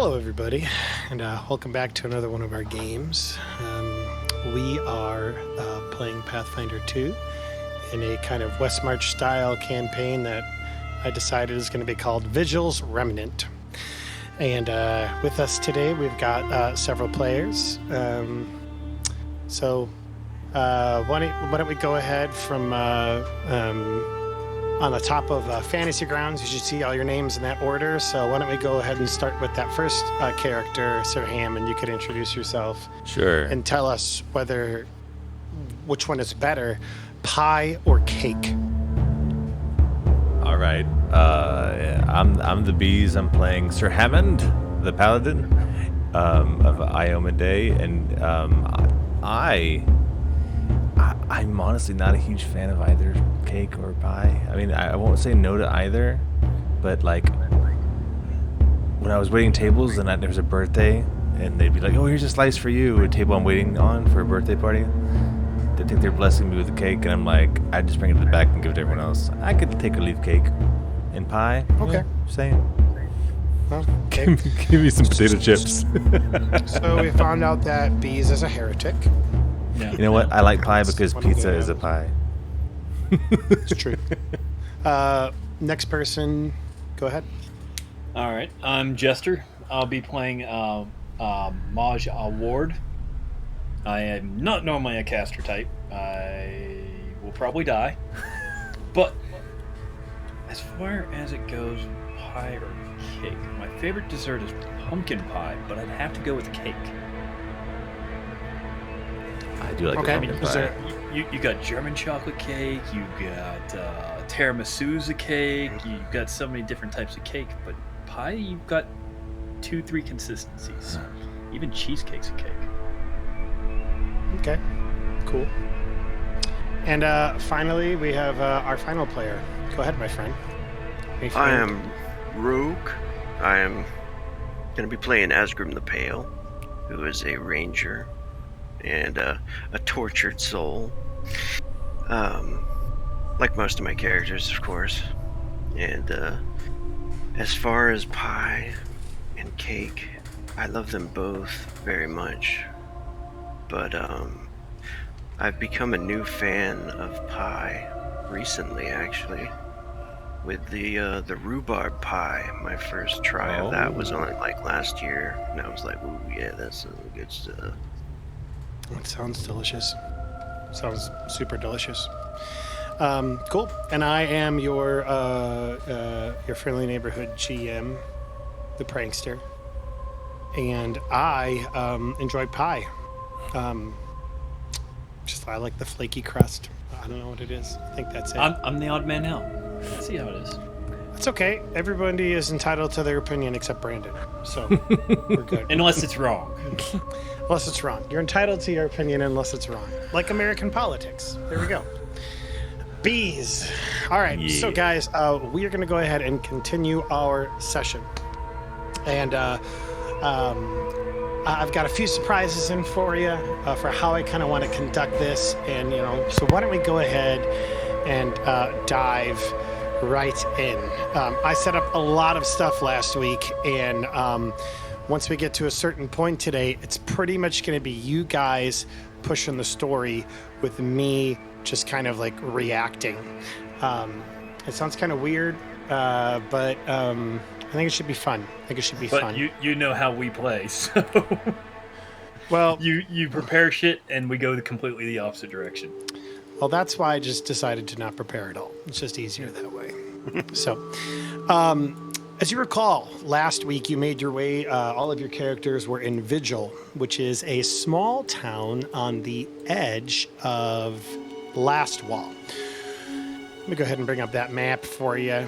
Hello, everybody, and welcome back to another one of our games. We are playing Pathfinder 2 in a kind of West March style campaign that I decided is going to be called Vigil's Remnant. And with us today, we've got several players. So why don't we go ahead from on the top of Fantasy Grounds. You should see all your names in that order. So why don't we go ahead and start with that first character, Sir Hammond. You could introduce yourself. Sure. And tell us which one is better, pie or cake. All right. I'm TheBeez. I'm playing Sir Hammond, the Paladin of Iomade, and I'm honestly not a huge fan of either cake or pie. I mean, I won't say no to either, but like when I was waiting tables and there was a birthday, and they'd be like, "Oh, here's a slice for you," a table I'm waiting on for a birthday party. They think they're blessing me with a cake, and I'm like, I just bring it to the back and give it to everyone else. I could take a leaf cake and pie. Okay. Yeah, same. Okay. Give me some potato chips. So we found out that Beez is a heretic. Yeah. You know what? I like pie because pizza is a pie. It's true. Next person, go ahead. All right, I'm Jester. I'll be playing Maji Ward. I am not normally a caster type. I will probably die. But as far as it goes, pie or cake, my favorite dessert is pumpkin pie, but I'd have to go with cake. I do like Okay. the pumpkin pie. You got German chocolate cake, you got tiramisu's a cake, you've got so many different types of cake, but pie, you've got 2-3 consistencies. Even cheesecake's a cake. Okay, cool. And finally, we have our final player. Go ahead, my friend. I am Rogue. I am going to be playing Azgrymn the Pale, who is a ranger and a tortured soul. Like most of my characters, of course. And as far as pie and cake, I love them both very much. But I've become a new fan of pie recently, actually. With the rhubarb pie, my first try of that was on like last year, and I was like, "Ooh, yeah, that's some good stuff." It sounds delicious. Sounds super delicious. Cool. And I am your friendly neighborhood GM, ThePrankster, and I enjoy pie. I like the flaky crust. I don't know what it is. I think that's it. I'm the odd man out. Let's see how it is. It's okay. Everybody is entitled to their opinion except Brandon. So we're good. Unless it's wrong. Unless it's wrong. You're entitled to your opinion unless it's wrong. Like American politics. There we go. Bees. All right. Yeah. So, guys, we are going to go ahead and continue our session. And I've got a few surprises in for you for how I kind of want to conduct this. And, so why don't we go ahead and dive right in. I set up a lot of stuff last week, and once we get to a certain point today, it's pretty much going to be you guys pushing the story with me just kind of like reacting. It sounds kind of weird, but I think it should be fun. But you know how we play, so well, you prepare shit and we go completely the opposite direction. Well, that's why I just decided to not prepare at all. It's just easier that way. So, as you recall, last week you made your way, all of your characters were in Vigil, which is a small town on the edge of Last Wall. Let me go ahead and bring up that map for you.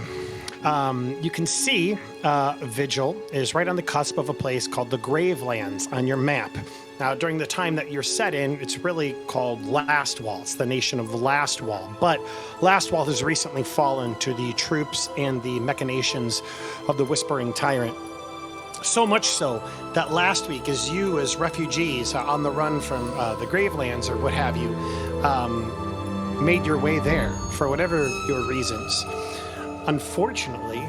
You can see Vigil is right on the cusp of a place called the Gravelands on your map. Now, during the time that you're set in, it's really called Last Wall. It's the nation of the Last Wall. But Last Wall has recently fallen to the troops and the machinations of the Whispering Tyrant. So much so that last week, as you as refugees on the run from the Gravelands or what have you, made your way there for whatever your reasons. Unfortunately,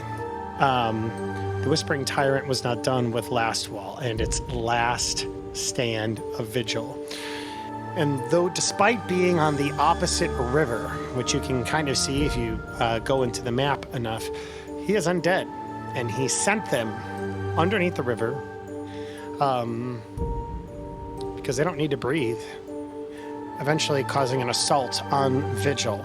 the Whispering Tyrant was not done with Last Wall and its last stand of Vigil. And though despite being on the opposite river, which you can kind of see if you go into the map enough, he is undead. And he sent them underneath the river because they don't need to breathe, eventually causing an assault on Vigil,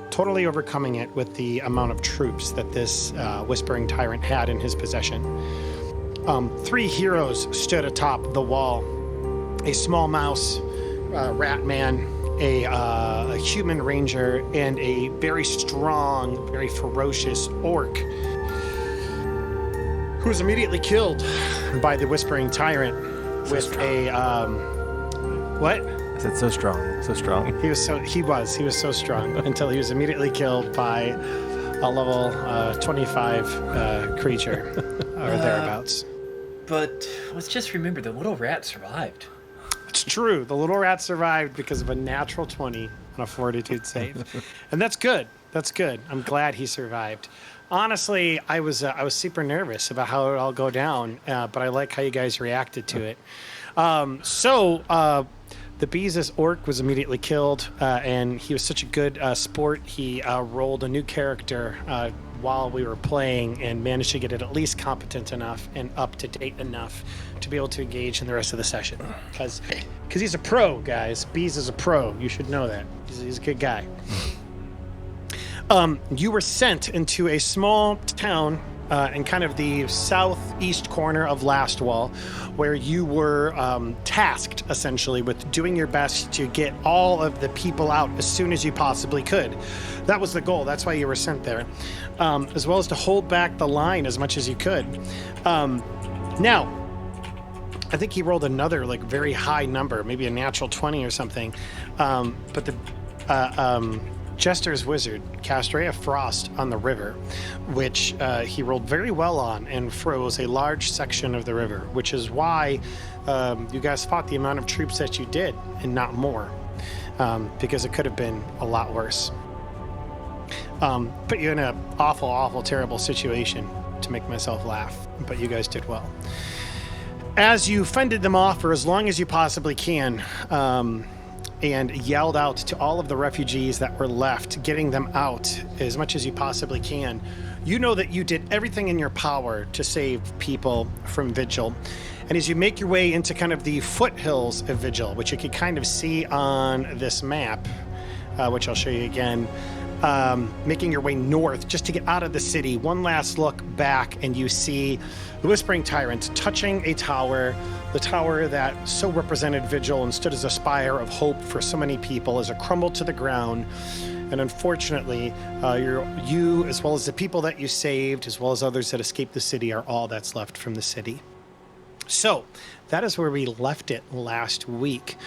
totally overcoming it with the amount of troops that this Whispering Tyrant had in his possession. 3 heroes stood atop the wall: a small mouse, rat man, a human ranger, and a very strong, very ferocious orc, who was immediately killed by the Whispering Tyrant with a what? I said so strong, so strong. He was so strong until he was immediately killed by a level 25 creature or thereabouts. But let's just remember the little rat survived. It's true. The little rat survived because of a natural 20 on a fortitude save. And that's good. That's good. I'm glad he survived. Honestly, I was super nervous about how it would all go down, but I like how you guys reacted to it. TheBeez' orc was immediately killed, and he was such a good sport. He rolled a new character while we were playing and managed to get it at least competent enough and up to date enough to be able to engage in the rest of the session. Because he's a pro, guys. Beez is a pro. You should know that. He's a good guy. You were sent into a small town in kind of the southeast corner of Last Wall, where you were tasked, essentially, with doing your best to get all of the people out as soon as you possibly could. That was the goal. That's why you were sent there, as well as to hold back the line as much as you could. Now, I think he rolled another, very high number, maybe a natural 20 or something, but the... Jester's wizard cast Ray of Frost on the river, which he rolled very well on and froze a large section of the river, which is why you guys fought the amount of troops that you did and not more, because it could have been a lot worse. Put you in an awful, awful, terrible situation to make myself laugh, but you guys did well. As you fended them off for as long as you possibly can, and yelled out to all of the refugees that were left, getting them out as much as you possibly can, you know that you did everything in your power to save people from Vigil. And as you make your way into kind of the foothills of Vigil, which you can kind of see on this map, which I'll show you again, making your way north just to get out of the city, one last look back and you see the Whispering Tyrant touching a tower, the tower that so represented Vigil and stood as a spire of hope for so many people, as it crumbled to the ground. And unfortunately, you, as well as the people that you saved, as well as others that escaped the city, are all that's left from the city. So that is where we left it last week.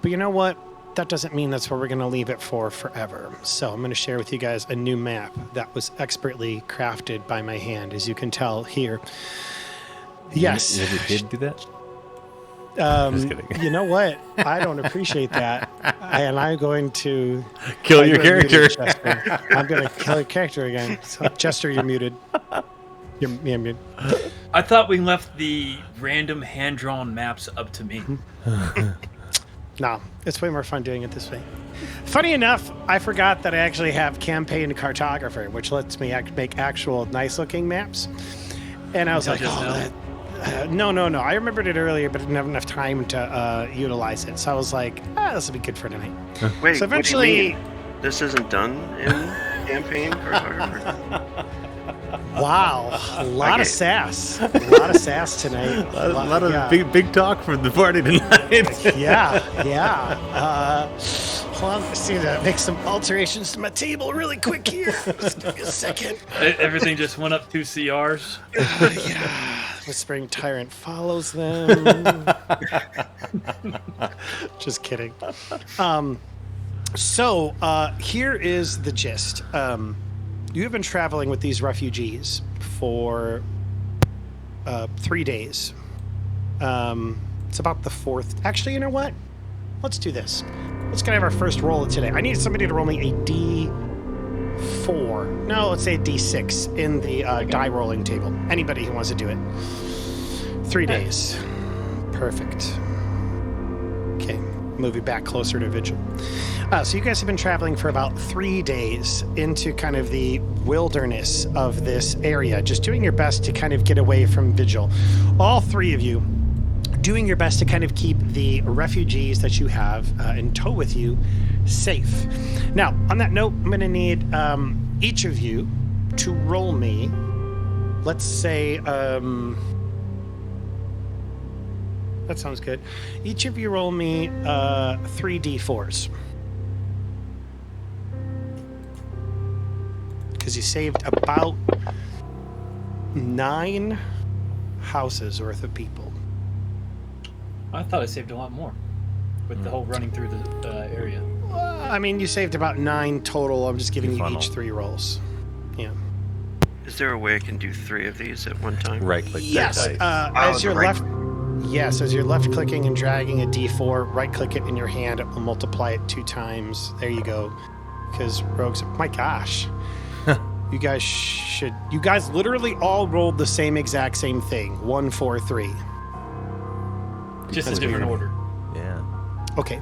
But you know what? That doesn't mean that's where we're going to leave it for forever. So I'm going to share with you guys a new map that was expertly crafted by my hand, as you can tell here. Yes. You did do that? Just kidding. You know what? I don't appreciate that. And I'm going to... Kill your character. I'm going to kill your character again. So, Jester, you're muted. You're muted. I thought we left the random hand-drawn maps up to me. No, it's way more fun doing it this way. Funny enough, I forgot that I actually have Campaign Cartographer, which lets me make actual nice-looking maps. And I was like, no. I remembered it earlier, but didn't have enough time to utilize it. So I was like, this will be good for tonight. Wait, so eventually, what do you mean? This isn't done in Campaign Cartographer? Wow, a lot of sass. A lot of sass tonight. A lot of big talk for the party tonight. Yeah. Hold on, I just need to make some alterations to my table really quick here. Just give me a second. Everything just went up 2 CRs. Yeah. Whispering Tyrant follows them. Just kidding. So here is the gist. You have been traveling with these refugees for 3 days. It's about the 4th. Actually, you know what? Let's do this. Let's get have our first roll of today. I need somebody to roll me a D4. No, let's say D6 in the die rolling table. Anybody who wants to do it. 3 days. Perfect. Okay, move you back closer to Vigil. So you guys have been traveling for about 3 days into kind of the wilderness of this area, just doing your best to kind of get away from Vigil. All three of you doing your best to kind of keep the refugees that you have in tow with you safe. Now, on that note, I'm going to need each of you to roll me, let's say, that sounds good. Each of you roll me 3 D4s. Because you saved about 9 houses worth of people. I thought I saved a lot more with the whole running through the area. I mean, you saved about 9 total. I'm just giving you Funnel. each 3 rolls. Yeah. Is there a way I can do 3 of these at one time? Right click. Yes. that dice. As you're right. left. Yes, as you're left clicking and dragging a D4, right click it in your hand. It will multiply it 2 times. There you go. Because rogues. My gosh. You guys should. You guys literally all rolled the same exact same thing. 1, 4, 3. Just That's a different weird. order. Yeah. Okay.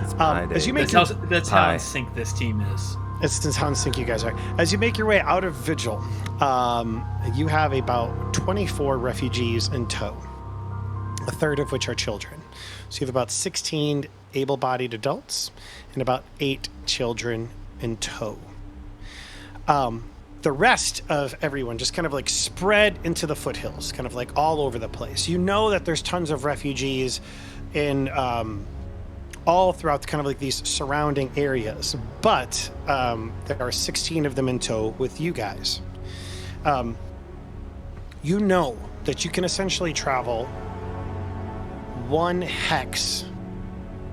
It's pie As day. you make That's how Pie. in sync this team is. It's how in sync you guys are. As you make your way out of Vigil, you have about 24 refugees in tow, a third of which are children. So you have about 16 able-bodied adults and about 8 children in tow. The rest of everyone just kind of like spread into the foothills, kind of like all over the place. You know that there's tons of refugees in all throughout kind of like these surrounding areas, but there are 16 of them in tow with you guys. You know that you can essentially travel 1 hex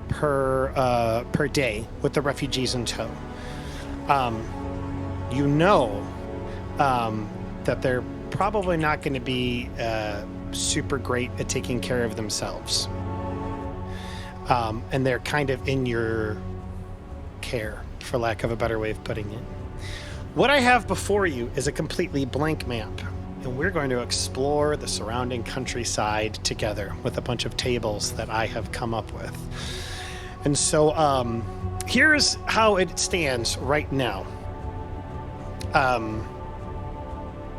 per day with the refugees in tow. You know that they're probably not going to be super great at taking care of themselves. And they're kind of in your care, for lack of a better way of putting it. What I have before you is a completely blank map, and we're going to explore the surrounding countryside together with a bunch of tables that I have come up with. And so here's how it stands right now.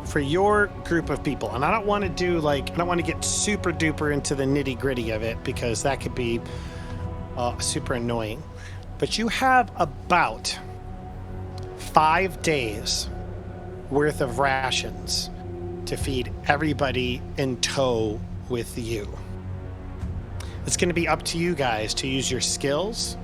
For your group of people, and I don't want to get super duper into the nitty gritty of it because that could be super annoying, but you have about 5 days worth of rations to feed everybody in tow with you. It's going to be up to you guys to use your skills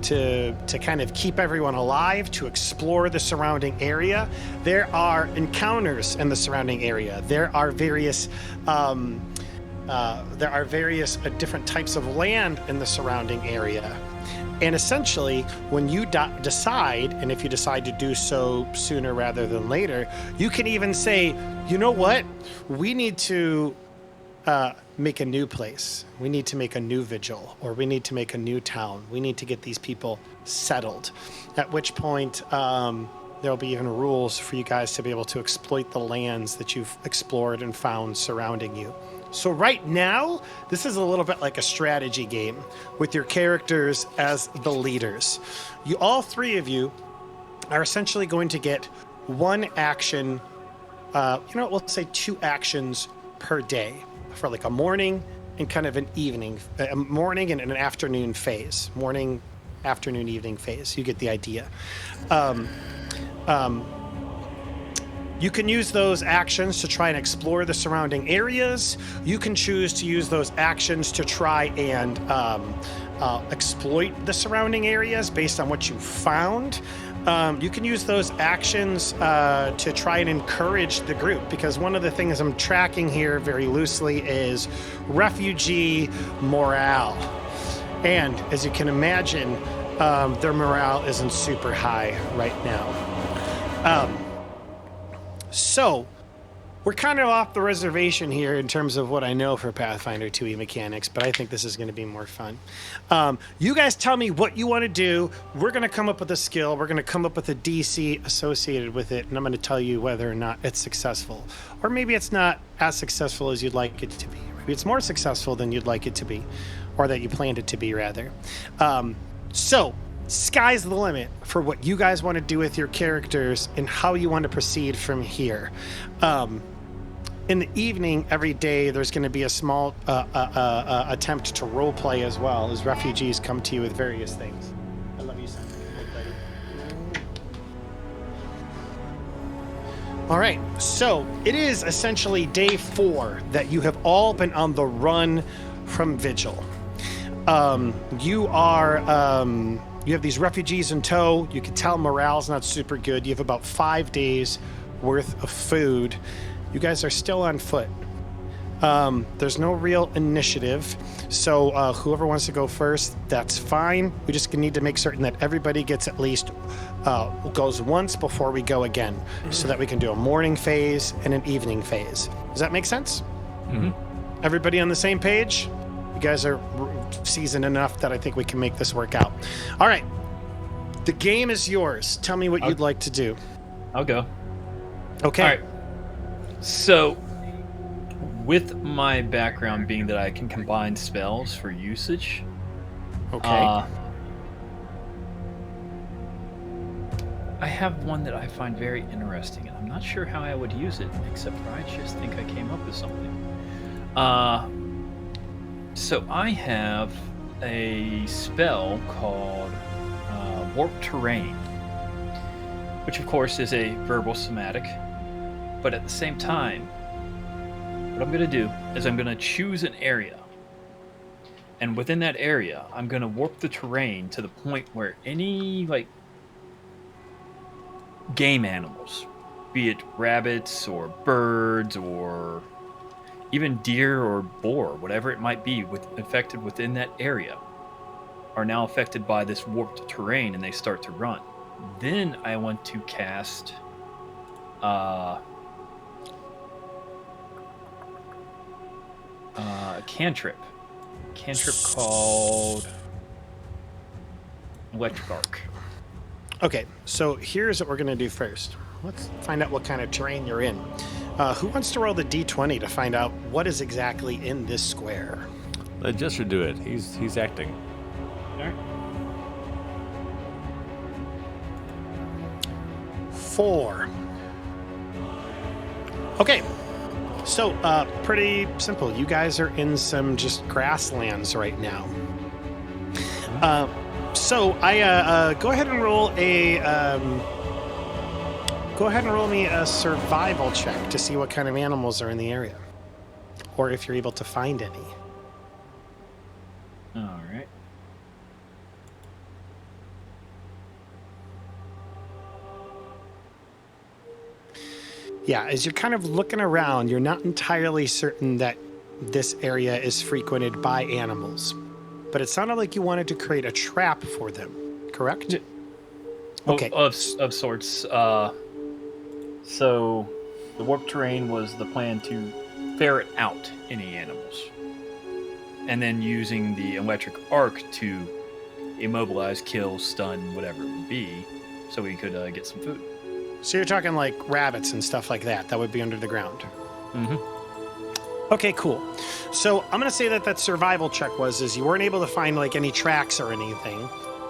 to kind of keep everyone alive, to explore the surrounding area. There are encounters in the surrounding area. There are various different types of land in the surrounding area. And essentially, when you decide, and if you decide to do so sooner rather than later, you can even say, you know what? We need to make a new place. We need to make a new Vigil, or we need to make a new town. We need to get these people settled. At which point, there'll be even rules for you guys to be able to exploit the lands that you've explored and found surrounding you. So right now, this is a little bit like a strategy game with your characters as the leaders. All 3 of you are essentially going to get 1 action, let's say 2 actions per day for like a morning and kind of an evening, a morning and an afternoon phase. Morning, afternoon, evening phase. You get the idea. You can use those actions to try and explore the surrounding areas. You can choose to use those actions to try and exploit the surrounding areas based on what you found. You can use those actions to try and encourage the group, because one of the things I'm tracking here very loosely is refugee morale. And as you can imagine, their morale isn't super high right now. So we're kind of off the reservation here in terms of what I know for Pathfinder 2e mechanics, but I think this is going to be more fun. You guys tell me what you want to do. We're going to come up with a skill. We're going to come up with a DC associated with it, and I'm going to tell you whether or not it's successful. Or maybe it's not as successful as you'd like it to be. Maybe it's more successful than you'd like it to be, or that you planned it to be, rather. So, sky's the limit for what you guys want to do with your characters and how you want to proceed from here. In the evening, every day, there's going to be a small attempt to role play as well, as refugees come to you with various things. I love you, son. All right, so it is essentially day 4 that you have all been on the run from Vigil. You have these refugees in tow. You can tell morale's not super good. You have about 5 days worth of food. You guys are still on foot. There's no real initiative, so whoever wants to go first, that's fine. We just need to make certain that everybody gets at least goes once before we go again, so that we can do a morning phase and an evening phase. Does that make sense? Mm-hmm. Everybody on the same page? You guys are seasoned enough that I think we can make this work out. All right. The game is yours. Tell me what you'd like to do. I'll go. Okay. All right. So, with my background being that I can combine spells for usage, Okay. I have one that I find very interesting, and I'm not sure how I would use it, except for I just think I came up with something. So I have a spell called Warp Terrain, which of course is a verbal somatic. But at the same time, what I'm going to do is I'm going to choose an area. And within that area, I'm going to warp the terrain to the point where any, game animals, be it rabbits or birds or even deer or boar, whatever it might be, affected within that area, are now affected by this warped terrain and they start to run. Then I want to cast... a cantrip called Electric Arc. Okay, so here's what we're going to do first. Let's find out what kind of terrain you're in. Who wants to roll the d20 to find out what is exactly in this square? Let Jester do it. He's acting. All right. 4. Okay, so pretty simple. You guys are in some just grasslands right now. So I go ahead and roll me a survival check to see what kind of animals are in the area, or if you're able to find any. All right. Yeah, as you're kind of looking around, you're not entirely certain that this area is frequented by animals. But it sounded like you wanted to create a trap for them, correct? Yeah. Okay. Of sorts. So the warp terrain was the plan to ferret out any animals. And then using the electric arc to immobilize, kill, stun, whatever it would be, so we could get some food. So you're talking like rabbits and stuff like that would be under the ground. Mm-hmm. Okay, cool. So I'm going to say that survival check is you weren't able to find like any tracks or anything.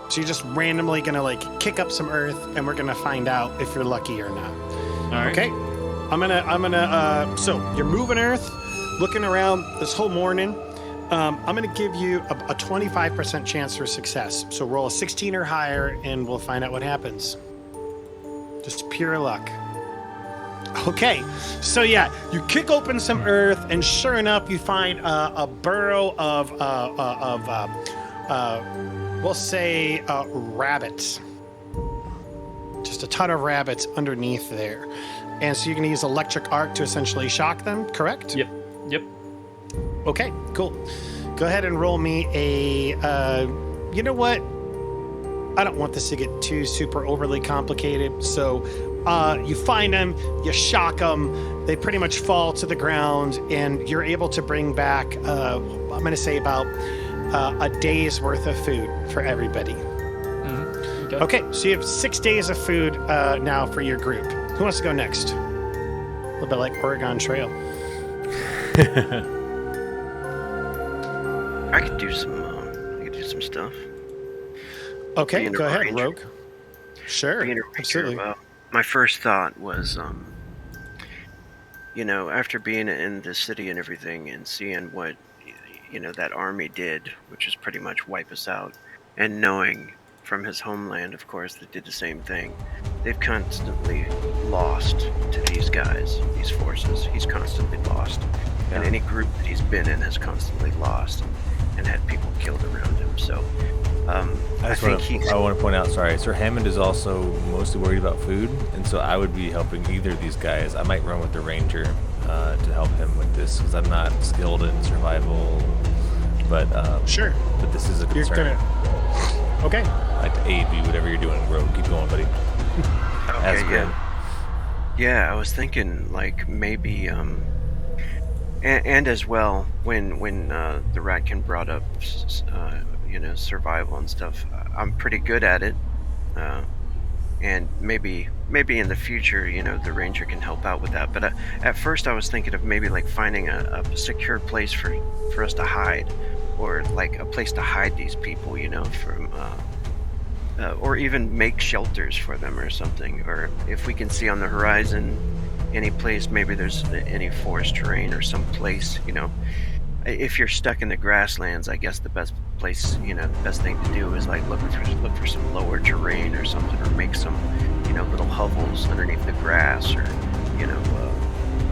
So you're just randomly going to like kick up some earth and we're going to find out if you're lucky or not. All right. Okay. So you're moving earth, looking around this whole morning. I'm going to give you a 25% chance for success. So roll a 16 or higher and we'll find out what happens. Just pure luck. Okay, so yeah, you kick open some earth, and sure enough, you find a burrow of we'll say rabbits. Just a ton of rabbits underneath there. And so you're going to use electric arc to essentially shock them, correct? Yep. Okay, cool. Go ahead and roll me a, you know what? I don't want this to get too super overly complicated. So you find them, you shock them, they pretty much fall to the ground, and you're able to bring back, I'm going to say about a day's worth of food for everybody. Mm-hmm. Okay, so you have 6 days of food now for your group. Who wants to go next? A little bit like Oregon Trail. I could do some stuff. Okay, Being a go ahead, ranger. Rogue. Sure, Being a ranger, absolutely. well, my first thought was, after being in the city and everything and seeing what, that army did, which is pretty much wipe us out, and knowing from his homeland, of course, that did the same thing, they've constantly lost to these guys, these forces. He's constantly lost. And any group that he's been in has constantly lost and had people killed around him. So, I want to point out, Sir Hammond is also mostly worried about food, and so I would be helping either of these guys. I might run with the ranger to help him with this, because I'm not skilled in survival, but Sure. But this is a concern. Okay. I'd like to aid you, whatever you're doing, Rogue. Keep going, buddy. Okay, Azgrymn. Yeah, I was thinking, like, maybe, and as well, when the Ratkin brought up, survival and stuff, I'm pretty good at it, and maybe in the future, the ranger can help out with that. But at first, I was thinking of maybe like finding a secure place for us to hide, or like a place to hide these people, from, or even make shelters for them or something. Or if we can see on the horizon any place, maybe there's any forest terrain or some place, if you're stuck in the grasslands, I guess the best place, the best thing to do is like look for some lower terrain or something, or make some, little hovels underneath the grass, or,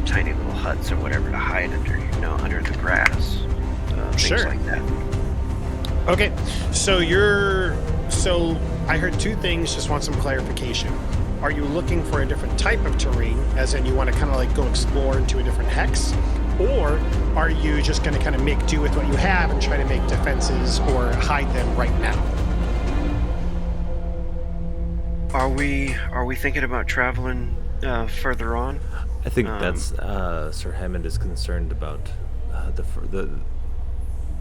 tiny little huts or whatever to hide under, under the grass, Sure. things like that. Okay, so I heard two things, just want some clarification. Are you looking for a different type of terrain, as in you want to kind of like go explore into a different hex? Or are you just going to kind of make do with what you have and try to make defenses or hide them right now? Are we thinking about traveling further on? I think that's Sir Hammond is concerned about the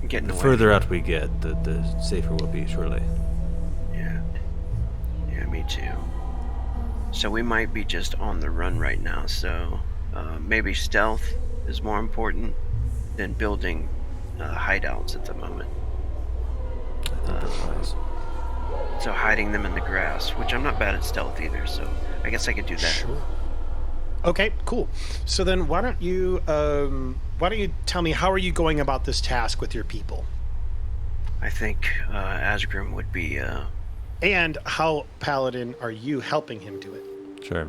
Getting away further out we get, the safer we'll be, surely. Yeah, me too. So we might be just on the run right now, so maybe stealth is more important than building hideouts at the moment. I think that's wise. So hiding them in the grass, which I'm not bad at stealth either, so I guess I could do that. Sure. Okay, cool. So then why don't you tell me, how are you going about this task with your people? I think Azgrymn would be... And how, Paladin, are you helping him do it? Sure.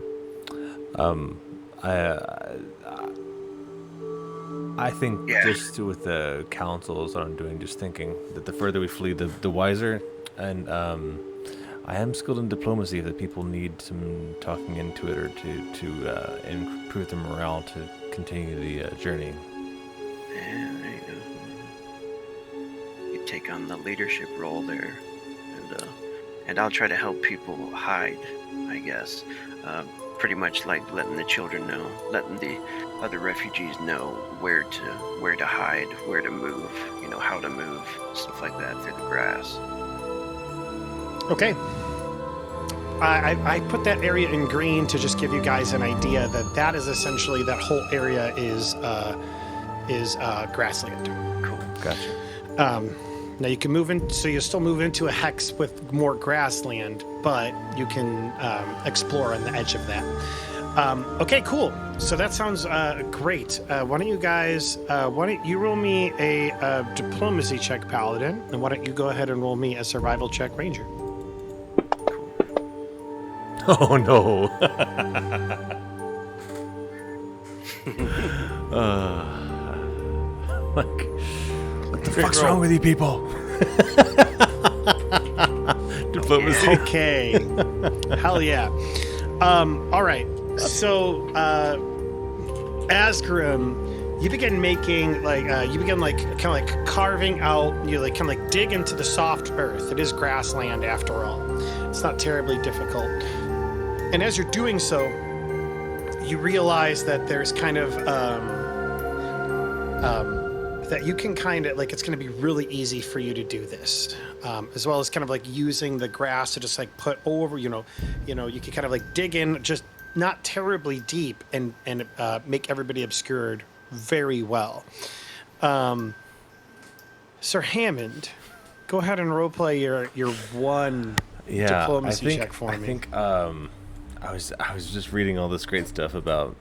I think just with the councils, what I'm doing, just thinking that the further we flee, the wiser. And I am skilled in diplomacy if the people need some talking into it, or to improve their morale to continue the journey. Yeah, there you go. You take on the leadership role there, and I'll try to help people hide, I guess. Pretty much like letting the children know, letting the other refugees know where to hide, where to move, how to move, stuff like that through the grass. Okay. I put that area in green to just give you guys an idea that is essentially, that whole area is grassland. Cool. Gotcha. Now you can move in, so you still move into a hex with more grassland, but you can explore on the edge of that. Okay, cool. So that sounds great. Why don't you guys, roll me a diplomacy check, Paladin, and why don't you go ahead and roll me a survival check, Ranger? Oh no. What the fuck's wrong with you people? Diplomacy. Okay. Hell yeah. All right. So, Azgrymn, you begin making kind of carving out, kind of like dig into the soft earth. It is grassland after all. It's not terribly difficult. And as you're doing so, you realize that there's kind of that you can kind of like it's going to be really easy for you to do this, as well as kind of like using the grass to just like put over, you know, you can kind of like dig in just not terribly deep and make everybody obscured very well. Sir Hammond, go ahead and roleplay your one diplomacy check for me. I think I was just reading all this great stuff about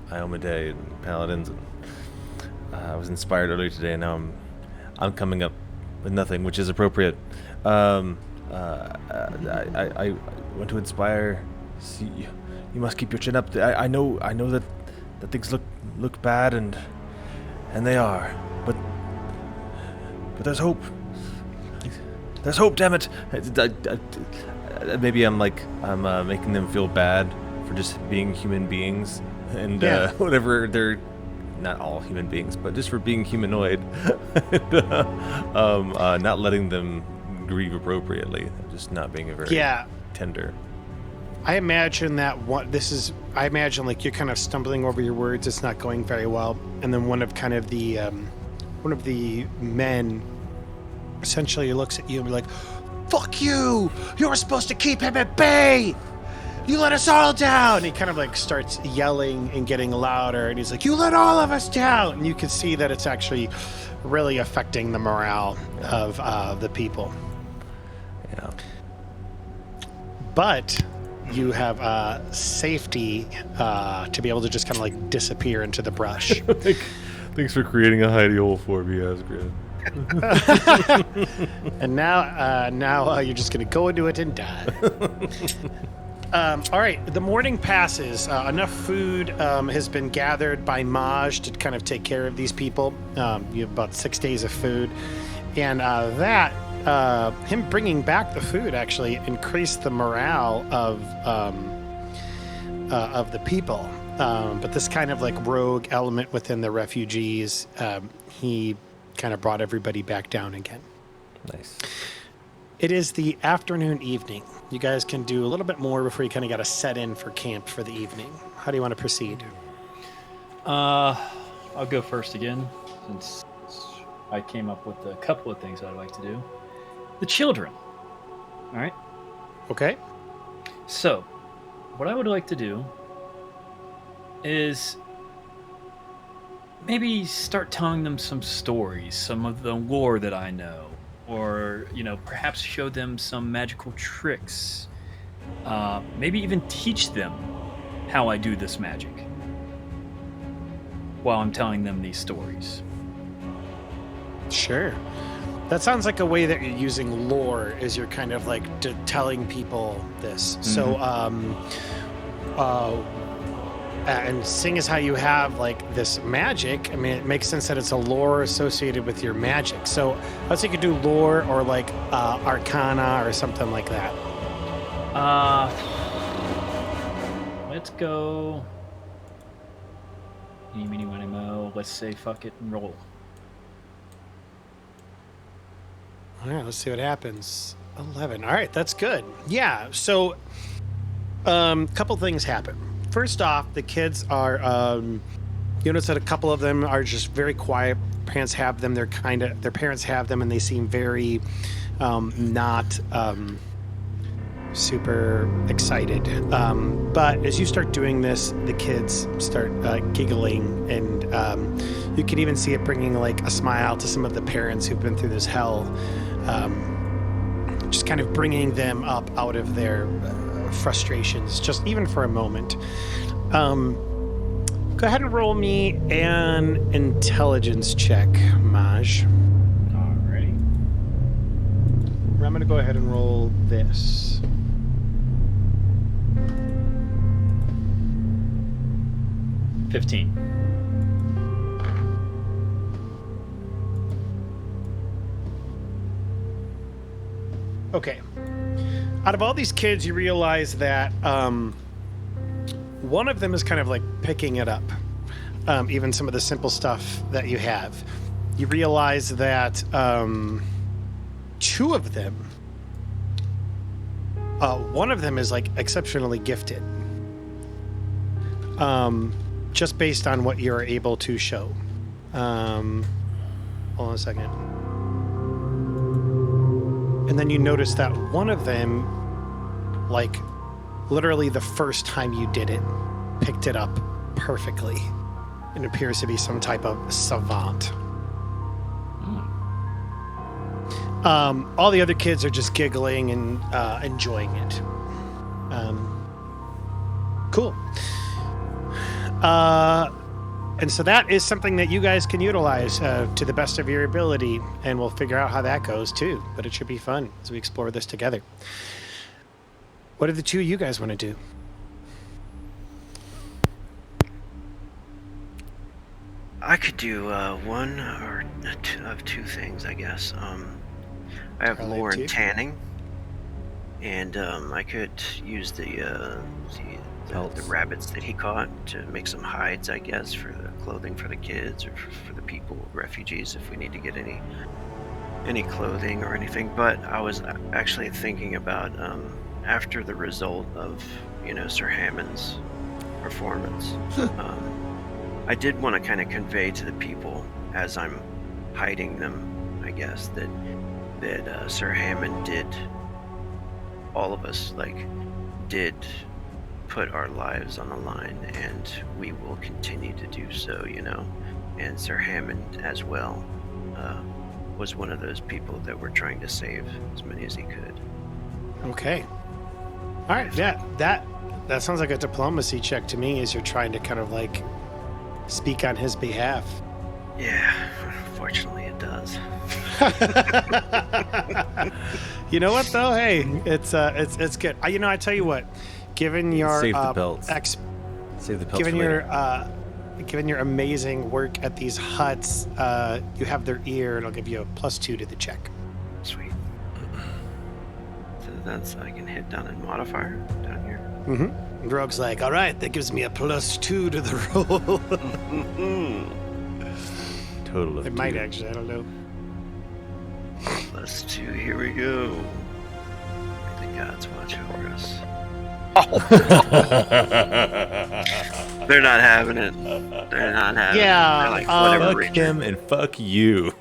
Iomade and Paladins, and I was inspired earlier today, and now I'm coming up with nothing, which is appropriate. I want to inspire. See, you must keep your chin up. I know that things look bad, and they are, but there's hope. There's hope, damn it! Maybe I'm making them feel bad for just being human beings, and whatever they're not all human beings, but just for being humanoid, and, not letting them grieve appropriately, just not being a very tender. I imagine I imagine like you're kind of stumbling over your words. It's not going very well, and then one of the men essentially looks at you and be like, "Fuck you! You're supposed to keep him at bay! You let us all down!" And he kind of like starts yelling and getting louder, and he's like, "You let all of us down!" And you can see that it's actually really affecting the morale of the people. Yeah. But you have safety to be able to just kind of like disappear into the brush. Thanks for creating a hidey hole for me, Azgrymn. And now you're just going to go into it and die. All right, the morning passes. Enough food has been gathered by Maj to kind of take care of these people. You have about 6 days of food. And him bringing back the food actually increased the morale of the people. But this kind of like rogue element within the refugees, he kind of brought everybody back down again. Nice. It is the afternoon evening. You guys can do a little bit more before you kind of got to set in for camp for the evening. How do you want to proceed? I'll go first again, since I came up with a couple of things I'd like to do. The children. All right? Okay. So, what I would like to do is maybe start telling them some stories, some of the lore that I know, or, perhaps show them some magical tricks. Maybe even teach them how I do this magic while I'm telling them these stories. Sure. That sounds like a way that you're using lore is you're kind of like telling people this. Mm-hmm. So, and seeing as how you have like this magic, I mean, it makes sense that it's a lore associated with your magic. So let's say you could do lore or like arcana or something like that. Let's go. Eeny, meeny, miny, mo. Let's say fuck it and roll. All right, let's see what happens. 11. All right, that's good. Yeah, so couple things happen. First off, the kids are, you notice that a couple of them are just very quiet. Parents have them. Their parents have them, and they seem very not super excited. But as you start doing this, the kids start giggling, and you can even see it bringing like a smile to some of the parents who've been through this hell. Just kind of bringing them up out of their frustrations, just even for a moment. Go ahead and roll me an intelligence check, Maj. Alrighty. I'm going to go ahead and roll this. $15. Okay. Out of all these kids, you realize that one of them is kind of like picking it up. Even some of the simple stuff that you have. You realize that two of them, one of them is like exceptionally gifted. just based on what you're able to show. Hold on a second. And then you notice that one of them, like, literally the first time you did it, picked it up perfectly. It appears to be some type of savant. All the other kids are just giggling and enjoying it. Cool. And so that is something that you guys can utilize to the best of your ability, and we'll figure out how that goes too. But it should be fun as we explore this together. What do the two of you guys want to do? I could do one or two things, I guess. I have Probably lore two. and tanning, and I could use the rabbits that he caught to make some hides, I guess, for the clothing for the kids or for the people, refugees, if we need to get any clothing or anything. But I was actually thinking about after the result of Sir Hammond's performance. I did want to kind of convey to the people as I'm hiding them, I guess, that Sir Hammond did, all of us, did put our lives on the line, and we will continue to do so, And Sir Hammond as well was one of those people that we're trying to save as many as he could. Okay. All right. Yeah, that sounds like a diplomacy check to me, as you're trying to kind of like speak on his behalf. Yeah, unfortunately it does. You know what though? Hey, it's good. I tell you what, given your Save the belts. Save the pelts given for your later. given your amazing work at these huts, you have their ear, and I'll give you a +2 to the check. Sweet. So that's, I can hit down in modifier down here. Mm-hmm. Rogue's like, all right, that gives me a +2 to the roll. Total of It 2. might actually, I don't know. +2, here we go. May the gods watch over us. They're not having it. They're not having Yeah, it. They're like, whatever, Fuck Richard. him and fuck you.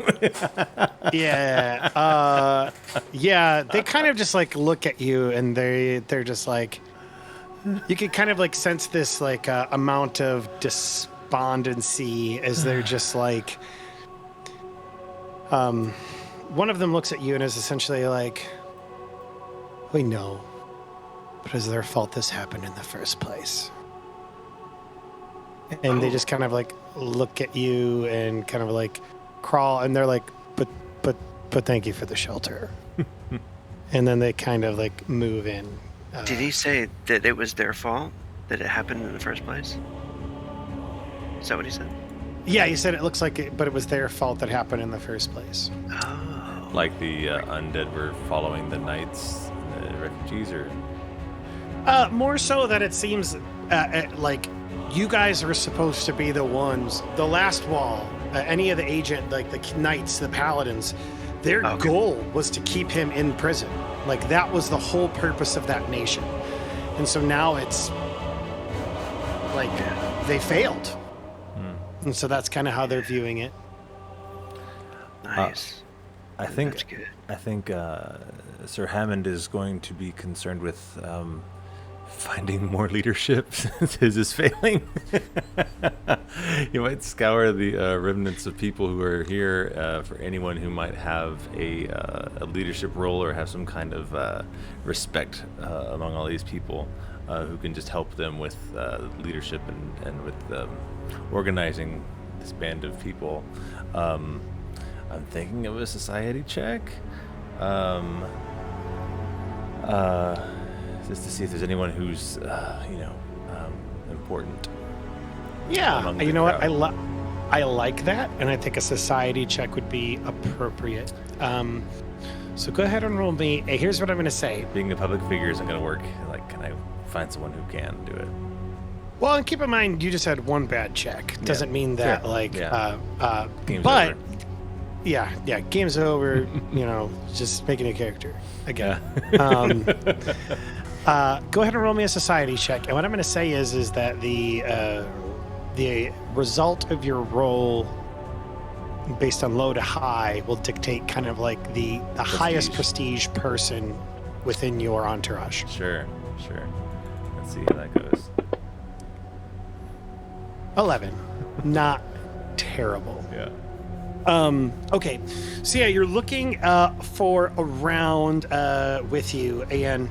Yeah, yeah. They kind of just like look at you, and they're just like, you can kind of like sense this like amount of despondency as they're just like, one of them looks at you and is essentially like, we know, but is their fault this happened in the first place? And they just kind of like look at you and kind of like crawl, and they're like, but thank you for the shelter. And then they kind of like move in. Did he say that it was their fault that it happened in the first place? Is that what he said? Yeah, he said it looks like it, but it was their fault that happened in the first place. Oh. Like the undead were following the knights and the refugees, or More so that it seems like you guys are supposed to be the ones, the last wall, any of the agent, like the knights, the paladins, their goal was to keep him in prison. Like that was the whole purpose of that nation. And so now it's like they failed. And so that's kind of how they're viewing it. Nice. I think That's good. I think Sir Hammond is going to be concerned with finding more leadership since his is failing. He might scour the remnants of people who are here for anyone who might have a leadership role or have some kind of respect among all these people who can just help them with leadership and with organizing this band of people. I'm thinking of a society check. Just to see if there's anyone who's, important. Yeah, among the you know what? crowd. I like that, and I think a society check would be appropriate. So go ahead and roll me. Hey, here's what I'm going to say. Being a public figure isn't going to work. Like, can I find someone who can do it? Well, and keep in mind, you just had one bad check. Doesn't mean that, Fair. like, Yeah. Game's but over. yeah, game's over. Just making a character again. Go ahead and roll me a society check. And what I'm going to say is that the result of your roll, based on low to high, will dictate kind of like the highest prestige person within your entourage. Sure. Let's see how that goes. 11. Not terrible. Yeah. Okay. So yeah, you're looking for around with you and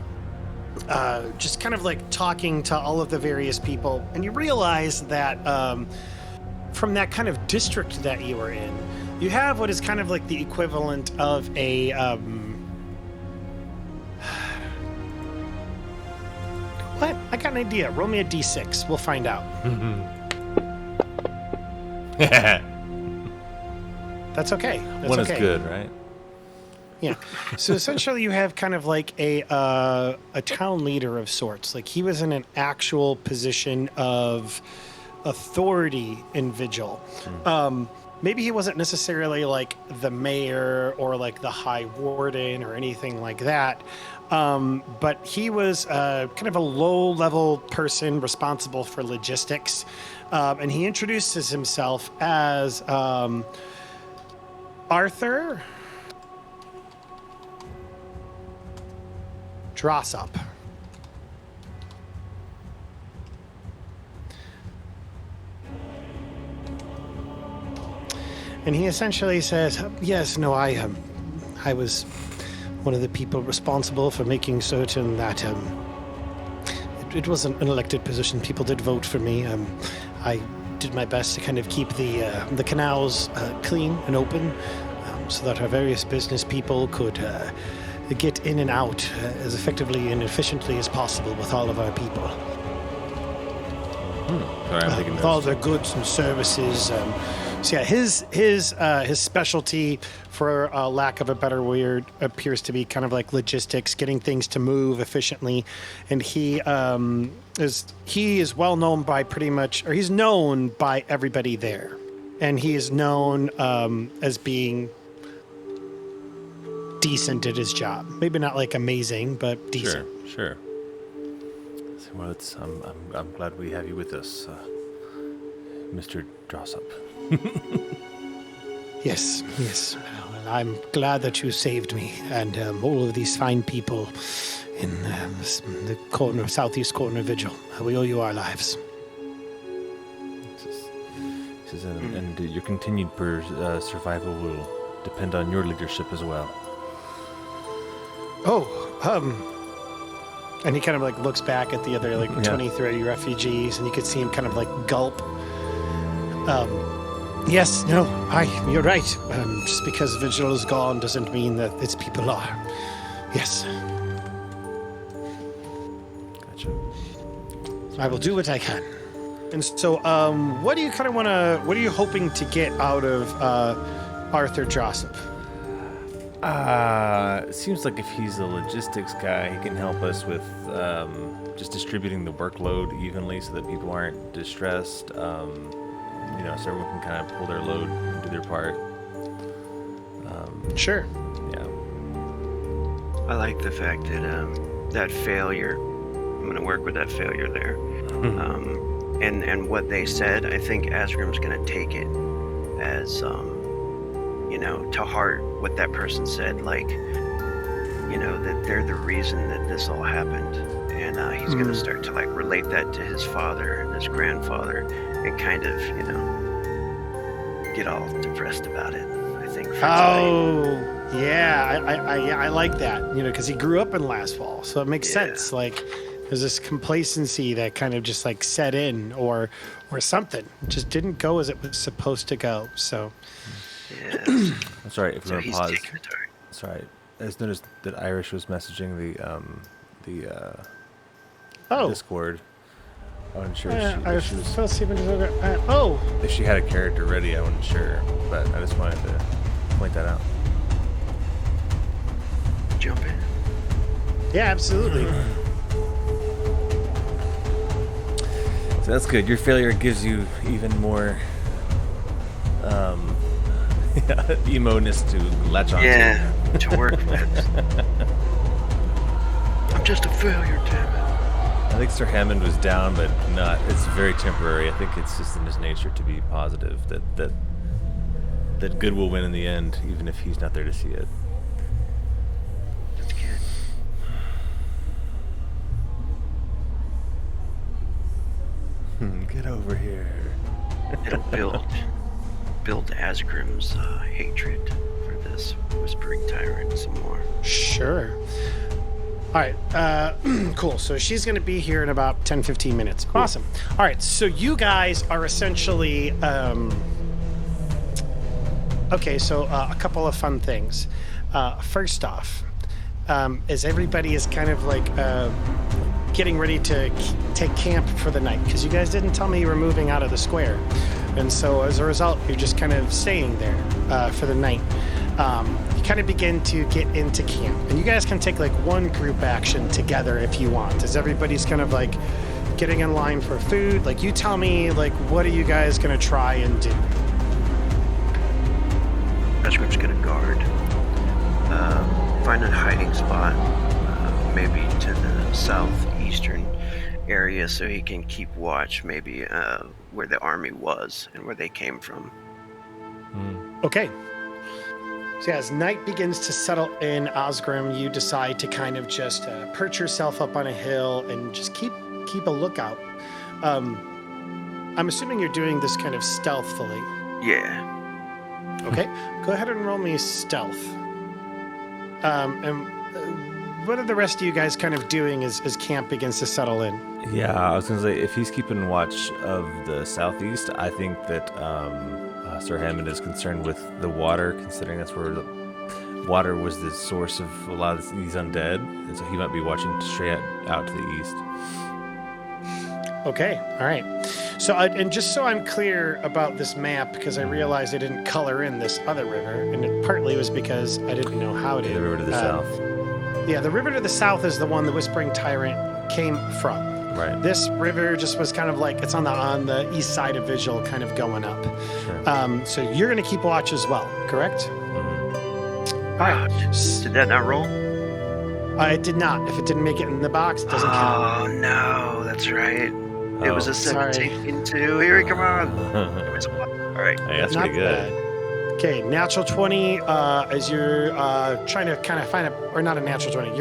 just kind of like talking to all of the various people, and you realize that from that kind of district that you were in, you have what is kind of like the equivalent of a what? I got an idea. Roll me a d6. We'll find out. That's okay. That's One okay. is good, right? Yeah. So essentially, you have kind of like a town leader of sorts. Like he was in an actual position of authority in Vigil. Maybe he wasn't necessarily like the mayor or like the high warden or anything like that. But he was kind of a low-level person responsible for logistics. And he introduces himself as Arthur Drossop. And he essentially says, yes, no, I was one of the people responsible for making certain that it wasn't an elected position. People did vote for me. I did my best to kind of keep the canals clean and open so that our various business people could get in and out as effectively and efficiently as possible with all of our people. Sorry, I'm taking With all notes. their goods and services. So yeah, his specialty, for lack of a better word, appears to be kind of like logistics, getting things to move efficiently, and he is well known by pretty much, or he's known by everybody there, and he is known as being decent at his job. Maybe not like amazing, but decent. Sure. Well, I'm glad we have you with us, Mr. Drossop. Yes. Well, I'm glad that you saved me and all of these fine people in the southeast corner of Vigil. We owe you our lives. And your continued survival will depend on your leadership as well. And he kind of like looks back at the other 20-30 refugees, and you could see him kind of like gulp. Yes, no, you're right. Just because Vigil is gone doesn't mean that its people are. Yes. Gotcha. I will do what I can. And so, what do you kind of want to, what are you hoping to get out of Arthur Drossop? It seems like if he's a logistics guy, he can help us with just distributing the workload evenly so that people aren't distressed. So everyone can kind of pull their load and do their part. Sure. Yeah. I like the fact that that failure, I'm going to work with that failure there. And what they said, I think Azgrym's going to take it as, to heart what that person said, that they're the reason that this all happened. And he's going to start to relate that to his father and his grandfather and kind of, get all depressed about it, I think. I like that, because he grew up in Last Fall, so it makes sense. Like, there's this complacency that kind of just set in, or something. It just didn't go as it was supposed to go. So, I'm sorry if we're so gonna he's pause. taking it hard. Sorry, I just noticed that Irish was messaging the Discord. I wasn't sure if she had a character ready. I wasn't sure, but I just wanted to point that out. Jump in. yeah, absolutely. So that's good. Your failure gives you even more emo-ness to latch on Yeah, to work with. I'm just a failure, damn it. I think Sir Hammond was down, but not. It's very temporary. I think it's just in his nature to be positive that good will win in the end, even if he's not there to see it. That's good. Get over here. It'll build Azgrym's hatred for this Whispering Tyrant some more. Sure. All right. Cool. So she's going to be here in about 10, 15 minutes. Cool. Awesome. All right. So you guys are essentially... okay, so a couple of fun things. First off, as everybody is kind of like getting ready to take camp for the night, because you guys didn't tell me you were moving out of the square. And so as a result, you're just kind of staying there for the night. You kind of begin to get into camp. And you guys can take like one group action together if you want, as everybody's kind of like getting in line for food. Like, you tell me, like, what are you guys going to try and do? Azgrym's gonna guard. Find a hiding spot, maybe to the southeastern area, so he can keep watch, maybe where the army was and where they came from. Okay. So as night begins to settle in Azgrym, you decide to kind of just perch yourself up on a hill and just keep a lookout. I'm assuming you're doing this kind of stealthily. Yeah. Okay, go ahead and roll me stealth. And what are the rest of you guys kind of doing as camp begins to settle in? Yeah, I was going to say, if he's keeping watch of the southeast, I think that Sir Hammond is concerned with the water, considering that's where the water was the source of a lot of these undead, and so he might be watching straight out to the east. Okay, all right. So, and just so I'm clear about this map, because I realized I didn't color in this other river, and it partly was because I didn't know how to. The river to the south. Yeah, the river to the south is the one the Whispering Tyrant came from. Right. This river just was kind of like, it's on the east side of Vigil, kind of going up. Sure. So you're going to keep watch as well, correct? Mm-hmm. All right. Did that not roll? It did not. If it didn't make it in the box, it doesn't count. Oh no, that's right. It was a sorry. 17 too. Here, come on. It was a 1. All right. Hey, that's Not pretty good. bad. Okay, natural 20. As you're trying to kind of find or not a natural 20.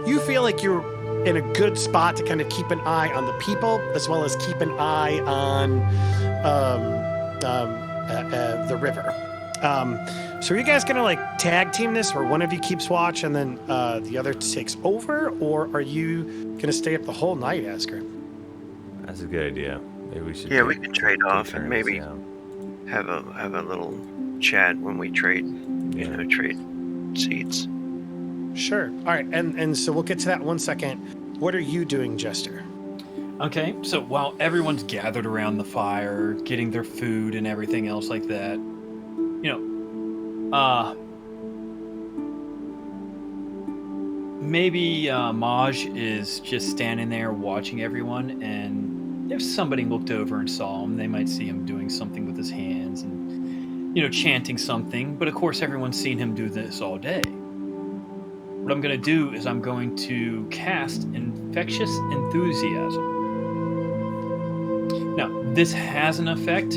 You feel like you're in a good spot to kind of keep an eye on the people, as well as keep an eye on the river. So are you guys gonna like tag team this, or one of you keeps watch and then the other takes over, or are you gonna stay up the whole night, Azgrym? That's a good idea. Maybe we should. Yeah, we could trade off and turns, maybe yeah. have a little chat when we trade. You know, trade seats. Sure. All right, and so we'll get to that in 1 second. What are you doing, Jester? Okay, so while everyone's gathered around the fire, getting their food and everything else like that, maybe Maj is just standing there watching everyone, and if somebody looked over and saw him, they might see him doing something with his hands and, chanting something. But of course, everyone's seen him do this all day. What I'm going to do is I'm going to cast Infectious Enthusiasm. Now, this has an effect,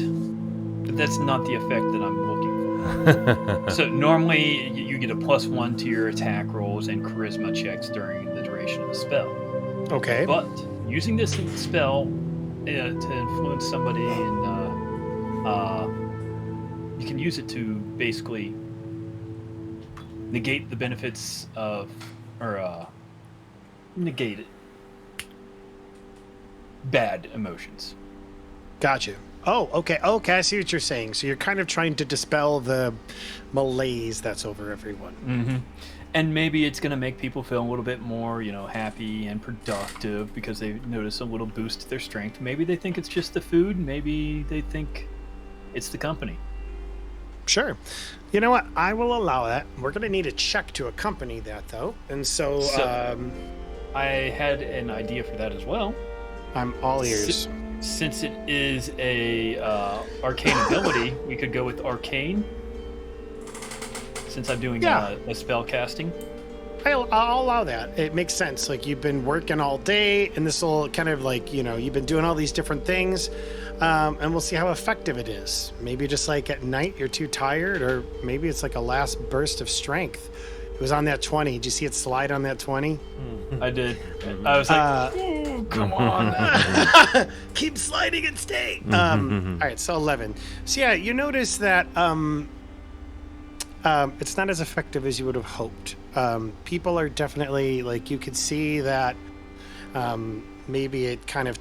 but that's not the effect that I'm looking for. So normally you get a +1 to your attack rolls and charisma checks during the duration of the spell. Okay. But using this spell to influence somebody, and you can use it to basically negate the benefits of, or negate it. Bad emotions. Gotcha. Oh, okay. Okay, I see what you're saying. So you're kind of trying to dispel the malaise that's over everyone. Mm-hmm. And maybe it's going to make people feel a little bit more, happy and productive because they notice a little boost to their strength. Maybe they think it's just the food. Maybe they think it's the company. Sure. You know what? I will allow that. We're going to need a check to accompany that, though. And so I had an idea for that as well. I'm all ears. Since it is a arcane ability, we could go with arcane. Since I'm doing a spell casting. I'll allow that. It makes sense. Like, you've been working all day, and this will kind of like, you've been doing all these different things, and we'll see how effective it is. Maybe just like at night you're too tired, or maybe it's like a last burst of strength. It was on that 20. Did you see it slide on that 20? I did. I was like, ooh, come on. Keep sliding and stay. All right, so 11. So yeah, you notice that it's not as effective as you would have hoped. People are definitely, like, you could see that maybe it kind of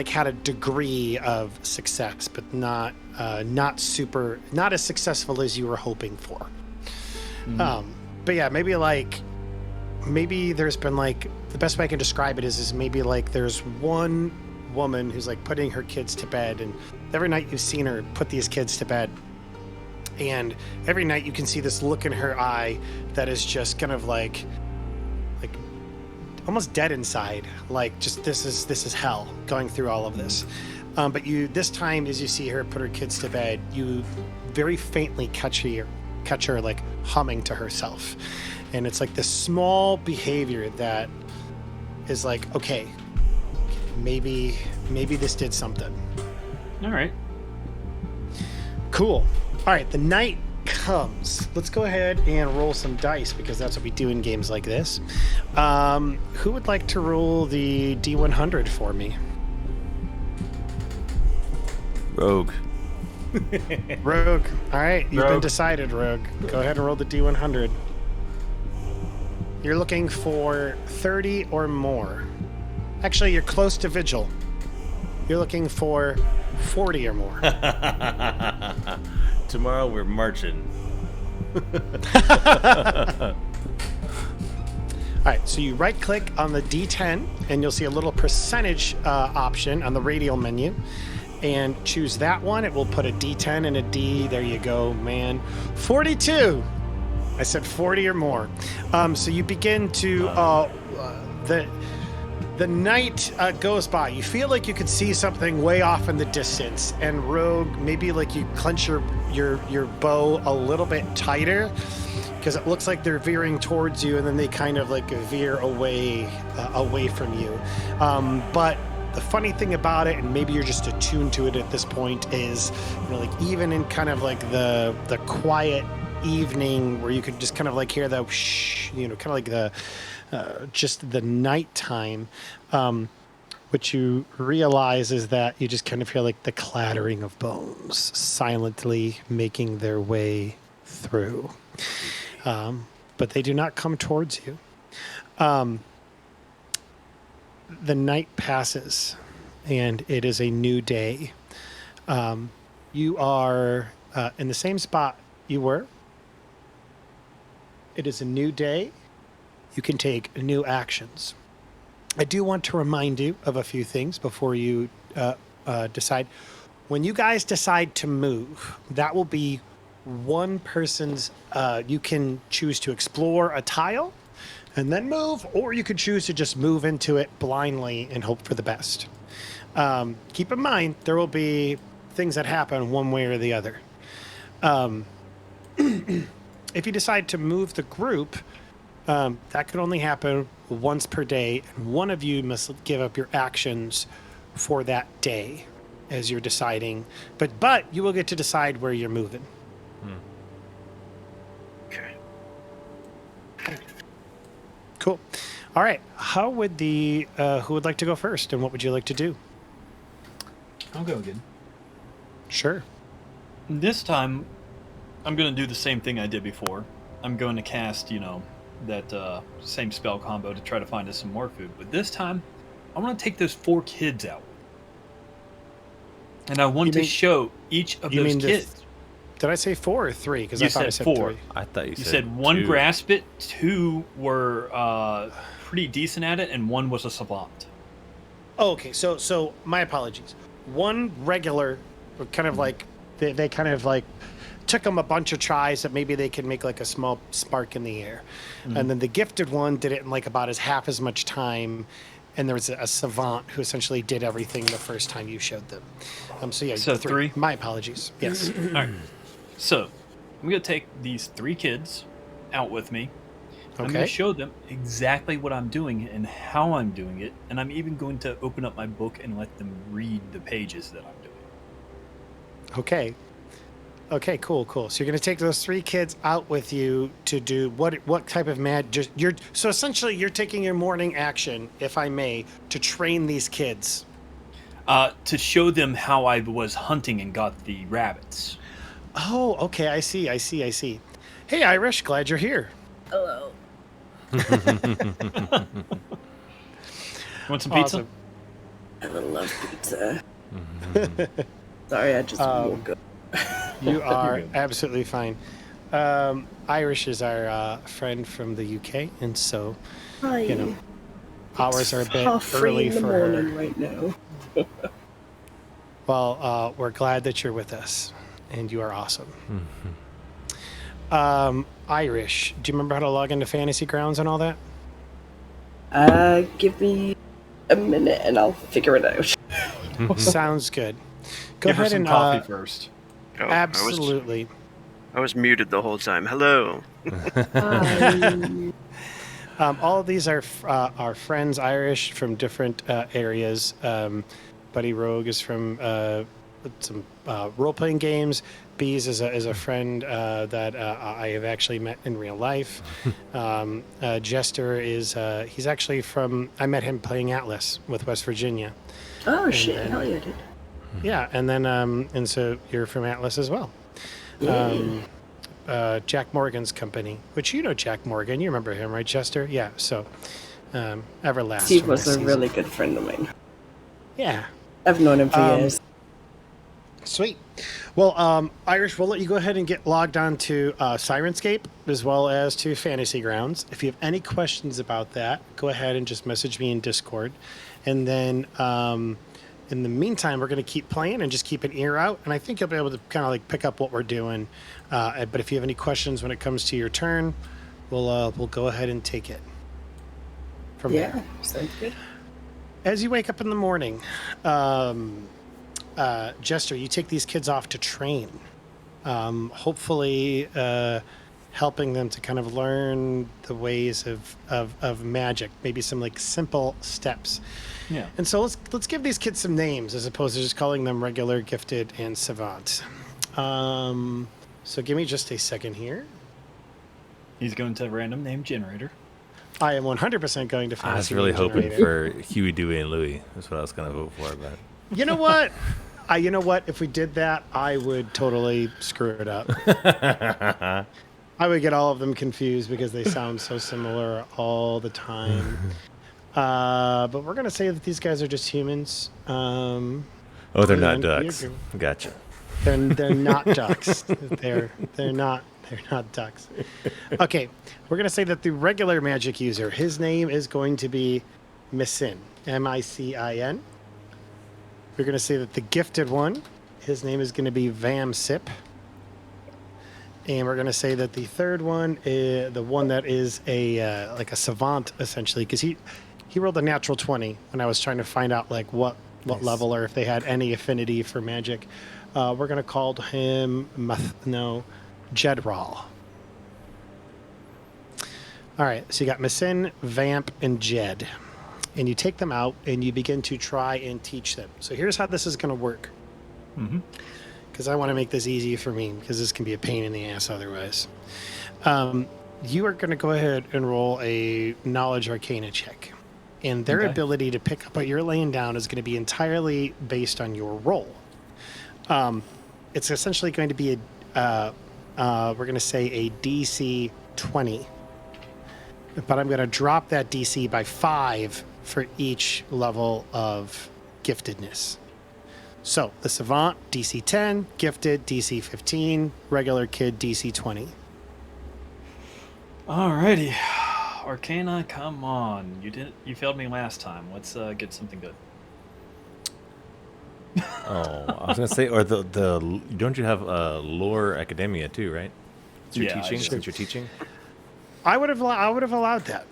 had a degree of success, but not as successful as you were hoping for. But yeah, maybe there's been, like, the best way I can describe it is maybe like there's one woman who's like putting her kids to bed, and every night you've seen her put these kids to bed, and every night you can see this look in her eye that is just kind of like almost dead inside, like, just this is hell going through all of this. But this time, as you see her put her kids to bed, you very faintly catch her like humming to herself, and it's like this small behavior that is like, okay, maybe this did something. All right. Cool. All right, the night comes. Let's go ahead and roll some dice, because that's what we do in games like this. Who would like to roll the D100 for me? Rogue. Rogue. All right, you've been Rogue. decided, Rogue. Go ahead and roll the D100. You're looking for 30 or more. Actually, you're close to Vigil. You're looking for 40 or more. Tomorrow we're marching. All right, so you right-click on the D10, and you'll see a little percentage option on the radial menu, and choose that one. It will put a D10 and a D. There you go, man. 42. I said 40 or more. So you begin to the night goes by. You feel like you could see something way off in the distance, and Rogue, maybe like you clench your bow a little bit tighter, because it looks like they're veering towards you, and then they kind of like veer away from you. But the funny thing about it, and maybe you're just attuned to it at this point, is, like, even in kind of like the quiet evening where you could just kind of like hear the whoosh, kind of like the just the nighttime, what you realize is that you just kind of hear like the clattering of bones silently making their way through, but they do not come towards you. The night passes, and it is a new day. You are in the same spot you were. It is a new day. You can take new actions. I do want to remind you of a few things before you decide. When you guys decide to move, that will be one person's, you can choose to explore a tile and then move, or you could choose to just move into it blindly and hope for the best. Keep in mind, there will be things that happen one way or the other. If you decide to move the group, that could only happen once per day, and one of you must give up your actions for that day as you're deciding. But you will get to decide where you're moving. Okay. Cool. All right. How would who would like to go first, and what would you like to do? I'll go again. Sure. This time, I'm going to do the same thing I did before. I'm going to cast, that same spell combo to try to find us some more food. But this time, I want to take those 4 kids out. And I want to show each of those kids. Did I say 4 or 3? Because You I thought I said 4. 3. I thought You said 1 2. grasp it, 2 were pretty decent at it, and 1 was a savant. Oh, okay. So my apologies. 1 regular, kind of like they kind of like took them a bunch of tries that maybe they could make like a small spark in the air, and then the gifted one did it in like about half as much time, and there was a savant who essentially did everything the first time you showed them. So 3. My apologies. Yes. All right. So I'm going to take these 3 kids out with me, I'm going to show them exactly what I'm doing and how I'm doing it, and I'm even going to open up my book and let them read the pages that I'm doing. Okay. Okay, cool. So you're going to take those 3 kids out with you to do what type of so essentially you're taking your morning action, if I may, to train these kids. To show them how I was hunting and got the rabbits. Oh, okay. I see. Hey, Irish, glad you're here. Hello. Want some pizza? Awesome. I love pizza. Sorry, I just woke up. You are absolutely fine. Irish is our friend from the UK, and so, Hi. you know, hours are a bit Half early in the for morning her. right now. Well, we're glad that you're with us, and you are awesome. Irish, do you remember how to log into Fantasy Grounds and all that? Give me a minute and I'll figure it out. Sounds good. Go Give her ahead some and coffee first. Oh, absolutely. I was muted the whole time. Hello. All of these are friends, Irish, from different areas. Buddy Rogue is from some role-playing games. Beez is a friend that I have actually met in real life. Jester is he's actually from. I met him playing Atlas with West Virginia. Oh shit! Hell yeah, dude. Yeah, and then and so you're from Atlas as well. Jack Morgan's company, which you know Jack Morgan. You remember him, right, Jester? Yeah. So Everlast. Steve was a really good friend of mine. Yeah. I've known him for years. Sweet. Well, Irish, we'll let you go ahead and get logged on to Sirenscape as well as to Fantasy Grounds. If you have any questions about that, go ahead and just message me in Discord. And then in the meantime, we're going to keep playing and just keep an ear out. And I think you'll be able to kind of like pick up what we're doing. But if you have any questions when it comes to your turn, we'll go ahead and take it from there. Yeah, sounds good. As you wake up in the morning, Jester, you take these kids off to train, hopefully helping them to kind of learn the ways of magic, maybe some like simple steps. Yeah. And so let's give these kids some names as opposed to just calling them regular, gifted, and savant. So give me just a second here. He's going to random name generator. I am 100% going to I was Fantasy really Name hoping Generator. for Huey, Dewey, and Louie. That's what I was going to vote for, but You know what? You know what? If we did that, I would totally screw it up. I would get all of them confused because they sound so similar all the time. But we're going to say that these guys are just humans. oh, they're not and ducks. Gotcha. They're not ducks. They're not ducks. Okay, we're going to say that the regular magic user, his name is going to be Micin, Micin. We're going to say that the gifted one, his name is going to be Vam Sip. And we're going to say that the third one is the one that is a like a savant, essentially, because he rolled a natural 20 when I was trying to find out like what level or if they had any affinity for magic. We're going to call him Jedral. All right, so you got Micin, Vamp, and Jed. And you take them out and you begin to try and teach them. So here's how this is going to work. Because I want to make this easy for me, because this can be a pain in the ass otherwise. You are going to go ahead and roll a Knowledge Arcana check. And their ability to pick up what you're laying down is going to be entirely based on your roll. It's essentially going to be we're going to say a DC 20. But I'm going to drop that DC by 5 for each level of giftedness. So the Savant, DC 10, Gifted, DC 15, Regular Kid, DC 20. Alrighty. Arcana, come on. You failed me last time. Let's get something good. Oh, I was going to say, or the don't you have Lore Academia too, right? It's your teaching. Since you're teaching. I would have allowed that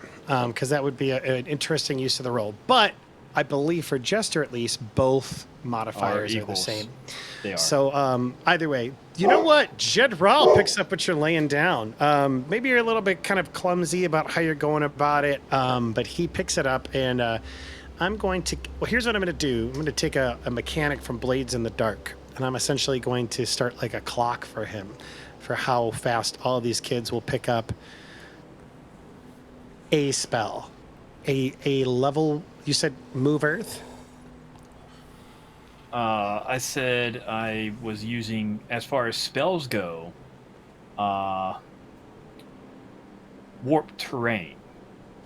because that would be an interesting use of the roll. But I believe for Jester at least, both modifiers are the equals. same. They are. So either way, you know what? Jedral picks up what you're laying down. Maybe you're a little bit kind of clumsy about how you're going about it, but he picks it up, and I'm going to... Well, here's what I'm going to do. I'm going to take a mechanic from Blades in the Dark, and I'm essentially going to start like a clock for him for how fast all of these kids will pick up a spell. A level... You said Move Earth? I said I was using, as far as spells go, Warp Terrain.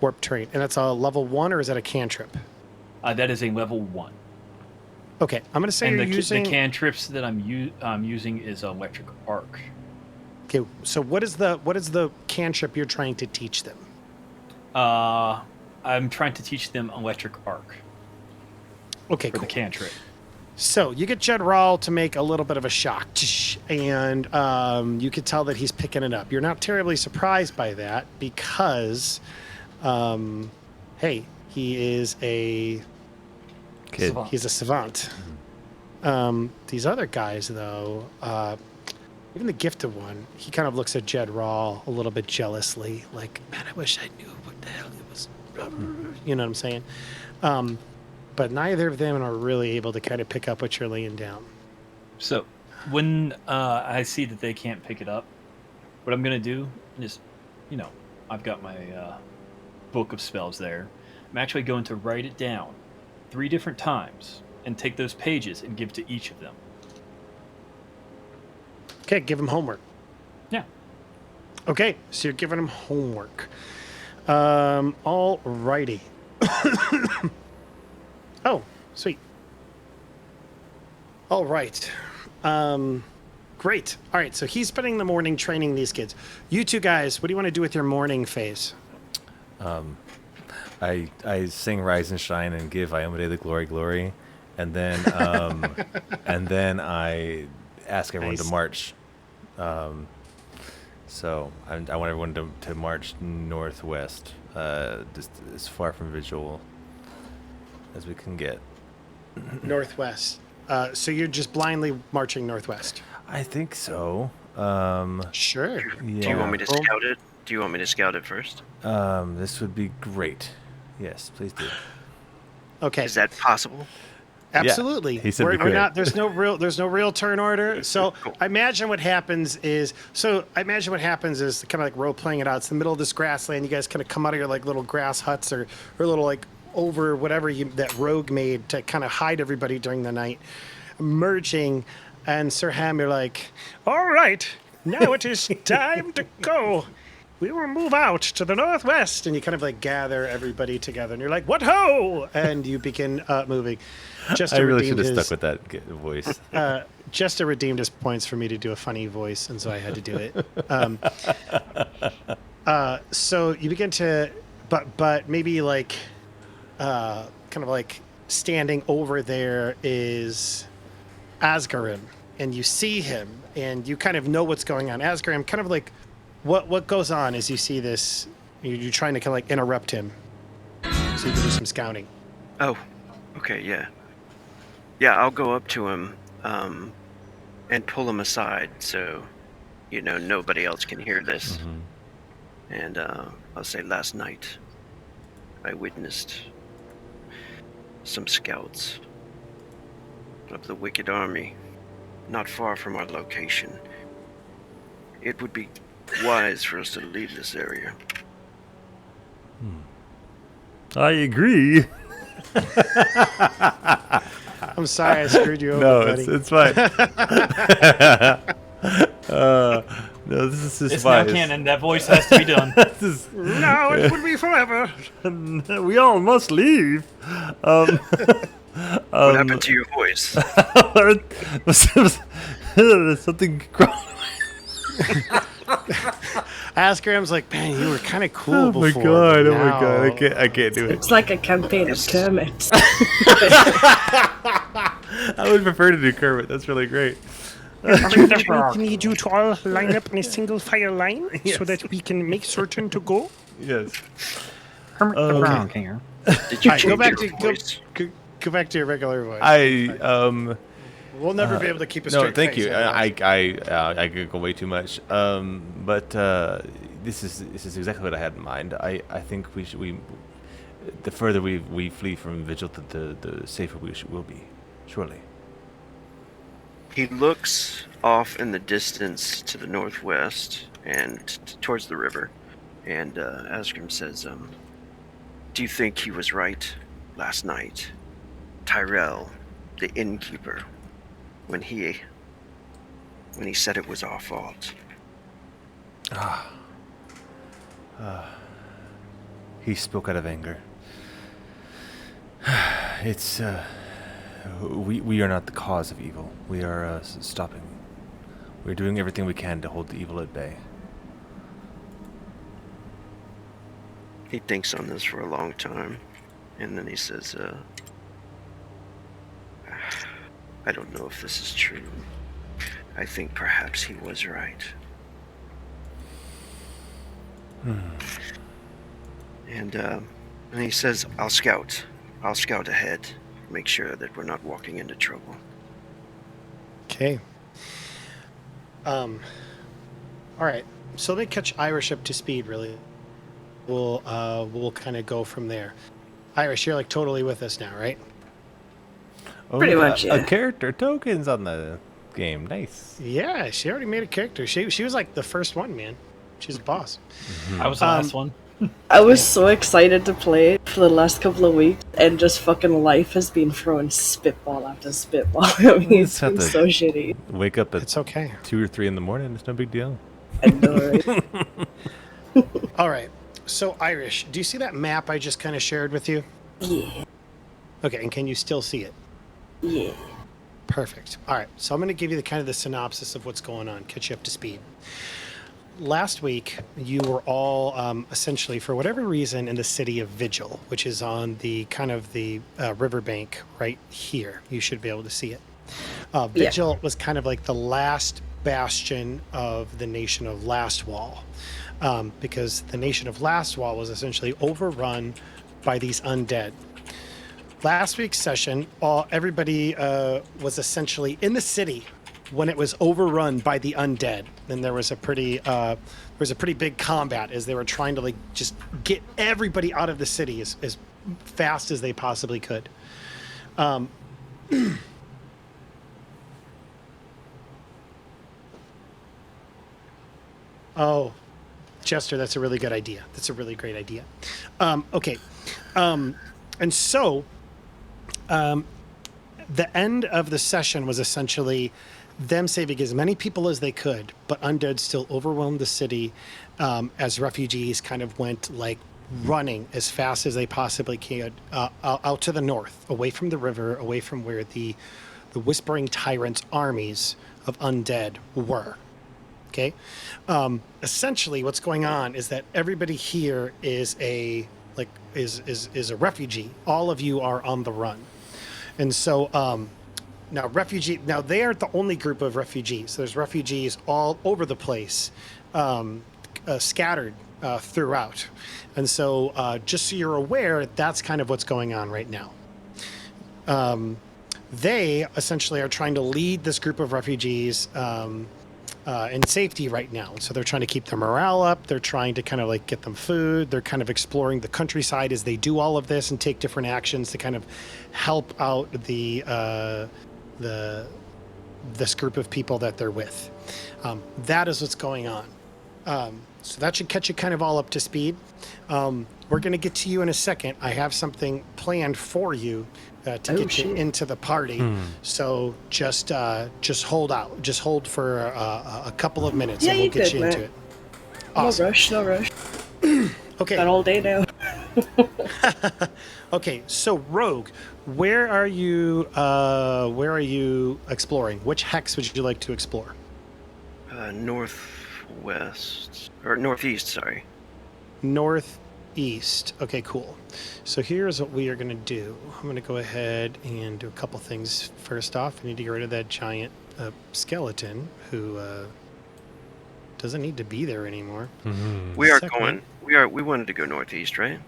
Warp Terrain. And that's a level 1, or is that a cantrip? That is a level 1. Okay, I'm going to say And you're using... the cantrips that I'm using is Electric Arc. Okay, so what is the cantrip you're trying to teach them? I'm trying to teach them Electric Arc. Okay, for cool. the cantrip. So you get Jedral to make a little bit of a shock, and you could tell that he's picking it up. You're not terribly surprised by that because, hey, he is a Kid. He's a savant. These other guys, though, even the gifted one, he kind of looks at Jedral a little bit jealously, like, man, I wish I knew what the hell it was. You know what I'm saying? But neither of them are really able to kind of pick up what you're laying down. So when I see that they can't pick it up, what I'm going to do is, I've got my book of spells there. I'm actually going to write it down 3 different times and take those pages and give to each of them. Okay, give him homework. Yeah. Okay, so you're giving him homework. All righty. Oh, sweet. All right. Great. All right, so he's spending the morning training these kids. You two guys, what do you want to do with your morning phase? I sing Rise and Shine and give Iomade the glory, and then I ask everyone to march. So I want everyone to march northwest, just as far from Vigil as we can get. Northwest. So you're just blindly marching northwest? I think so. Sure. Yeah. Do you want me to scout it? Do you want me to scout it first? This would be great. Yes, please do. Okay. Is that possible? Absolutely. Yeah, he said we we're could. not. There's no real turn order. So I imagine what happens is. kind of like role playing it out. It's the middle of this grassland. You guys kind of come out of your like little grass huts or little like over whatever that rogue made to kind of hide everybody during the night, merging. And Sir Ham, you're like, all right, now it is time to go. We will move out to the northwest. And you kind of like gather everybody together. And you're like, what ho? And you begin moving. I really should have stuck with that voice. Jester redeemed his points for me to do a funny voice, and so I had to do it. So you begin to, but maybe like, kind of like standing over there is Azgrymn, and you see him, and you kind of know what's going on. Azgrymn, kind of like, what goes on as you see this? You're trying to kind of like interrupt him, so you can do some scouting. Oh, okay, yeah. Yeah, I'll go up to him and pull him aside so, nobody else can hear this. Mm-hmm. And I'll say last night I witnessed some scouts of the Wicked Army not far from our location. It would be wise for us to leave this area. I agree. I'm sorry I screwed you over, No, buddy. it's fine. No, this is just It's now wise. canon. That voice has to be done. This is- No, it would be forever. we all must leave. What happened to your voice? Something. Azgrym's like, man, you were kind of cool Oh my before. god! but Oh my god! I now-" can't do it. It's like a campaign of Kermit. I would prefer to do Kermit. That's really great. We need you to all line up in a single file line so that we can make certain to go. Yes. Hermit the Brown King. Did you All right, change go back your to voice? Go back to your regular voice. We'll never be able to keep a straight No, thank face, you. otherwise. I could go way too much. But this is exactly what I had in mind. I think the further we flee from Vigil, the safer we'll be. Surely. He looks off in the distance to the northwest and towards the river, and Azgrymn says, "Do you think he was right last night, Tyrell, the innkeeper, when he said it was our fault?" He spoke out of anger. It's we are not the cause of evil. We are stopping. We're doing everything we can to hold the evil at bay. He thinks on this for a long time, and then he says, "I don't know if this is true. I think perhaps he was right." And he says, I'll scout ahead. Make sure that we're not walking into trouble." Okay. All right. So let me catch Irish up to speed, really. We'll kind of go from there. Irish, you're like totally with us now, right? Oh, Pretty much, a yeah. character tokens on the game. Nice. Yeah, she already made a character. She was like the first one, man. She's a boss. I was the last one. I was so excited to play for the last couple of weeks, and just fucking life has been throwing spitball after spitball. I mean, it's been so shitty. Wake up at It's okay. 2 or 3 in the morning. It's no big deal. I know, right? All right. So Irish, do you see that map I just kind of shared with you? Yeah, Okay, and can you still see it? yeah. Perfect. All right. So I'm going to give you the synopsis of what's going on, catch you up to speed. Last week, you were all essentially, for whatever reason, in the city of Vigil, which is on the kind of the riverbank right here. You should be able to see it. Vigil was kind of like the last bastion of the nation of Lastwall, because the nation of Lastwall was essentially overrun by these undead. Last week's session, everybody was essentially in the city when it was overrun by the undead. Then there was a pretty big combat as they were trying to like just get everybody out of the city as fast as they possibly could. Oh, Jester, that's a really good idea. That's a really great idea. Okay. And so the end of the session was essentially them saving as many people as they could, but undead still overwhelmed the city as refugees kind of went like running as fast as they possibly could out to the north, away from the river, away from where the Whispering Tyrant's armies of undead were. Okay. Essentially, what's going on is that everybody here is a refugee. All of you are on the run, and so now they aren't the only group of refugees. There's refugees all over the place, scattered throughout, and so just so you're aware, that's kind of what's going on right now. They essentially are trying to lead this group of refugees in safety right now. So they're trying to keep their morale up. They're trying to kind of like get them food. They're kind of exploring the countryside as they do all of this and take different actions to kind of help out this group of people that they're with. That is what's going on. So that should catch you kind of all up to speed. We're going to get to you in a second. I have something planned for you to get you into the party. So just hold out. Just hold for a couple of minutes, and we'll get you into it. Awesome. No rush. Okay. Got all day now. Okay, so Rogue, where are you exploring? Which hex would you like to explore? Northwest or northeast, sorry. Northeast. Okay, cool. So here's what we are going to do. I'm going to go ahead and do a couple things. First off, we need to get rid of that giant skeleton who doesn't need to be there anymore. Mm-hmm. We are going. We wanted to go northeast, right?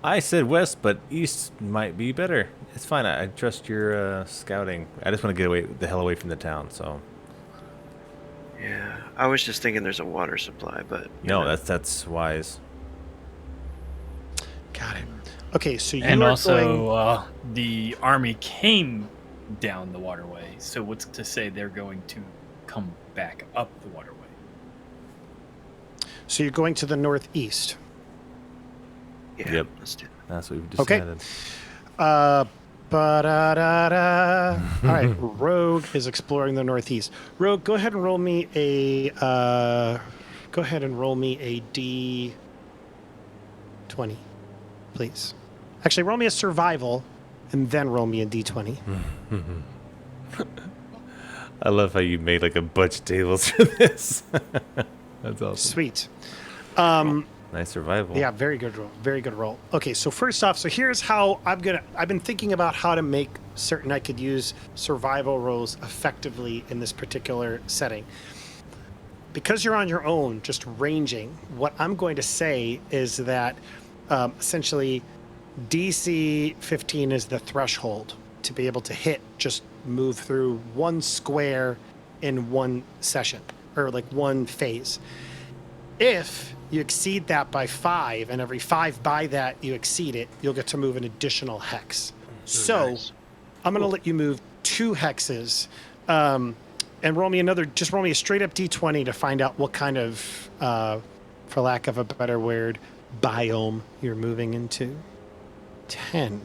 I said west, but east might be better. It's fine. I trust your scouting. I just want to get the hell away from the town. So Yeah, I was just thinking there's a water supply, but you no, know. that's wise. Got it. Okay, so you And are also, going... the army came down the waterway, so what's to say they're going to come back up the waterway? So you're going to the northeast. Yeah, Yep. let's do that. That's what we've Okay. decided. Ba-da-da-da. All right, Rogue is exploring the northeast. Rogue, go ahead and roll me a D20, please. Actually, roll me a survival, and then roll me a D20. I love how you made like a bunch of tables for this. That's awesome. Sweet. Nice survival. Yeah, very good roll. Very good roll. Okay, so first off, so here's how I've been thinking about how to make certain I could use survival rolls effectively in this particular setting. Because you're on your own, just ranging, what I'm going to say is that essentially DC 15 is the threshold to be able to just move through one square in one session, or like one phase. If you exceed that by 5, and every 5 by that you exceed it, you'll get to move an additional hex. So Nice. I'm going to let you move 2 hexes, and roll me a straight up D20 to find out what kind of, for lack of a better word, biome you're moving into. 10.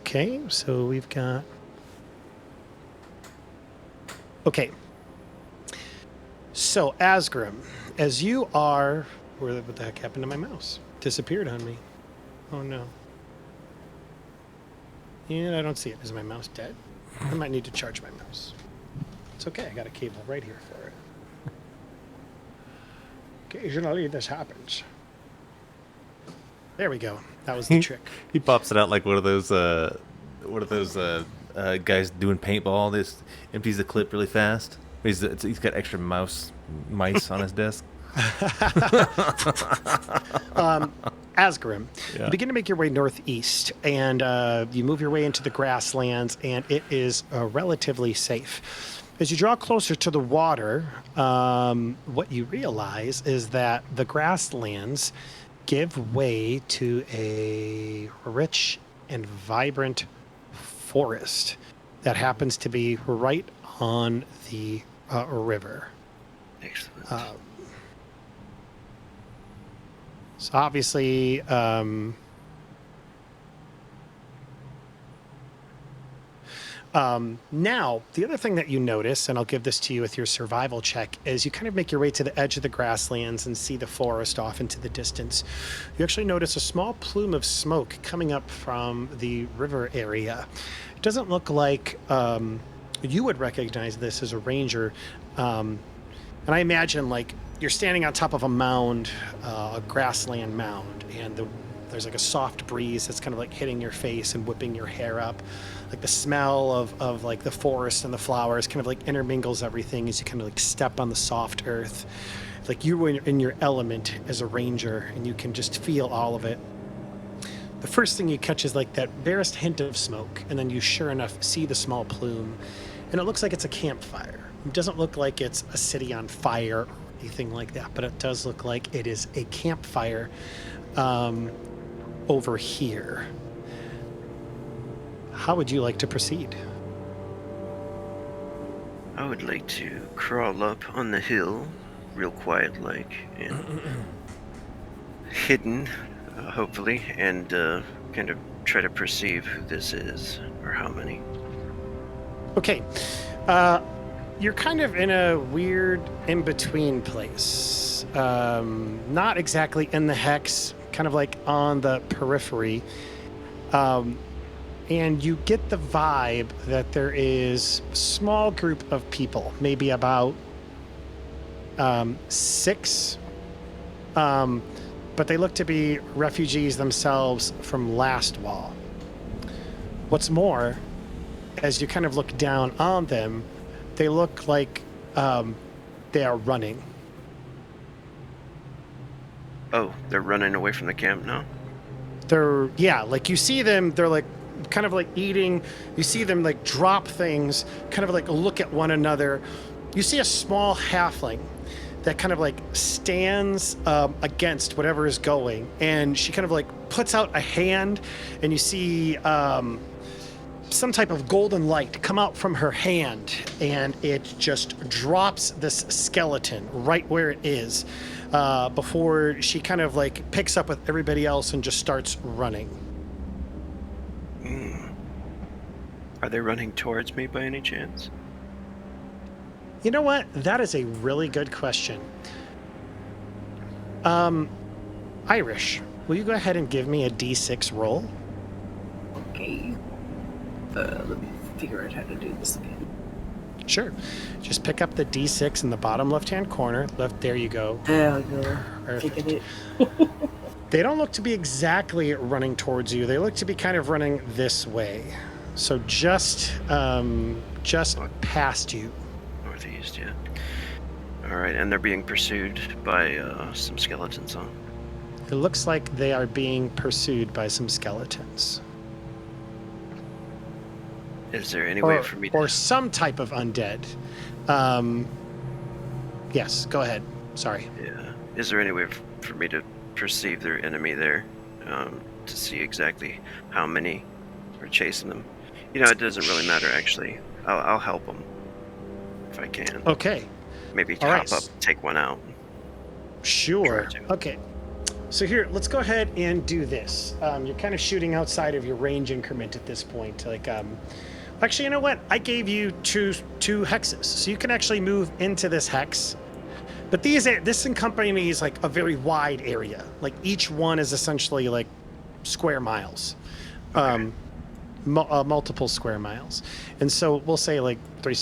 Okay, so we've got... Okay. So, Azgrymn, as you are... What the heck happened to my mouse? Disappeared on me. Oh, no. And I don't see it. Is my mouse dead? I might need to charge my mouse. It's okay. I got a cable right here for it. Occasionally, this happens. There we go. That was the trick. He pops it out like one of those guys doing paintball. This empties the clip really fast. He's got extra mice on his desk. Azgrymn, Yeah. you begin to make your way northeast, and you move your way into the grasslands, and it is relatively safe. As you draw closer to the water, what you realize is that the grasslands give way to a rich and vibrant forest that happens to be right on the river. Excellent. So obviously, now the other thing that you notice, and I'll give this to you with your survival check, is you kind of make your way to the edge of the grasslands and see the forest off into the distance. You actually notice a small plume of smoke coming up from the river area. It doesn't look like you would recognize this as a ranger. And I imagine like you're standing on top of a mound, a grassland mound, and there's like a soft breeze that's kind of like hitting your face and whipping your hair up. Like the smell of like the forest and the flowers kind of like intermingles everything as you kind of like step on the soft earth. Like you're in your element as a ranger, and you can just feel all of it. The first thing you catch is like that barest hint of smoke, and then you sure enough see the small plume, and it looks like it's a campfire. It doesn't look like it's a city on fire or anything like that, but it does look like it is a campfire over here. How would you like to proceed? I would like to crawl up on the hill, real quiet like, and hidden, hopefully, and kind of try to perceive who this is, or how many. Okay. You're kind of in a weird in-between place. Not exactly in the hex, kind of like on the periphery. And you get the vibe that there is a small group of people, maybe about 6. But they look to be refugees themselves from last wall. What's more, as you kind of look down on them, they look like they are running. Oh, they're running away from the camp now? they're like you see them. They're like kind of like eating. You see them like drop things, kind of like look at one another. You see a small halfling that kind of like stands against whatever is going, and she kind of like puts out a hand, and you see some type of golden light come out from her hand, and it just drops this skeleton right where it is before she kind of like picks up with everybody else and just starts running. Are they running towards me by any chance? You know what? That is a really good question. Irish, will you go ahead and give me a D6 roll? Okay. Let me figure out how to do this again. Sure. Just pick up the D6 in the bottom left-hand corner. There you go. There we go. Perfect. Taking it. They don't look to be exactly running towards you. They look to be kind of running this way. So just past you. Northeast, yeah. All right, and they're being pursued by some skeletons, huh? It looks like they are being pursued by some skeletons. Is there any way for me to... Or some type of undead. Yes, go ahead. Sorry. Yeah. Is there any way for me to perceive their enemy there? To see exactly how many are chasing them? You know, it doesn't really matter, actually. I'll help them if I can. Okay. Maybe All hop right. up, take one out. Sure. Try to. Okay. So here, let's go ahead and do this. You're kind of shooting outside of your range increment at this point. Like, actually, you know what? I gave you two hexes, so you can actually move into this hex. But this encompasses like a very wide area. Like each one is essentially like square miles. Okay. Multiple square miles, and so we'll say like three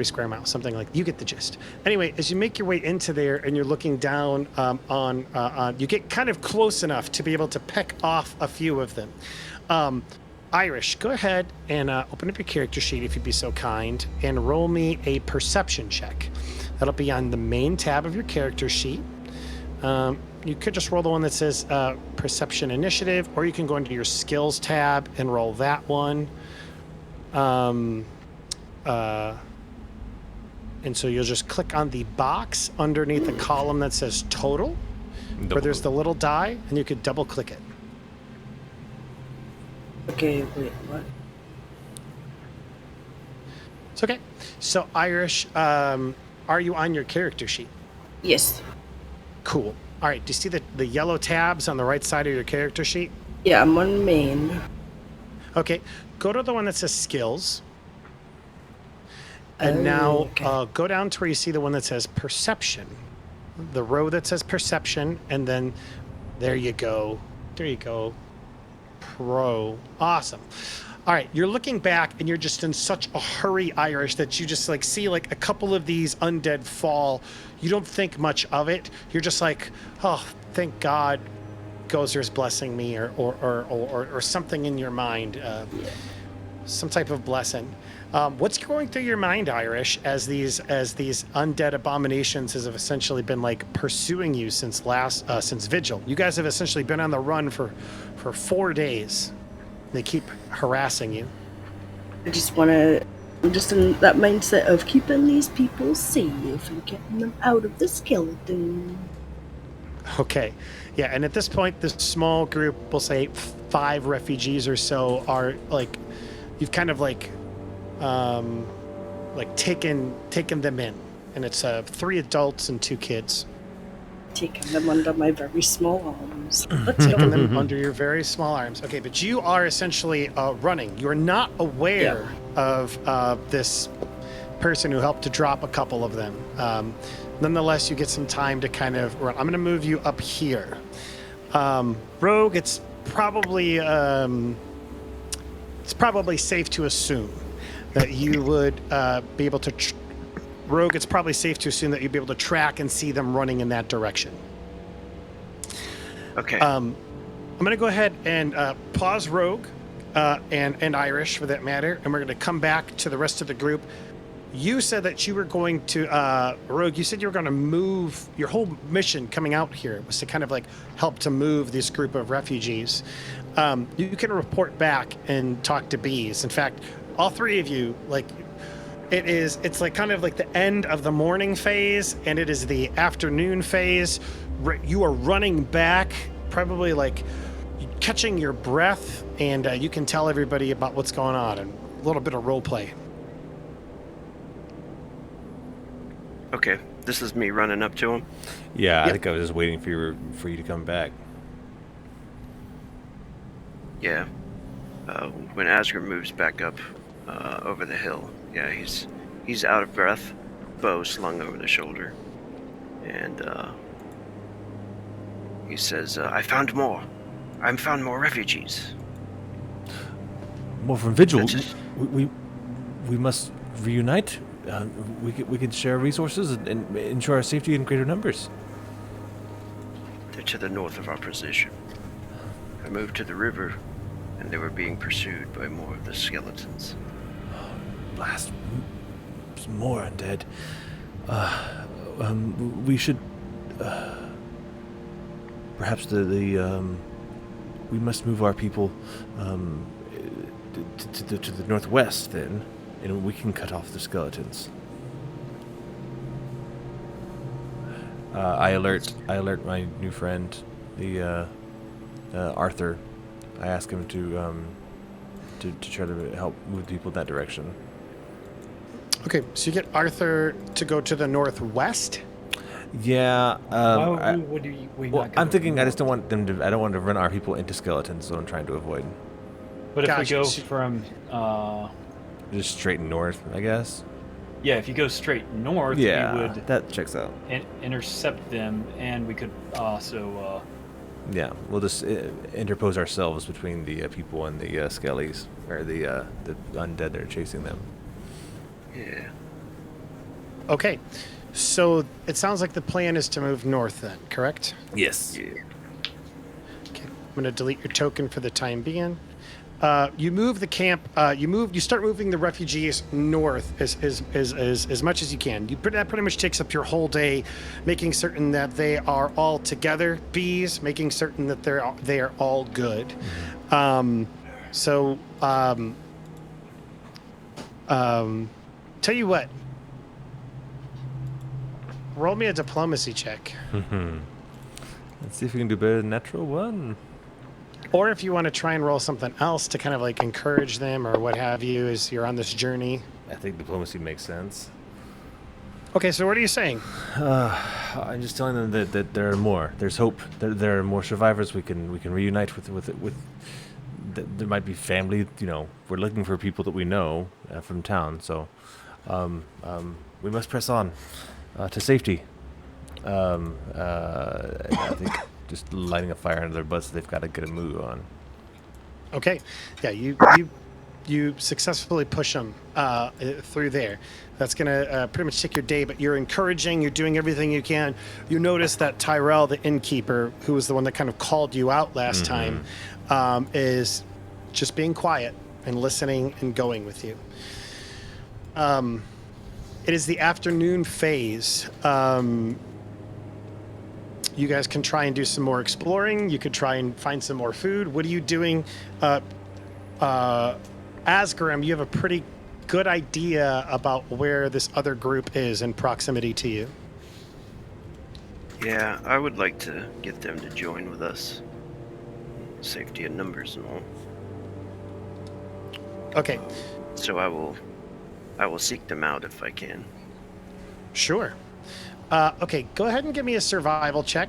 square miles, something like. You get the gist. Anyway, as you make your way into there and you're looking down on, you get kind of close enough to be able to pick off a few of them. Irish, go ahead and open up your character sheet if you'd be so kind, and roll me a perception check. That'll be on the main tab of your character sheet. You could just roll the one that says Perception Initiative, or you can go into your Skills tab and roll that one. And so you'll just click on the box underneath the column that says Total, where there's the little die, and you could double click it. Okay, wait, what? It's okay. So Irish, are you on your character sheet? Yes. Cool. All right, do you see the yellow tabs on the right side of your character sheet? Yeah, I'm on main. Okay, go to the one that says Skills. And now okay. go down to where you see the one that says Perception. The row that says Perception, and then there you go. There you go. Pro. Awesome. All right, you're looking back and you're just in such a hurry, Irish, that you just like see like a couple of these undead fall. You don't think much of it. You're just like, oh, thank God Gozer's blessing me, or something in your mind, some type of blessing. What's going through your mind, Irish, as these undead abominations have essentially been like pursuing you since Vigil? You guys have essentially been on the run for 4 days. They keep harassing you. I'm just in that mindset of keeping these people safe and getting them out of the skeleton. Okay. Yeah, and at this point, this small group, we'll say 5 refugees or so, are like, you've kind of like taken them in. And it's 3 adults and 2 kids. Taking them under my very small arms. Taking them under your very small arms. Okay, but you are essentially running. You're not aware of this person who helped to drop a couple of them. Nonetheless, you get some time to kind of run. I'm going to move you up here. Rogue, it's probably safe to assume that you would be able to... Rogue, it's probably safe to assume that you'd be able to track and see them running in that direction. Okay. I'm going to go ahead and pause Rogue and Irish, for that matter, and we're going to come back to the rest of the group. you said that you were going to, Rogue, you said you were going to move, your whole mission coming out here was to kind of like help to move this group of refugees. You can report back and talk to Bees. In fact, all three of you, like, it's like kind of like the end of the morning phase, and it is the afternoon phase. You are running back, probably like catching your breath, and you can tell everybody about what's going on, and a little bit of role play. Okay, this is me running up to him. Yeah, I Yep. think I was just waiting for you to come back. Yeah. When Azgrymn moves back up over the hill, yeah, he's out of breath, bow slung over the shoulder, and he says, "I found more. I found more refugees." More from Vigil. That's just- We must reunite. We can share resources and ensure our safety in greater numbers. They're to the north of our position. I moved to the river, and they were being pursued by more of the skeletons. Blast. More undead. We should. Perhaps we must move our people to the northwest then, and we can cut off the skeletons. I alert my new friend, the Arthur. I ask him to try to help move people in that direction. Okay, so you get Arthur to go to the northwest. Yeah. Why would we Well, not go I'm thinking I north? just don't want them to. I don't want to run our people into skeletons, so I'm trying to avoid. But if we Gotcha. go So- from, Just straight north, I guess. yeah, if you go straight north, Yeah, you would that checks out. intercept them, and we could also, Yeah, we'll just interpose ourselves between the people and the skellies, or the undead that are chasing them. Yeah. Okay, so it sounds like the plan is to move north then, correct? Yes. Yeah. Okay, I'm going to delete your token for the time being. You move the camp. You start moving the refugees north as much as you can. That pretty much takes up your whole day, making certain that they are all together. Bees, making certain that they are all good. Tell you what. Roll me a diplomacy check. Let's see if we can do better than natural one. Or if you want to try and roll something else to kind of like encourage them or what have you as you're on this journey. I think diplomacy makes sense. Okay, so what are you saying? I'm just telling them that there are more. There's hope. There are more survivors. We can reunite with. There might be family. You know, we're looking for people that we know from town. So, we must press on to safety. I think just lighting a fire under their butts. They've got to get a move on. Okay, yeah, you successfully push them through there. That's gonna pretty much take your day, but you're encouraging. You're doing everything you can. You notice that Tyrell, the innkeeper, who was the one that kind of called you out last time, is just being quiet and listening and going with you. It is the afternoon phase. You guys can try and do some more exploring. You could try and find some more food. What are you doing? Azgrymn, you have a pretty good idea about where this other group is in proximity to you. Yeah, I would like to get them to join with us. Safety in numbers and all. Okay, So I will seek them out if I can. sure. Okay, go ahead and give me a survival check.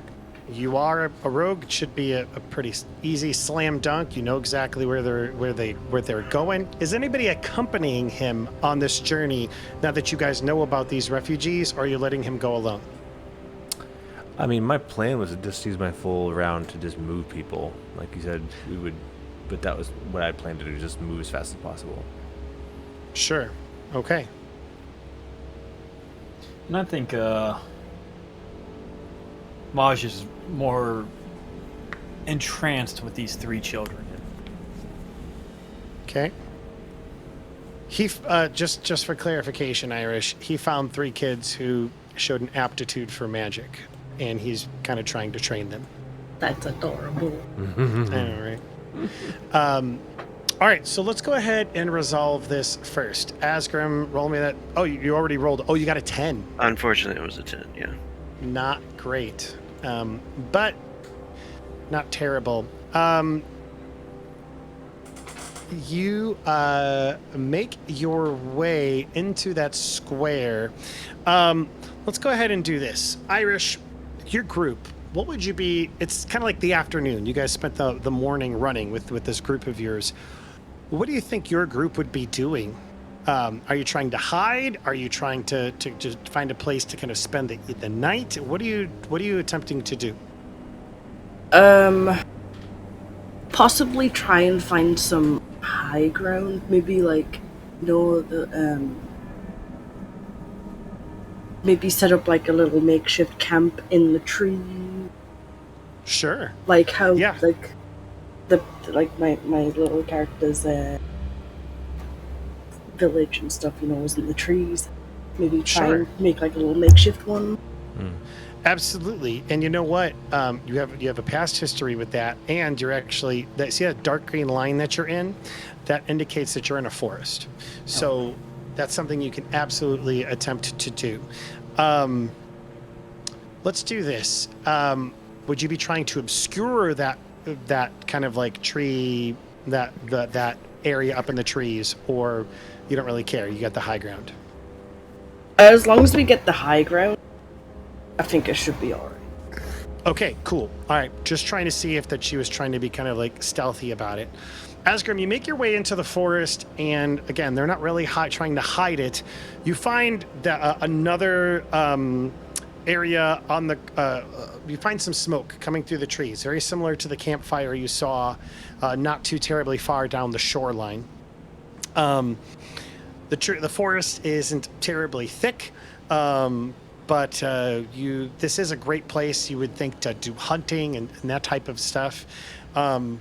You are a rogue. It should be a pretty easy slam dunk. You know exactly where they're going. Is anybody accompanying him on this journey now that you guys know about these refugees, or are you letting him go alone? I mean, my plan was to just use my full round to just move people. Like you said, we would, but that was what I planned to do, just move as fast as possible. Sure. Okay. and I think Maj is more entranced with these three children. Okay. He just for clarification, Irish. He found 3 kids who showed an aptitude for magic, and he's kind of trying to train them. That's adorable. I know, right? All right, so let's go ahead and resolve this first. Azgrymn, roll me that. Oh, you already rolled. Oh, you got a 10. Unfortunately, it was a 10, yeah. Not great, but not terrible. You make your way into that square. Let's go ahead and do this. Irish, your group, what would you be? It's kind of like the afternoon. You guys spent the morning running with this group of yours. What do you think your group would be doing? Are you trying to hide? Are you trying to just find a place to kind of spend the night? What are you attempting to do? Possibly try and find some high ground. Maybe like, maybe set up like a little makeshift camp in the tree. Sure. Like how, Yeah. like my little character's village and stuff, was in the trees. Maybe try Sure. and make like a little makeshift one. Absolutely. And you know what? You have a past history with that, and you're actually see that dark green line that you're in? That indicates that you're in a forest. So that's something you can absolutely attempt to do. Let's do this. Would you be trying to obscure that kind of like tree, that area up in the trees, or you don't really care? You got the high ground. As long as we get the high ground, I think it should be alright. Okay, cool. All right, just trying to see if that she was trying to be kind of like stealthy about it. Azgrymn, you make your way into the forest, and again, they're not really trying to hide it. You find that another area on the. You find some smoke coming through the trees, very similar to the campfire you saw not too terribly far down the shoreline. The forest isn't terribly thick. But this is a great place, you would think, to do hunting and that type of stuff. With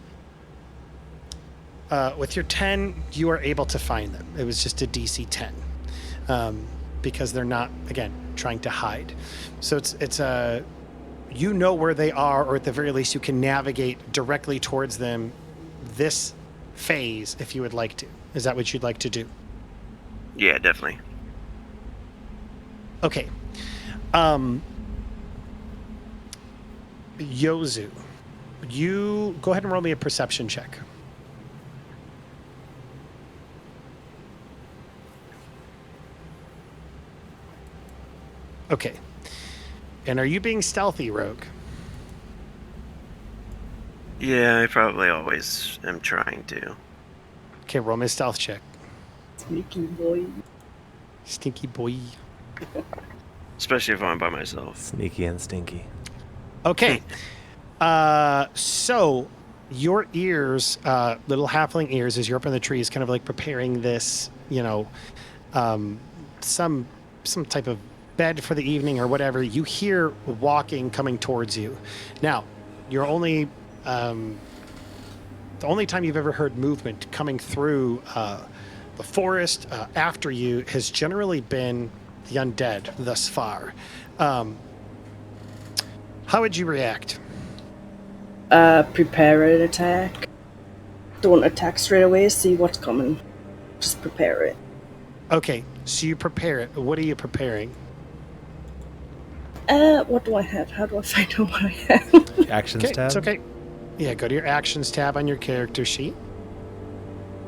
your 10, you are able to find them. It was just a DC 10 because they're not, again, trying to hide. So it's you know where they are, or at the very least, you can navigate directly towards them this phase if you would like to. Is that what you'd like to do? Yeah, definitely. Okay. Yozu, you go ahead and roll me a perception check. Okay. And are you being stealthy, Rogue? Yeah, I probably always am trying to. Okay, roll me a stealth check. Sneaky boy. Stinky boy. Especially if I'm by myself. Sneaky and stinky. Okay. So your ears, little halfling ears, as you're up in the trees, kind of like preparing this, some type of bed for the evening or whatever, you hear walking coming towards you. Now, you're only the only time you've ever heard movement coming through the forest after you has generally been the undead thus far. How would you react? Prepare an attack. Don't attack straight away, see what's coming. Just prepare it. Okay, so you prepare it. What are you preparing? What do I have? How do I find out what I have? Actions Okay, tab. it's okay. Yeah, go to your actions tab on your character sheet.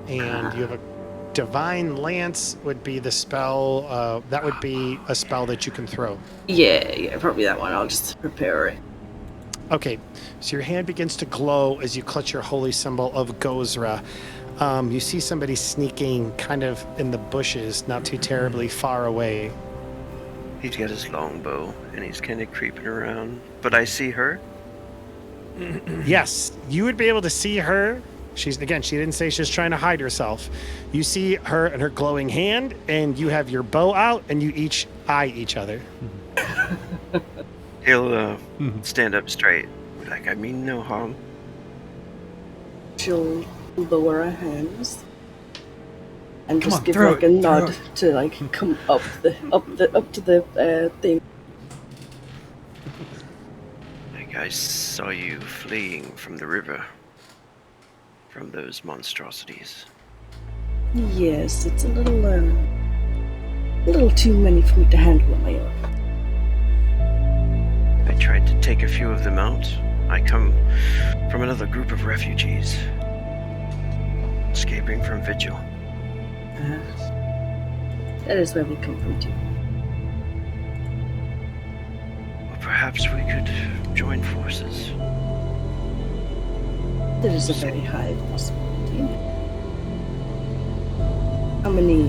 And you have a Divine Lance would be the spell. That would be a spell that you can throw. Yeah, probably that one. I'll just prepare it. Okay, so your hand begins to glow as you clutch your holy symbol of Gozra. You see somebody sneaking kind of in the bushes, not too terribly far away. He's got his longbow, and he's kind of creeping around. But I see her. Yes, you would be able to see her. She didn't say she's trying to hide herself. You see her and her glowing hand, and you have your bow out, and you each eye each other. He'll stand up straight. Like, I mean no harm. She'll lower her hands. and Come just on, give throw like a it, nod throw to like come up to the thing. I think I saw you fleeing from the river. From those monstrosities. Yes, it's a little too many for me to handle on my own. I tried to take a few of them out. I come from another group of refugees. Escaping from Vigil. That is where we come from too. Well, perhaps we could join forces. There is a very high possibility. How many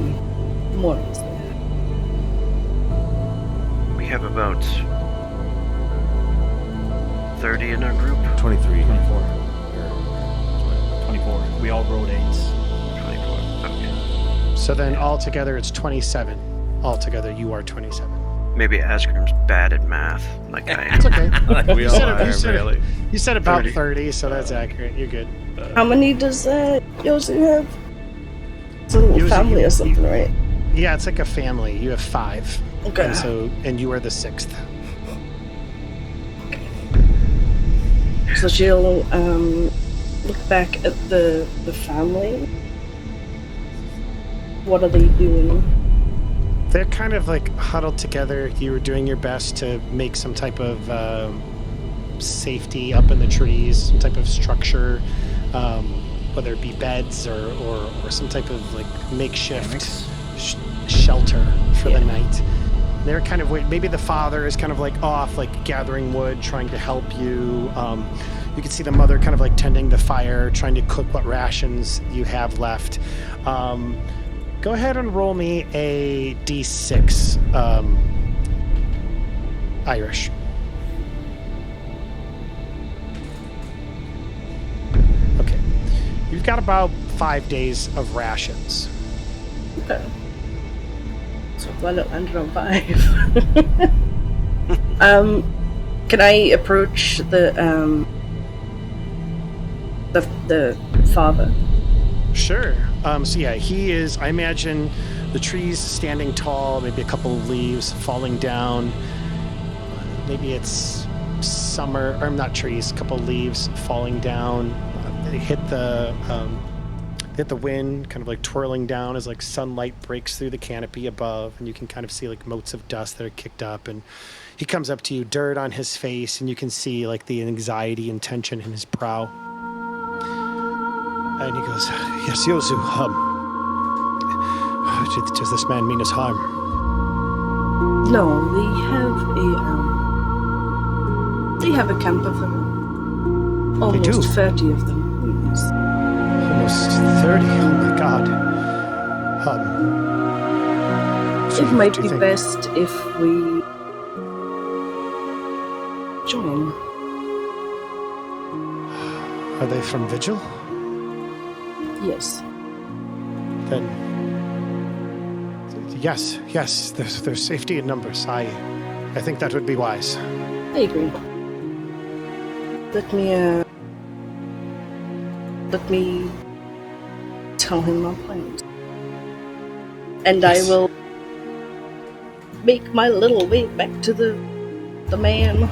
more is there? We have about 30 in our group. 23. 24. 24. We all rolled 8s. 24. Okay. So then altogether it's 27. Altogether you are 27. Maybe Azgrym's bad at math, like I am. It's okay. We You all said, are, you, said, really. you said about 30. 30, so that's accurate. You're good. How many does Yozu have? It's a little Yozu, family you- or something, right? Yeah, it's like a family. You have 5. Okay. And you are the 6th. So she'll look back at the family. What are they doing? They're kind of like huddled together. You were doing your best to make some type of safety up in the trees, some type of structure, whether it be beds or some type of like makeshift shelter for the night. They're kind of maybe the father is kind of like off, like gathering wood, trying to help you. You can see the mother kind of like tending the fire, trying to cook what rations you have left. Go ahead and roll me a d6, Irish. Okay. You've got about 5 days of rations. Okay. So why not land it on 5? Can I approach the father? Sure. So yeah, he is, I imagine the trees standing tall, maybe a couple of leaves falling down. Maybe it's summer, or not trees, a couple of leaves falling down. They hit the wind, kind of like twirling down as like sunlight breaks through the canopy above, and you can kind of see like motes of dust that are kicked up. And he comes up to you, dirt on his face, and you can see like the anxiety and tension in his brow. And he goes, "Yes, Yozu, does this man mean us harm?" No, they have a camp of them. Almost do? 30 of them. Yes. Almost 30. Oh my God. So It might do you be think- best if we join. Are they from Vigil? Yes. Then, yes. There's safety in numbers. I think that would be wise. I agree. Let me tell him my plans. And Yes. I will make my little way back to the man.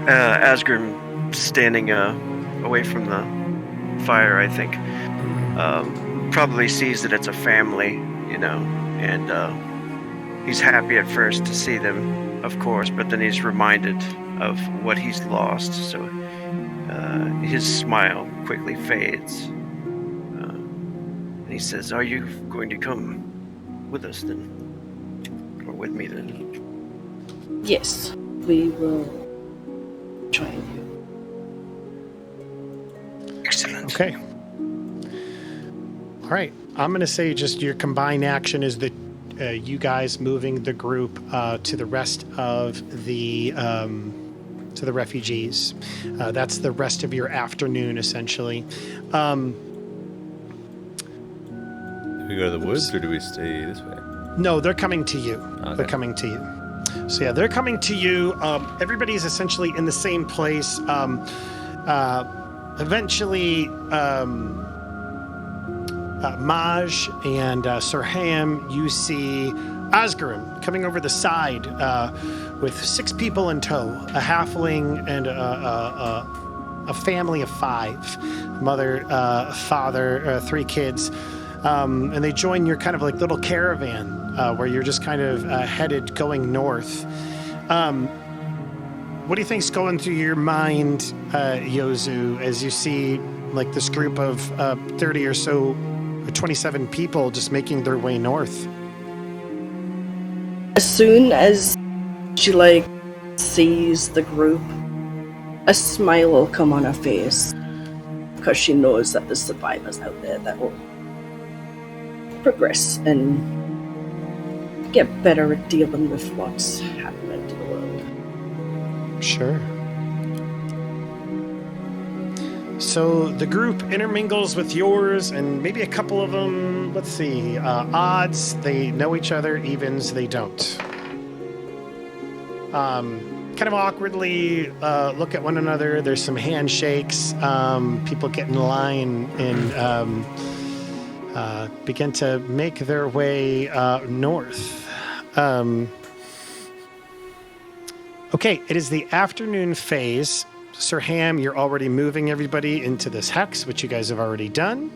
Azgrymn standing away from the fire, I think, probably sees that it's a family, and he's happy at first to see them, of course, but then he's reminded of what he's lost, so his smile quickly fades. And he says, "Are you going to come with us then? Or with me then?" Yes, we will join you. Excellent. Okay. All right. I'm going to say just your combined action is that you guys moving the group to the rest of the to the refugees. That's the rest of your afternoon, essentially. Do we go to the woods or do we stay this way? No, they're coming to you. Okay. They're coming to you. So yeah, they're coming to you. Everybody's essentially in the same place. eventually, Maj and Sir Ham, you see Azgrymn coming over the side with 6 people in tow, a halfling and a family of 5, mother, father, 3 kids, and they join your kind of like little caravan where you're just kind of headed going north. What do you think's going through your mind, Yozu, as you see like this group of 30 or so, 27 people just making their way north? As soon as she like sees the group, a smile will come on her face because she knows that there's survivors out there that will progress and get better at dealing with what's happening to the world. Sure. So the group intermingles with yours, and maybe a couple of them, let's see, odds, they know each other, evens, they don't. Kind of awkwardly look at one another. There's some handshakes. People get in line and begin to make their way north. Okay, it is the afternoon phase. Sir Ham, you're already moving everybody into this hex, which you guys have already done.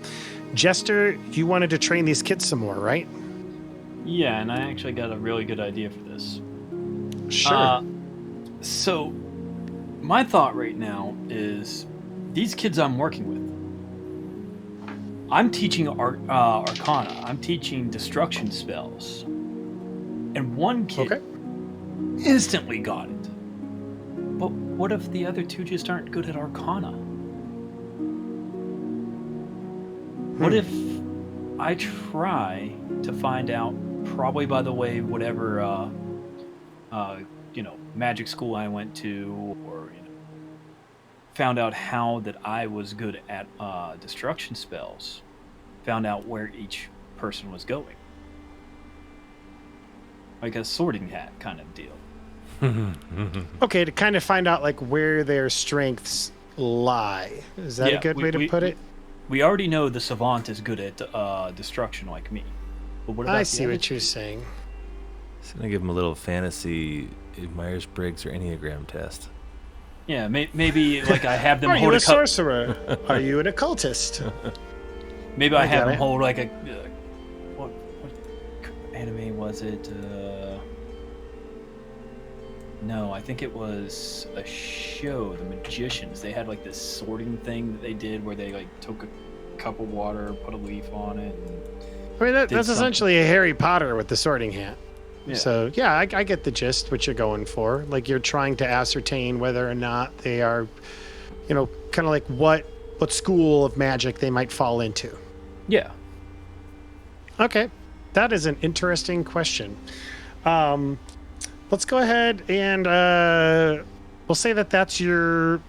Jester, you wanted to train these kids some more, right? Yeah, and I actually got a really good idea for this. Sure. So, my thought right now is these kids I'm working with, I'm teaching Arcana. I'm teaching destruction spells. And one kid instantly got it. But what if the other 2 just aren't good at Arcana? What if I try to find out, probably by the way, whatever, magic school I went to, or, found out how that I was good at destruction spells, found out where each person was going. Like a sorting hat kind of deal. Okay, to kind of find out like where their strengths lie. Is that a good way to put it? We already know the savant is good at destruction like me. But what about I see what you're saying. It's gonna give them a little fantasy Myers-Briggs or Enneagram test. Yeah, maybe like I have them Are hold you a sorcerer? Are you an occultist? Maybe I have them hold like a what anime was it? No, I think it was a show, The Magicians. They had like this sorting thing that they did where they like took a cup of water, put a leaf on it. And I mean, that's essentially a Harry Potter with the sorting hat. Yeah. So, yeah, I get the gist, what you're going for. Like, you're trying to ascertain whether or not they are, kind of like what school of magic they might fall into. Yeah. Okay. That is an interesting question. Let's go ahead and we'll say that's your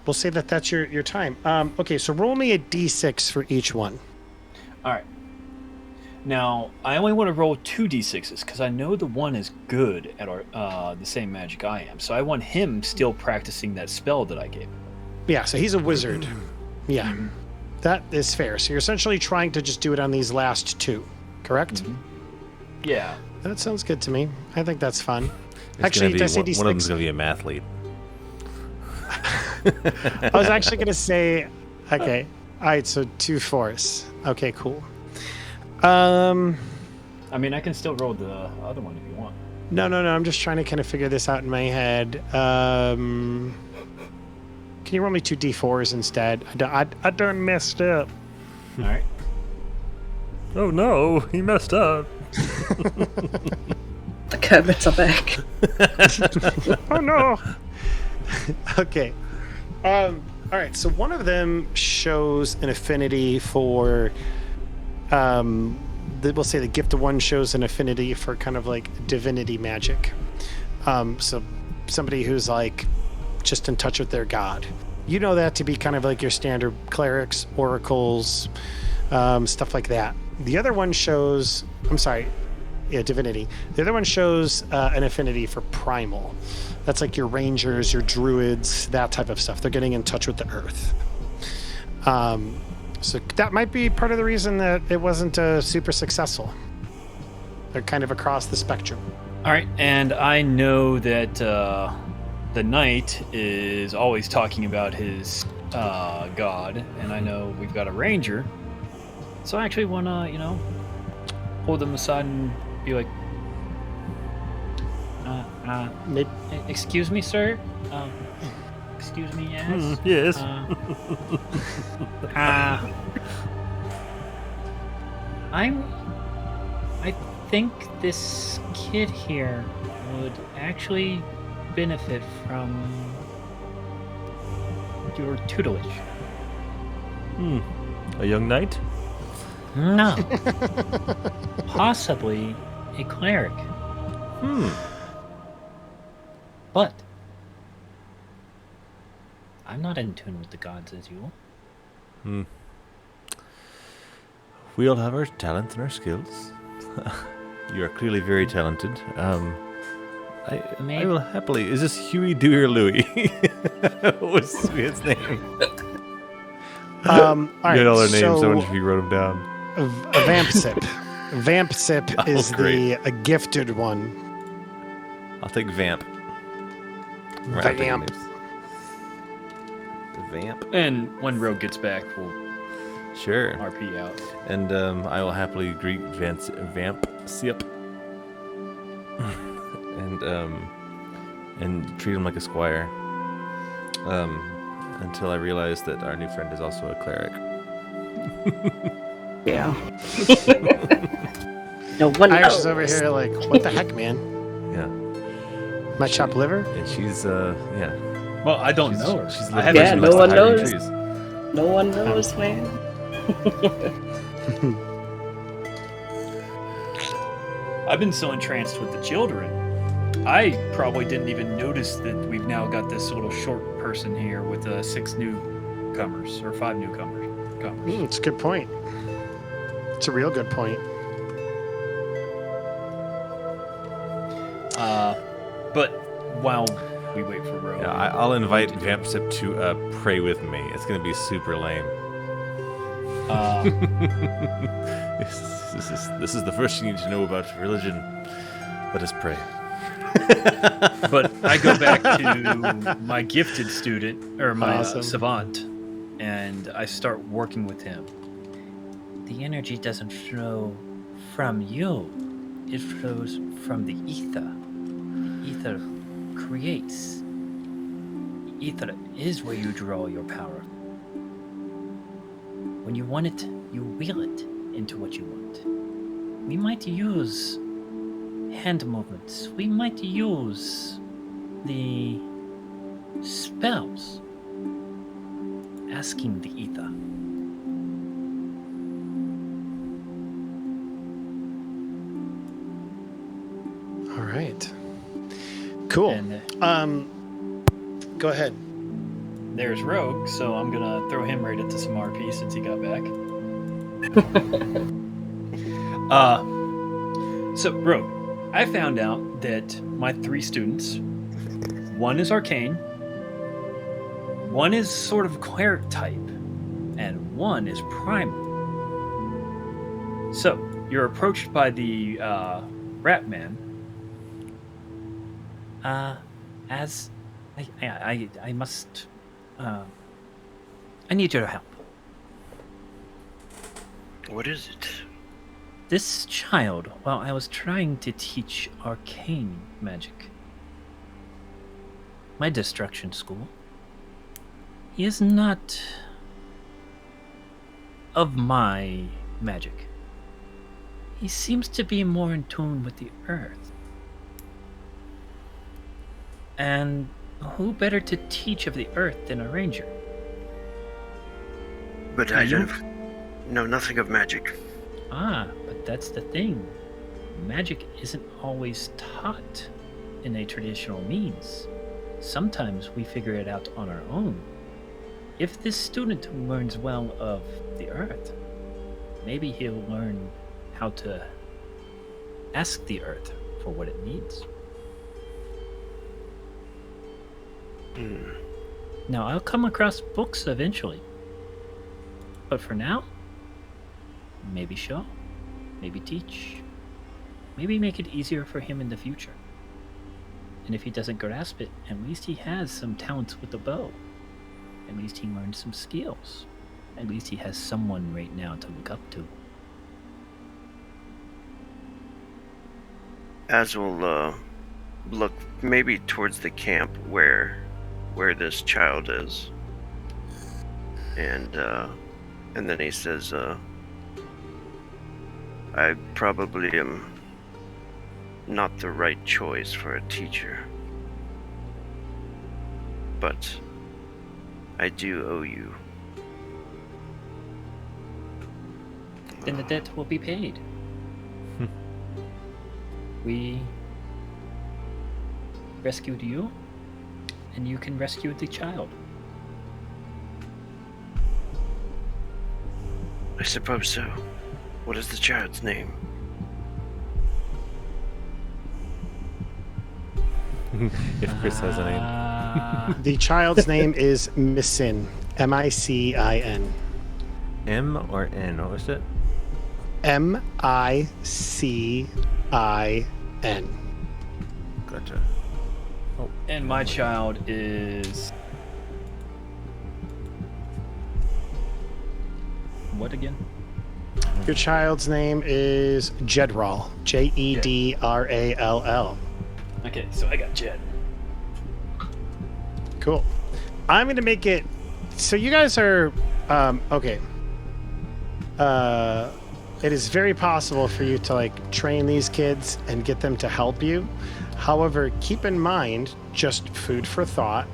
time. Okay, so roll me a d6 for each one. All right. Now, I only want to roll 2 d6s because I know the one is good at the same magic I am. So I want him still practicing that spell that I gave him. Yeah, so he's a wizard. Yeah, that is fair. So you're essentially trying to just do it on these last 2, correct? Mm-hmm. Yeah. That sounds good to me. I think that's fun. It's actually, did I say one D6? of them's going to be a mathlete. I was actually going to say, okay. All right, so 2 force. Okay, cool. I mean, I can still roll the other one if you want. No. I'm just trying to kind of figure this out in my head. Can you roll me 2 d4s instead? I done messed up. All right. Oh no, he messed up. The Kermits are back. Oh no. Okay. All right. So one of them shows an affinity for. We'll say the gifted one shows an affinity for kind of like divinity magic. So somebody who's like just in touch with their god. You know that to be kind of like your standard clerics, oracles, stuff like that. The other one shows. Divinity. The other one shows an affinity for primal. That's like your rangers, your druids, that type of stuff. They're getting in touch with the earth. So that might be part of the reason that it wasn't super successful. They're kind of across the spectrum. All right, and I know that the knight is always talking about his god, and I know we've got a ranger. So I actually want to, hold them aside and be like, Maybe. excuse me, sir? Excuse me, yes? Yes. I think this kid here would actually benefit from your tutelage. A young knight? No. Possibly a cleric. But I'm not in tune with the gods as you. We all have our talents and our skills. You are clearly very talented. I will happily. Is this Huey, Dewey, or Louie? What was his name? All right, You had all their names. I so wonder if you wrote them down. Vampsip. Vampsip Oh, is great. a gifted one. I'll take Vamp. Right, I'll take Vamp. names. The Vamp. And when Rogue gets back, we'll Sure. RP out. And I will happily greet Vamp Sip. and treat him like a squire. Until I realize that our new friend is also a cleric. Yeah. No one Irish knows. is over here like, what the heck, man? Yeah. My chopped liver? And she's yeah. Well, I don't She's- know her. She's I living haven't Yeah, she no likes one to hide in knows. trees. No one knows, man. I've been so entranced with the children. I probably didn't even notice that we've now got this little short person here with 6 newcomers or 5 newcomers. It's a good point. It's a real good point. But while we wait for Rogue, Yeah, I'll invite Vampsip to pray with me. It's gonna be super lame. This is the first you need to know about religion. Let us pray. but I go back to my gifted student or my Awesome. savant, and I start working with him. The energy doesn't flow from you; it flows from the ether. The ether creates. The ether is where you draw your power. When you want it, you wheel it into what you want. We might use hand movements. We might use the spells. Asking the ether. All right. Cool. And Go ahead. there's Rogue, so I'm gonna throw him right into some RP since he got back. So Rogue, I found out that my 3 students, one is arcane, one is sort of cleric type, and one is primal. So you're approached by the rat man. As I must, I need your help. What is it? This child, while I was trying to teach arcane magic, my destruction school, he is not of my magic. He seems to be more in tune with the earth. And who better to teach of the earth than a ranger? But I don't know nothing of magic. But that's the thing. Magic isn't always taught in a traditional means. Sometimes we figure it out on our own. If this student learns well of the earth, maybe he'll learn how to ask the earth for what it needs. Now, I'll come across books eventually. But for now, maybe show, maybe teach, maybe make it easier for him in the future. And if he doesn't grasp it, at least he has some talents with the bow. At least he learned some skills. At least he has someone right now to look up to. As we'll look maybe towards the camp where this child is, and then he says, I probably am not the right choice for a teacher, but I do owe you. Then the debt will be paid. We rescued you, and you can rescue the child. I suppose so. What is the child's name? If Chris has a name. The child's name is Missin. Micin. M or N? What was it? Micin. Gotcha. And my child is... What again? Your child's name is Jedral. Jedral. Okay, so I got Jed. Cool. I'm going to make it... So you guys are... okay. It is very possible for you to train these kids and get them to help you. However, keep in mind, just food for thought.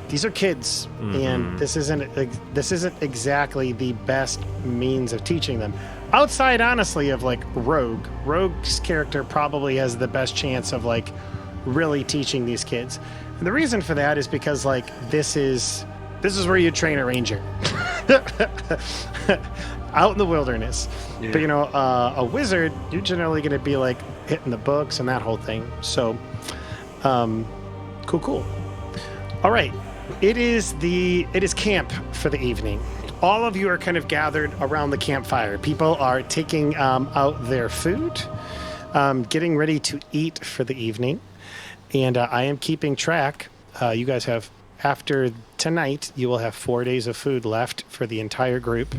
These are kids, and this isn't exactly the best means of teaching them. Outside, honestly, of Rogue. Rogue's character probably has the best chance of really teaching these kids. And the reason for that is because this is where you train a ranger. Out in the wilderness. Yeah. But a wizard, you're generally going to be hitting the books and that whole thing. So cool. All right, it is camp for the evening. All of you are kind of gathered around the campfire. People are taking out their food, getting ready to eat for the evening, and I am keeping track. You guys have, after tonight, you will have 4 days of food left for the entire group,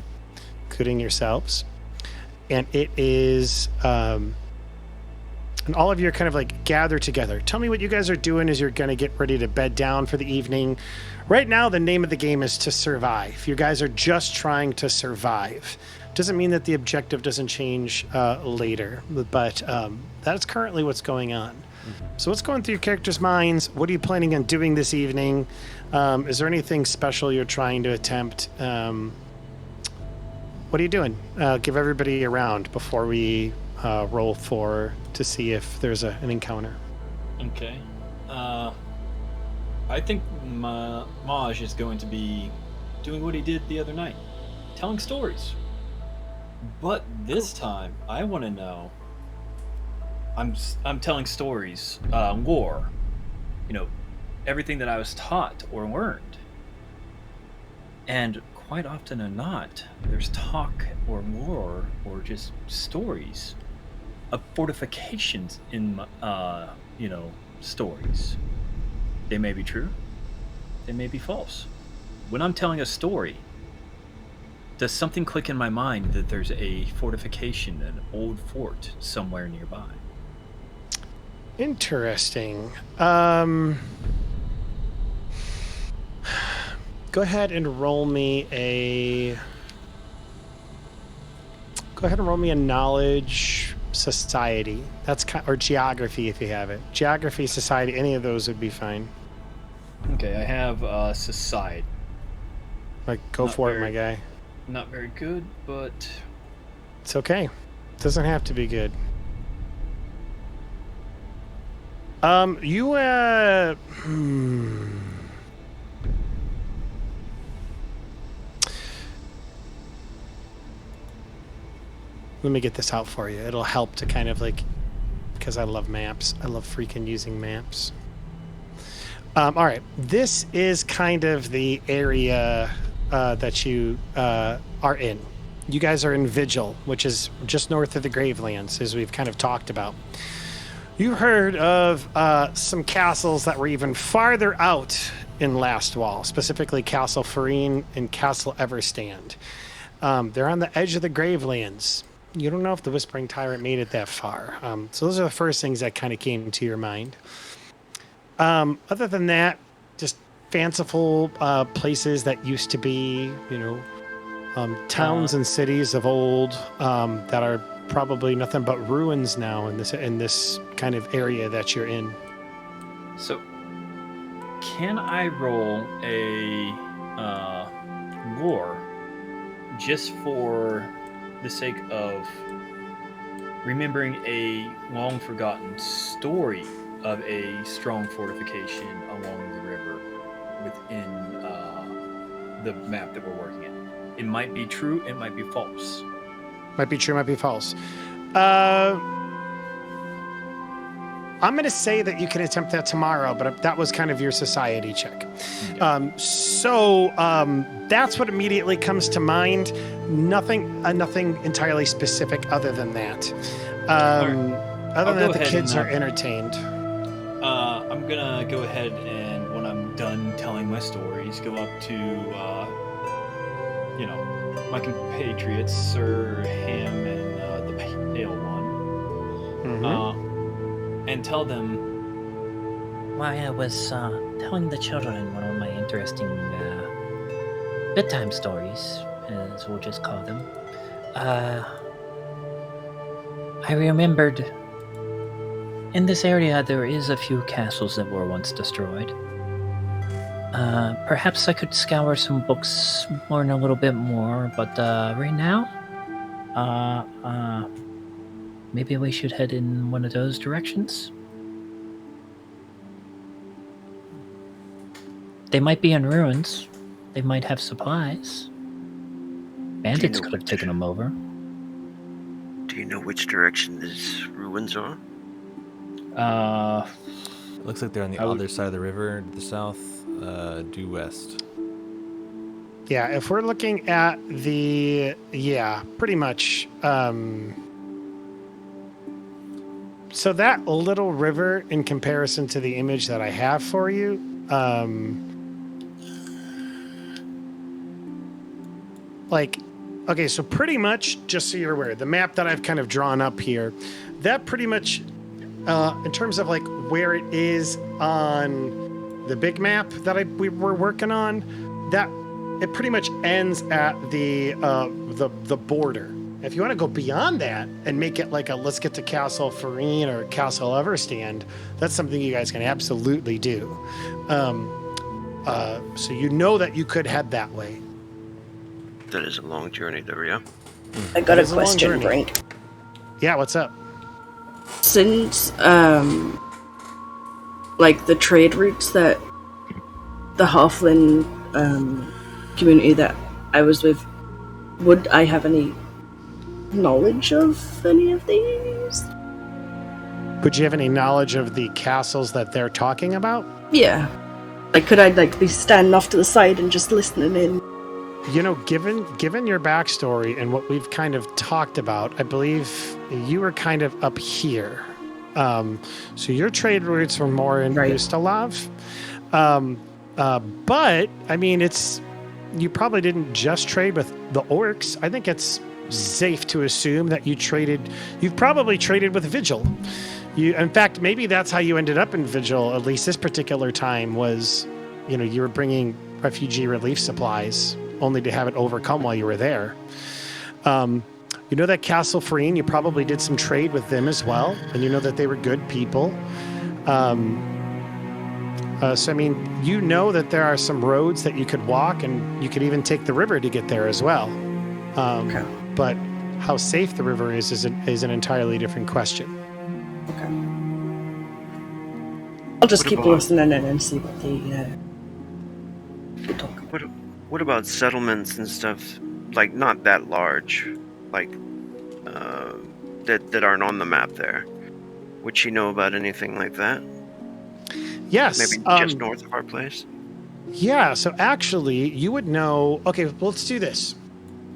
including yourselves. And it is, and all of you are kind of gathered together. Tell me what you guys are doing as you're going to get ready to bed down for the evening. Right now, the name of the game is to survive. You guys are just trying to survive. Doesn't mean that the objective doesn't change later, but that's currently what's going on. So what's going through your characters' minds? What are you planning on doing this evening? Is there anything special you're trying to attempt? What are you doing? Give everybody a round before we roll to see if there's an encounter. Okay. I think Maj is going to be doing what he did the other night, telling stories. But this time, I want to know. I'm telling stories, lore. Everything that I was taught or learned. And quite often or not, there's talk or lore or just stories of fortifications in, stories. They may be true. They may be false. When I'm telling a story, does something click in my mind that there's a fortification, an old fort somewhere nearby? Interesting. Go ahead and roll me a knowledge society. Or geography if you have it. Geography, society, any of those would be fine. Okay, I have society. Go for it, my guy. Not very good, but it's okay. It doesn't have to be good. Let me get this out for you. It'll help to kind of because I love maps. I love freaking using maps. All right. This is kind of the area that you are in. You guys are in Vigil, which is just north of the Gravelands, as we've kind of talked about. You heard of some castles that were even farther out in Lastwall, specifically Castle Farine and Castle Everstand. They're on the edge of the Gravelands. You don't know if the Whispering Tyrant made it that far. So those are the first things that kind of came to your mind. Other than that, just fanciful places that used to be, towns and cities of old that are probably nothing but ruins now in this kind of area that you're in. So, can I roll a lore just for the sake of remembering a long forgotten story of a strong fortification along the river within the map that we're working in? It might be true, it might be false. Might be true, might be false. I'm going to say that you can attempt that tomorrow, but that was kind of your society check. Okay. So that's what immediately comes to mind. Nothing entirely specific other than that. Other than that, the kids are entertained. I'm gonna go ahead and, when I'm done telling my stories, go up to, my compatriots, Sir Hammond, the Pale One, and tell them. Why, I was telling the children one of my interesting bedtime stories, as we'll just call them. I remembered in this area there is a few castles that were once destroyed. Perhaps I could scour some books, learn a little bit more, but right now, maybe we should head in one of those directions. They might be in ruins. They might have supplies. Bandits could have taken them over. Do you know which direction these ruins are? It looks like they're on the other side of the river, to the south, due west. Yeah, if we're looking at pretty much. So that little river, in comparison to the image that I have for you, so pretty much, just so you're aware, the map that I've kind of drawn up here, that pretty much, in terms of like where it is on the big map that we were working on, that it pretty much ends at the border. If you want to go beyond that and make it like let's get to Castle Farine or Castle Everstand, that's something you guys can absolutely do. So you know that you could head that way. That is a long journey there, yeah? I got a question, Brink. Yeah, what's up? Since, the trade routes that the Halfling community that I was with, would I have any knowledge of any of these? Would you have any knowledge of the castles that they're talking about? Yeah. Could I, be standing off to the side and just listening in? Given your backstory and what we've kind of talked about, I believe you were kind of up here. So your trade routes were more in Ustalav. But, I mean, you probably didn't just trade with the orcs. I think it's safe to assume that you've probably traded with Vigil. In fact, maybe that's how you ended up in Vigil, at least this particular time, was, you were bringing refugee relief supplies only to have it overcome while you were there. That Castle Farine, you probably did some trade with them as well, and you know that they were good people. So, I mean, that there are some roads that you could walk, and you could even take the river to get there as well. Okay. But how safe the river is an entirely different question. Okay. I'll just keep listening in and see what they talk about. What about settlements and stuff, not that large, that aren't on the map there? Would she know about anything like that? Yes. Maybe just north of our place? Yeah, so actually, you would know. Okay, well, let's do this.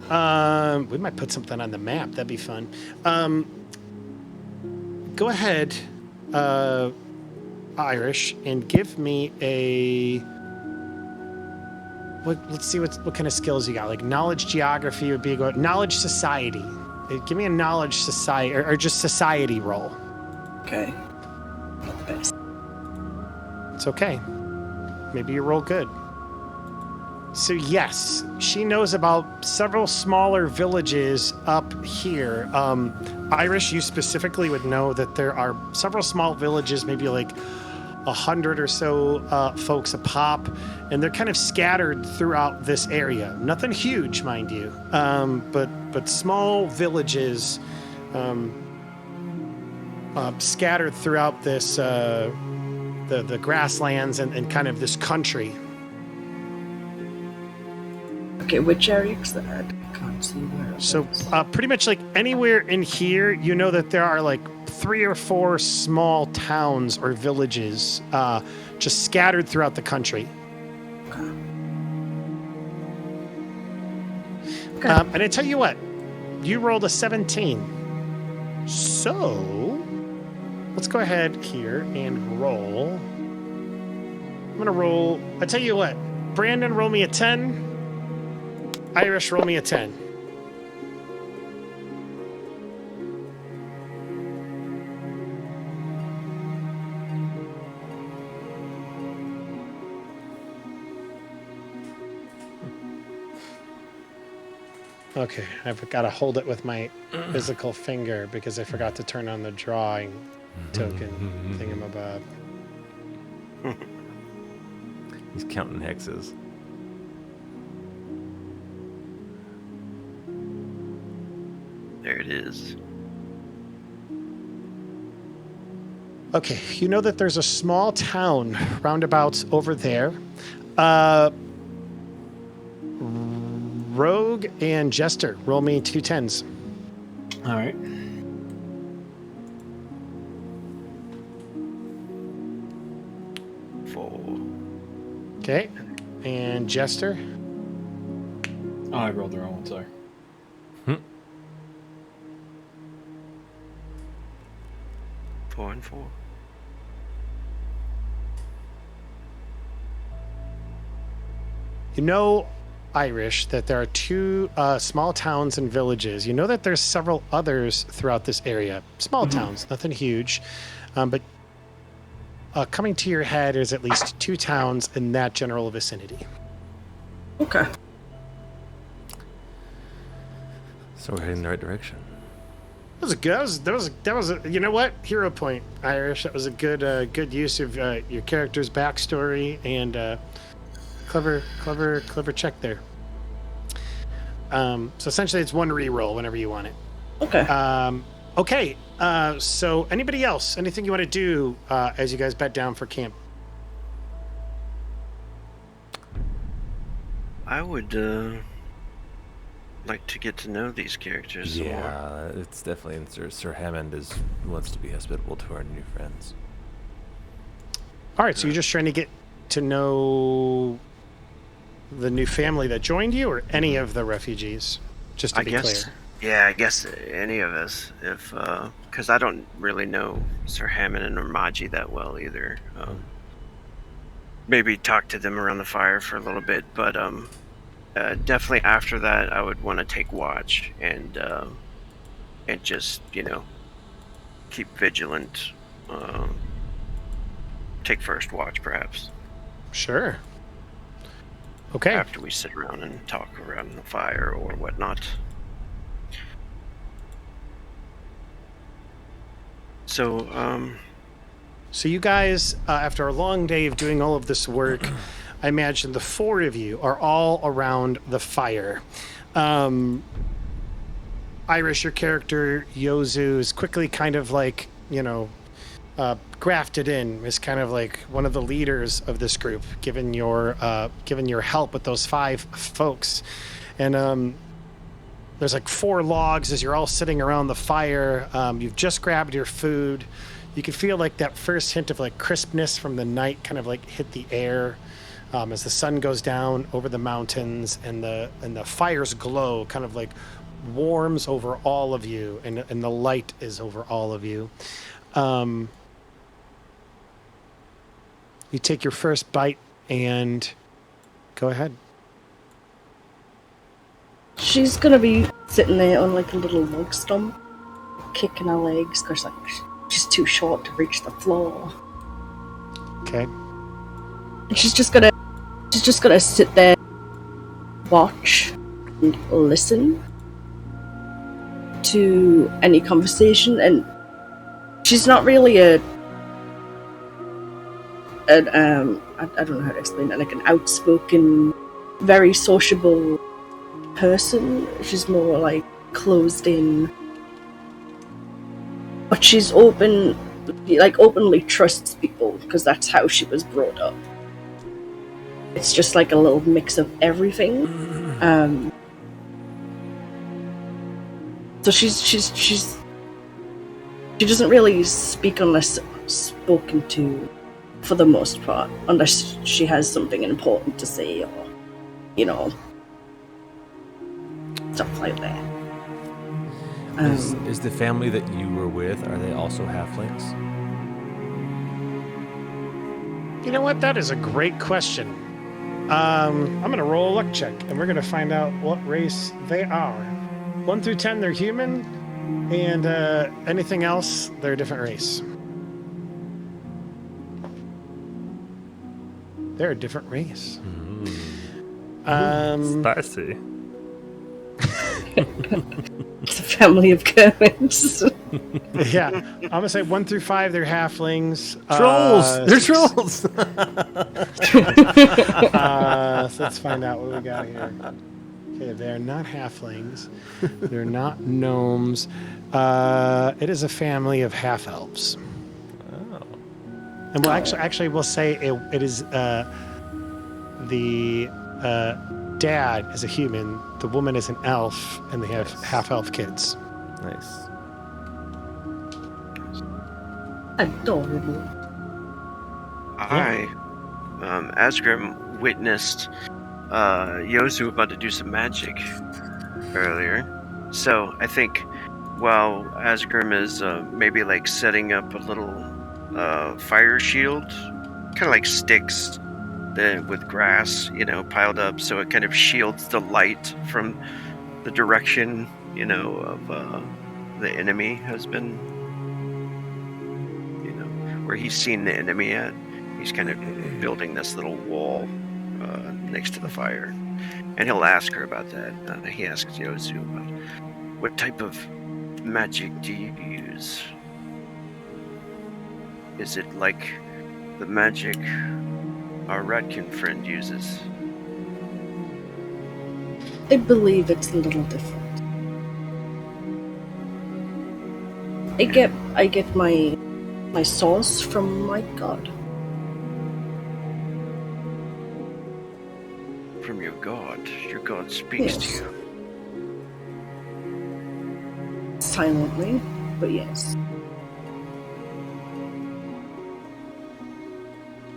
We might put something on the map. That'd be fun. Go ahead, Irish, and give me a. Let's see what kind of skills you got. Like knowledge, geography would be good. Knowledge, society. Give me a knowledge society or just society roll. Okay. Not the best. It's okay. Maybe you roll good. So yes, she knows about several smaller villages up here. Irish, you specifically would know that there are several small villages, maybe like 100 or so folks a pop, and they're kind of scattered throughout this area. Nothing huge, mind you, but small villages scattered throughout this the grasslands and kind of this country. Okay, which area? Because I can't see where. So pretty much like anywhere in here, you know that there are like 3 or 4 small towns or villages just scattered throughout the country. Okay. And I tell you what, you rolled a 17. So let's go ahead here and roll. I'm going to roll. I tell you what, Brandon, roll me a 10. Irish, roll me a 10. Okay, I've got to hold it with my physical finger because I forgot to turn on the drawing token thingamabob. He's counting hexes. There it is. Okay, you know that there's a small town roundabouts over there. Rogue and Jester, roll me 2 10s. All right. Okay, and Jester. Oh, I rolled the wrong one, sorry. 4 and 4. You know, Irish, that there are 2 small towns and villages. You know that there's several others throughout this area. Small towns, nothing huge. But coming to your head is at least 2 towns in that general vicinity. Okay. So we're heading in the right direction. That was a good. That was a, you know what? Hero point, Irish. That was a good use of your character's backstory and clever check there. So essentially, it's 1 reroll whenever you want it. Okay. Okay. So anybody else? Anything you want to do as you guys bed down for camp? I would like to get to know these characters some more. Yeah, it's definitely Sir Hammond wants to be hospitable to our new friends. All right. So you're just trying to get to know the new family that joined you, or any of the refugees, just to be clear. Yeah, I guess any of us, if because I don't really know Sir Hammond or Maji that well either. Maybe talk to them around the fire for a little bit, but definitely after that, I would want to take watch and just keep vigilant. Take first watch, perhaps. Sure. Okay. After we sit around and talk around the fire or whatnot. So, So you guys, after a long day of doing all of this work, I imagine the 4 of you are all around the fire. Irish, your character, Yozu, is quickly kind of like, grafted in, is kind of like one of the leaders of this group, given your help with those 5 folks. And there's like 4 logs as you're all sitting around the fire. You've just grabbed your food. You can feel like that first hint of like crispness from the night kind of like hit the air. as the sun goes down over the mountains and the fire's glow kind of like warms over all of you, and the light is over all of you. You take your first bite and go ahead. She's gonna be sitting there on like a little log stump, kicking her legs because like she's too short to reach the floor. Okay. And she's just gonna sit there, watch, and listen to any conversation. And she's not really I don't know how to explain it, like an outspoken, very sociable person. She's more like closed in, but she's open, like openly trusts people because that's how she was brought up. It's just like a little mix of everything. So she doesn't really speak unless spoken to, for the most part, unless she has something important to say or, you know, stuff like that. Is the family that you were with, are they also halflings? You know what? That is a great question. I'm going to roll a luck check, and we're going to find out what race they are. 1 through 10, they're human, and anything else, they're a different race. They're a different race. Spicy. It's a family of Kermits. Yeah, I'm going to say 1 through 5, they're halflings. Trolls! They're trolls! So let's find out what we got here. Okay, they're not halflings. They're not gnomes. It is a family of half-elves. Oh. And we'll actually we'll say it is the dad is a human, the woman is an elf, and they have half-elf kids. Nice. Adorable. Azgrymn witnessed Yozu about to do some magic earlier. So I think while Azgrymn is maybe like setting up a little fire shield, kind of like sticks with grass, you know, piled up, so it kind of shields the light from the direction, you know, of the enemy has been, you know, where he's seen the enemy at. He's kind of building this little wall next to the fire, and he'll ask her about that. He asks Yozu about what type of magic do you use? Is it like the magic our Ratkin friend uses? I believe it's a little different. I get my source from my god. From your god? Your god speaks to you? Silently, but yes.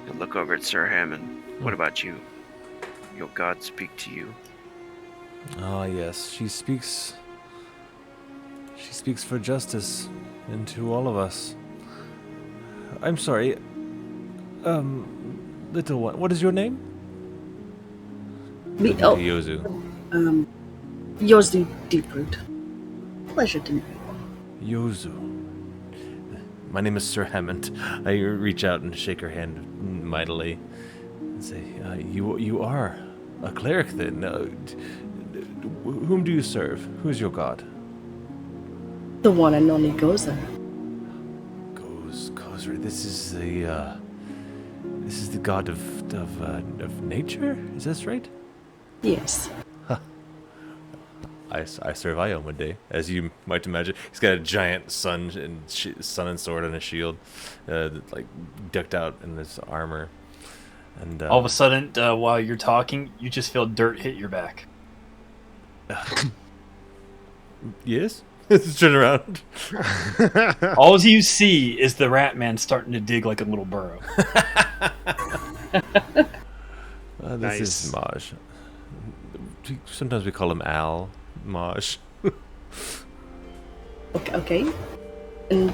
And look over at Sir Hammond. What about you? Your god speak to you? Ah, yes. She speaks for justice and to all of us. I'm sorry. Little one, what is your name? Yozu. Yozu Deeproot. Pleasure to meet you. Yozu. My name is Sir Hammond. I reach out and shake her hand mightily and say, you are a cleric then. Whom do you serve? Who is your god? The one and only Gozer. Gozer. This is the god of nature? Is this right? Yes. I serve Ion one day, as you might imagine. He's got a giant sun and sword and a shield, like decked out in this armor. And all of a sudden, while you're talking, you just feel dirt hit your back. Yes. Let's turn around. All you see is the rat man starting to dig like a little burrow. This is Maj. Sometimes we call him Al. Maj. Okay. And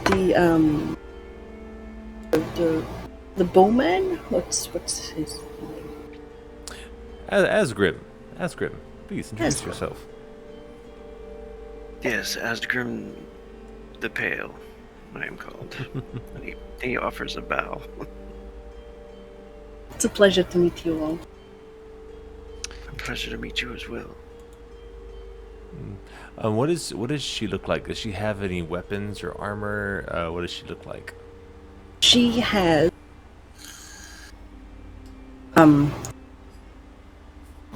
the bowman? What's his name? Azgrymn. Azgrymn. Please introduce Azgrymn. yourself. Yes, Azgrymn the Pale, I am called. And he offers a bow. It's a pleasure to meet you all. A pleasure to meet you as well. What does she look like? Does she have any weapons or armor? What does she look like? She has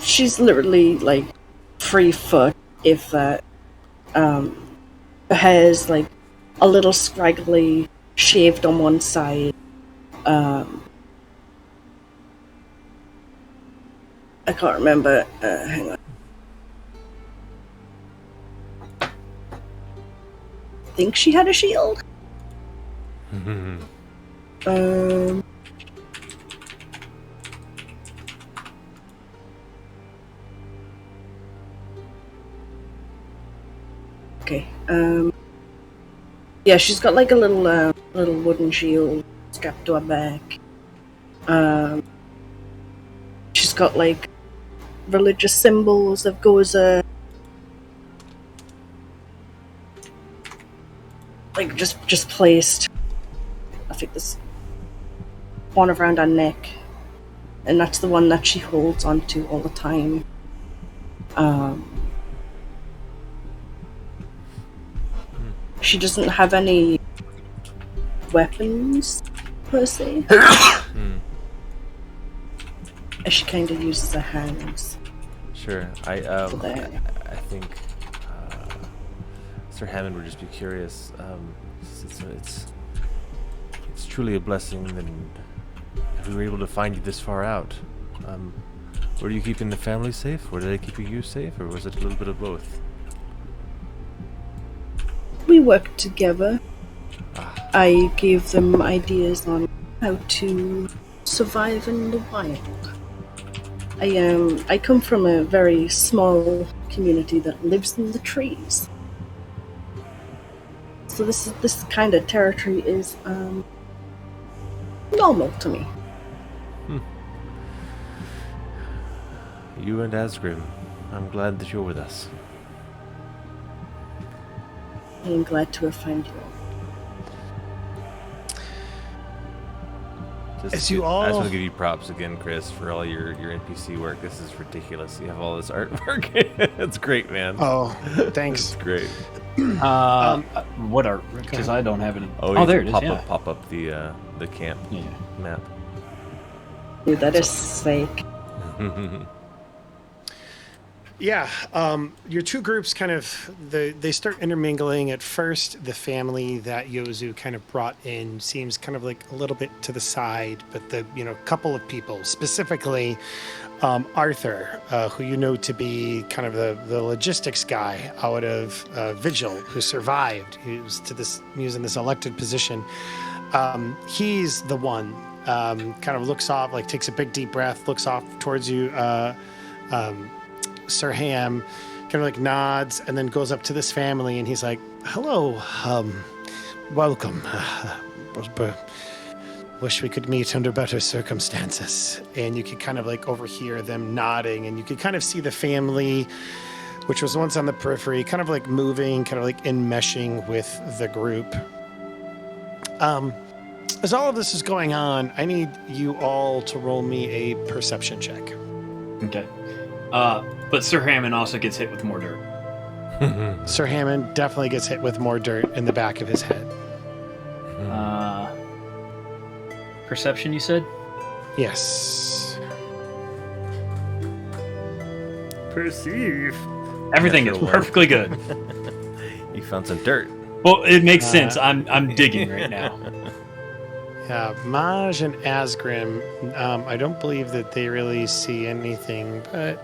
she's literally like 3 foot, if that. Her hair's like a little scraggly, shaved on one side. I can't remember. Hang on. I think she had a shield. Okay. Yeah, she's got like a little wooden shield strapped to her back. She's got like religious symbols that goes like just placed. I think there's one around her neck, and that's the one that she holds onto all the time. She doesn't have any weapons per se. She kind of uses her hands. Sure. I for that. I think Sir Hammond would just be curious. It's truly a blessing that we were able to find you this far out. Were you keeping the family safe? Were they keeping you safe, or was it a little bit of both? We worked together. I gave them ideas on how to survive in the wild. I come from a very small community that lives in the trees. So this kind of territory is normal to me. You and Azgrymn, I'm glad that you're with us. I am glad to have found you all. As you all- I just want to give you props again, Chris, for all your NPC work. This is ridiculous. You have all this artwork. It's great, man. Oh, thanks. It's great. What are? Because I don't have any. Oh, Oh, there it is. Pop up the camp map. Dude, that is sick. Yeah, your two groups kind of they start intermingling. At first, the family that Yozu kind of brought in seems kind of like a little bit to the side, but the couple of people, specifically Arthur, who you know to be kind of the logistics guy out of Vigil, who survived, who's in this elected position. He's the one kind of looks off, like takes a big deep breath, looks off towards you. Sir Ham kind of like nods and then goes up to this family and he's like, "Hello, welcome. Wish we could meet under better circumstances." And you could kind of like overhear them nodding, and you could kind of see the family, which was once on the periphery, kind of like moving, kind of like enmeshing with the group. As all of this is going on, I need you all to roll me a perception check. Okay. But Sir Hammond also gets hit with more dirt. Sir Hammond definitely gets hit with more dirt in the back of his head. Perception, you said? Yes. Perceive. Everything is perfectly good. You found some dirt. Well, it makes sense. I'm digging right now. Maj and Azgrymn, I don't believe that they really see anything, but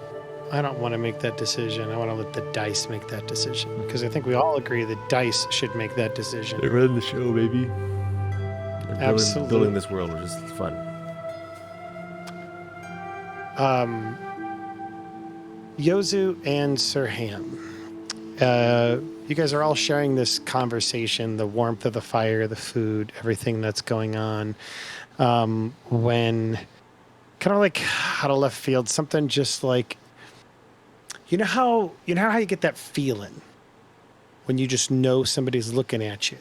I don't want to make that decision. I want to let the dice make that decision, because I think we all agree that dice should make that decision. They're running the show, baby. They're Absolutely. building this world, which is fun. Yozu and Sir Ham, you guys are all sharing this conversation, the warmth of the fire, the food, everything that's going on. When kind of like out of left field, something just like, you know how you get that feeling when you just know somebody's looking at you,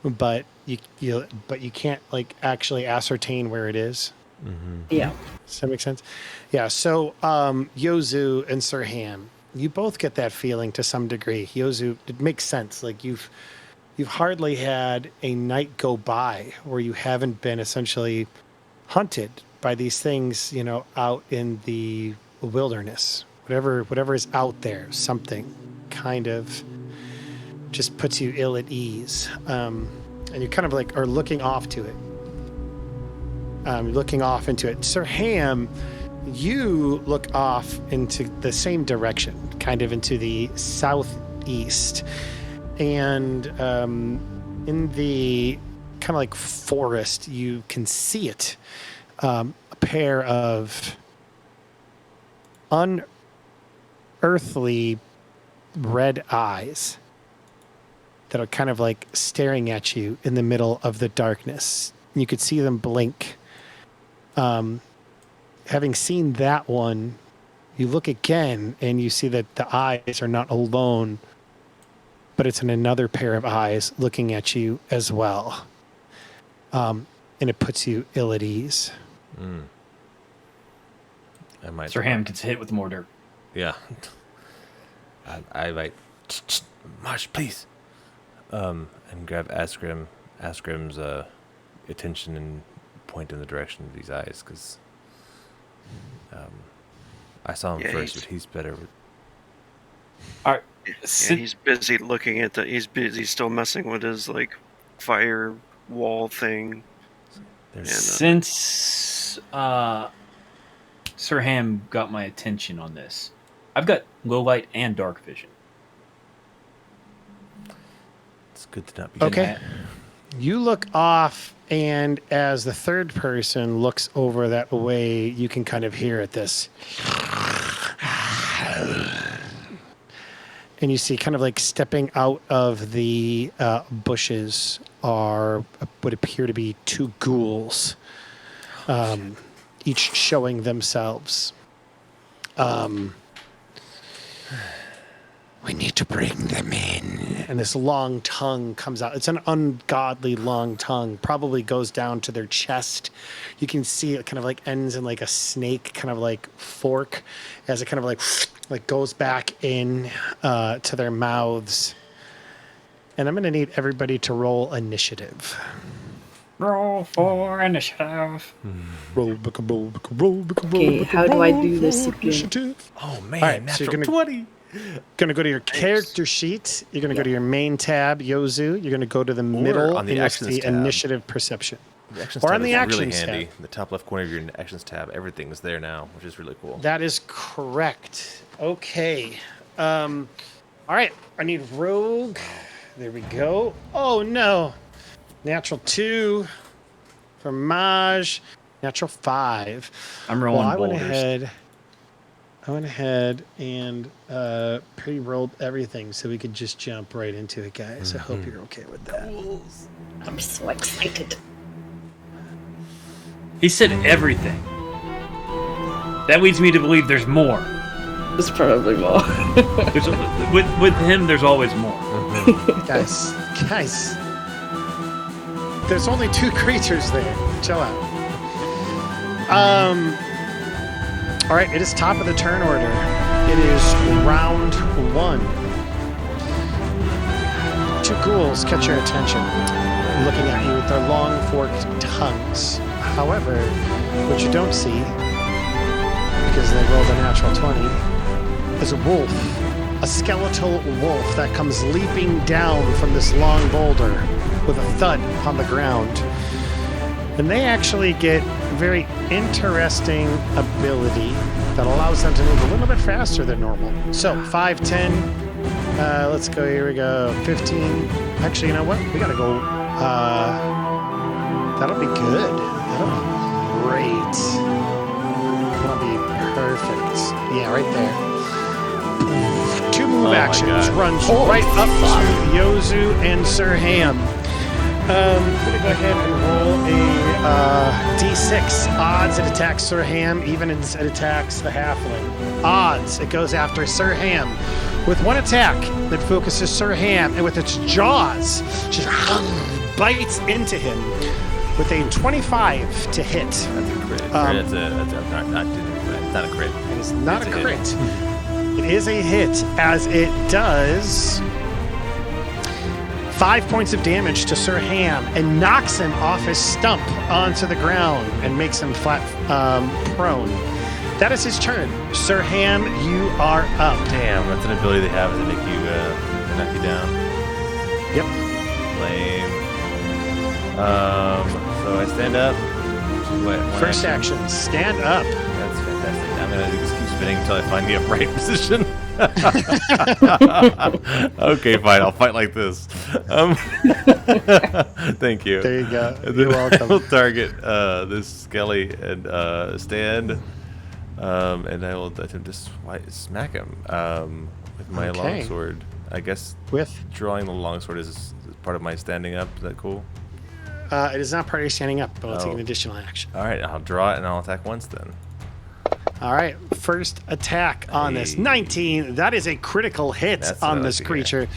but you can't like actually ascertain where it is. Mm-hmm. Yeah. Does that make sense? Yeah. So Yozu and Sir Ham, you both get that feeling to some degree. Yozu, it makes sense. Like you've hardly had a night go by where you haven't been essentially hunted by these things, out in the wilderness. Whatever is out there, something kind of just puts you ill at ease. And you kind of like are looking off to it. Looking off into it. Sir Ham, you look off into the same direction, kind of into the southeast. And in the kind of like forest, you can see it. A pair of unearthly red eyes that are kind of like staring at you in the middle of the darkness. You could see them blink. Having seen that one, you look again and you see that the eyes are not alone, but it's in another pair of eyes looking at you as well. And it puts you ill at ease. I might. Sir Ham gets hit with more dirt. Yeah. I might. Marsh, please. And grab Azgrym's attention and point in the direction of these eyes, because I saw him first, but he's better with. All right. He's busy looking at he's busy still messing with his like fire wall thing. Since Sir Ham got my attention on this, I've got low light and dark vision. It's good to not be. Okay. You look off, and as the third person looks over that way, you can kind of hear it, this. And you see kind of like stepping out of the bushes are what appear to be two ghouls, each showing themselves. We need to bring them in. And this long tongue comes out. It's an ungodly long tongue, probably goes down to their chest. You can see it kind of like ends in like a snake kind of like fork as it kind of like goes back in to their mouths. And I'm going to need everybody to roll initiative. Roll for initiative. Roll. Okay, how do I do this again? Initiative. Oh man, All right, so natural you're gonna- 20. Going to go to your character sheet. You're going to go to your main tab, Yozu. You're going to go to the middle on the and you'll actions see tab. initiative perception. The actions Or tab on the is actions really handy. tab. The top left corner of your actions tab, everything's there now, which is really cool. That is correct. Okay. All right. I need rogue. There we go. Oh, no. Natural 2 for Maj. Natural 5. I'm rolling Well, I boulders. went ahead and pre-rolled everything so we could just jump right into it, guys. I hope you're okay with that. I'm so excited. He said everything. That leads me to believe there's more. There's probably more. With him, there's always more. Guys. There's only 2 creatures there. Chill out. All right, it is top of the turn order. It is round 1. 2 ghouls catch your attention, looking at you with their long forked tongues. However, what you don't see, because they rolled a natural 20, is a wolf. A skeletal wolf that comes leaping down from this long boulder with a thud on the ground. And they actually get a very interesting ability that allows them to move a little bit faster than normal. So 5, 10, let's go, here we go, 15. Actually, you know what? We gotta go, that'll be good. That'll be great. That'll be perfect. Yeah, right there. 2 move actions. God. Runs right up to Yozu and Sir Ham. I'm going to go ahead and roll a D6. Odds it attacks Sir Ham, even as it attacks the Halfling. Odds it goes after Sir Ham. With one attack that focuses Sir Ham, and with its jaws, just bites into him with a 25 to hit. That's a crit. That's not a crit. It is not It's a a crit. hit. It is a hit, as it does 5 points of damage to Sir Ham and knocks him off his stump onto the ground and makes him flat prone. That is his turn. Sir Ham, you are up. Damn, that's an ability they have to make you knock you down. Yep. Lame. So I stand up. What? First action, stand up. That's fantastic. I'm gonna just keep spinning until I find the upright position. Okay, fine. I'll fight like this. Thank you. There you go. And You're then welcome. I'll target this skelly and stand. And I will attempt to smack him with my Okay. longsword. I guess With drawing the longsword is part of my standing up. Is that cool? it is not part of your standing up, but I'll take Oh. an additional action. All right, I'll draw it and I'll attack once then. All right, first attack on this. Hey. 19. That is a critical hit That's what on I this like to creature.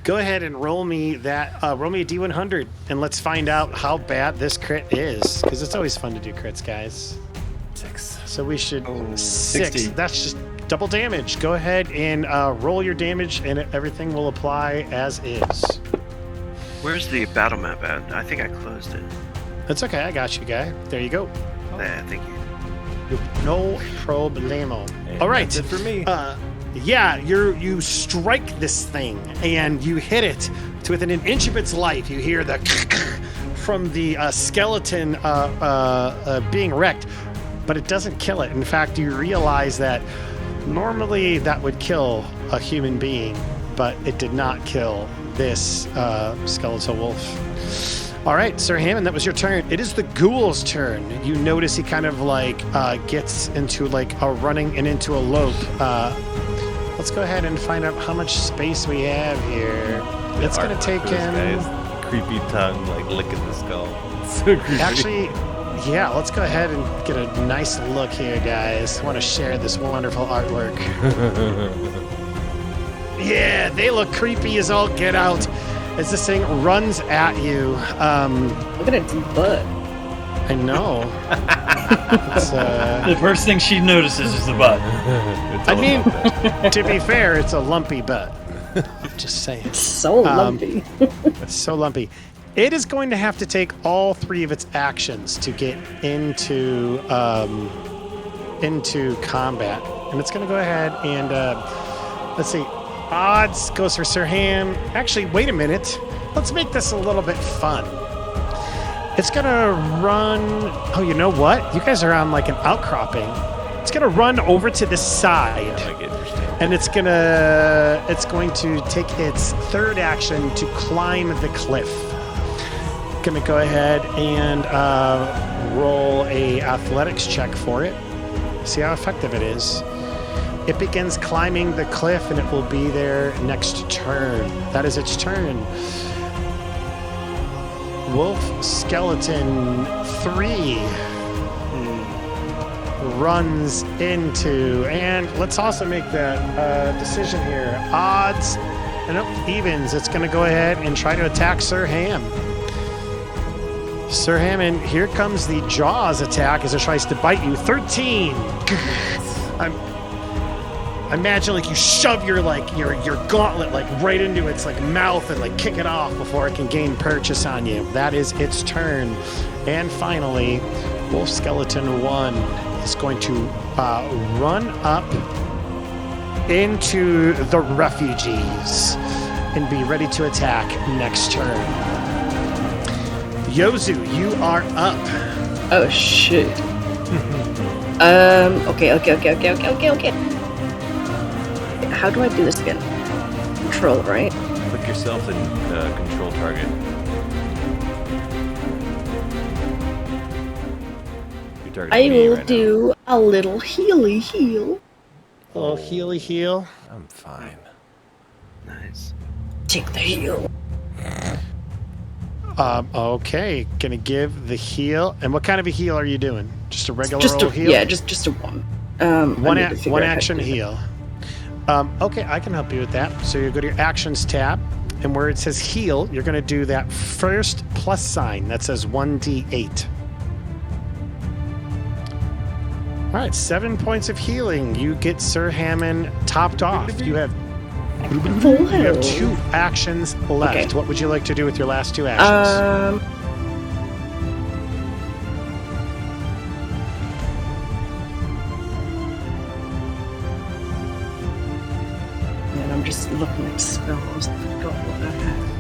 Go ahead and roll me that. Roll me a D100, and let's find out how bad this crit is, because it's always fun to do crits, guys. 6. So we should 6. 60. That's just double damage. Go ahead and roll your damage, and everything will apply as is. Where's the battle map at? I think I closed it. That's okay. I got you, guy. There you go. There, thank you. No problemo. And All right. that's it for me. Yeah, you strike this thing and you hit it to within an inch of its life. You hear the from the skeleton being wrecked, but it doesn't kill it. In fact, you realize that normally that would kill a human being, but it did not kill this skeletal wolf. All right, Sir Hammond, that was your turn. It is the ghoul's turn. You notice he kind of like gets into like a running and into a lope. Let's go ahead and find out how much space we have here. It's going to take him. Guy's creepy tongue, like licking the skull. It's so creepy. Actually, yeah, let's go ahead and get a nice look here, guys. I want to share this wonderful artwork. Yeah, they look creepy as all get out as this thing runs at you. Look at its butt. I know. It's, The first thing she notices is the butt. I mean, to be fair, it's a lumpy butt. Just saying. It's so lumpy. It's so lumpy. It is going to have to take all 3 of its actions to get into combat, and it's going to go ahead and let's see. Odds goes for Sir Ham. Actually, wait a minute. Let's make this a little bit fun. It's going to run. Oh, you know what? You guys are on like an outcropping. It's going to run over to the side. Like interesting. And it's going to take its 3rd action to climb the cliff. Going to go ahead and roll a athletics check for it. See how effective it is. It begins climbing the cliff, and it will be there next turn. That is its turn. Wolf Skeleton 3 runs into, and let's also make that decision here. Odds and evens. It's going to go ahead and try to attack Sir Ham. Sir Hammond, here comes the Jaws attack as it tries to bite you. 13. Imagine like you shove your gauntlet like right into its like mouth and like kick it off before it can gain purchase on you. That is its turn. And finally, Wolf Skeleton 1 is going to run up into the refugees and be ready to attack next turn. Yozu, you are up. Oh shit. Okay. How do I do this again? Control, right? Click yourself and control target. You're targeting I me will right do A little healy heal. A little healy heal. I'm fine. Nice. Take the heal. Okay, gonna give the heal. And what kind of a heal are you doing? Just a regular Just a old heal? yeah, just a one. One I need to figure one out how to action do that. heal. Okay, I can help you with that. So you go to your actions tab, and where it says heal, you're going to do that first plus sign that says 1d8. All right, 7 points of healing. You get Sir Hammond topped off. You have Full you have health. 2 actions left. Okay. What would you like to do with your last 2 actions? And I'm just looking at spells. I forgot what I had.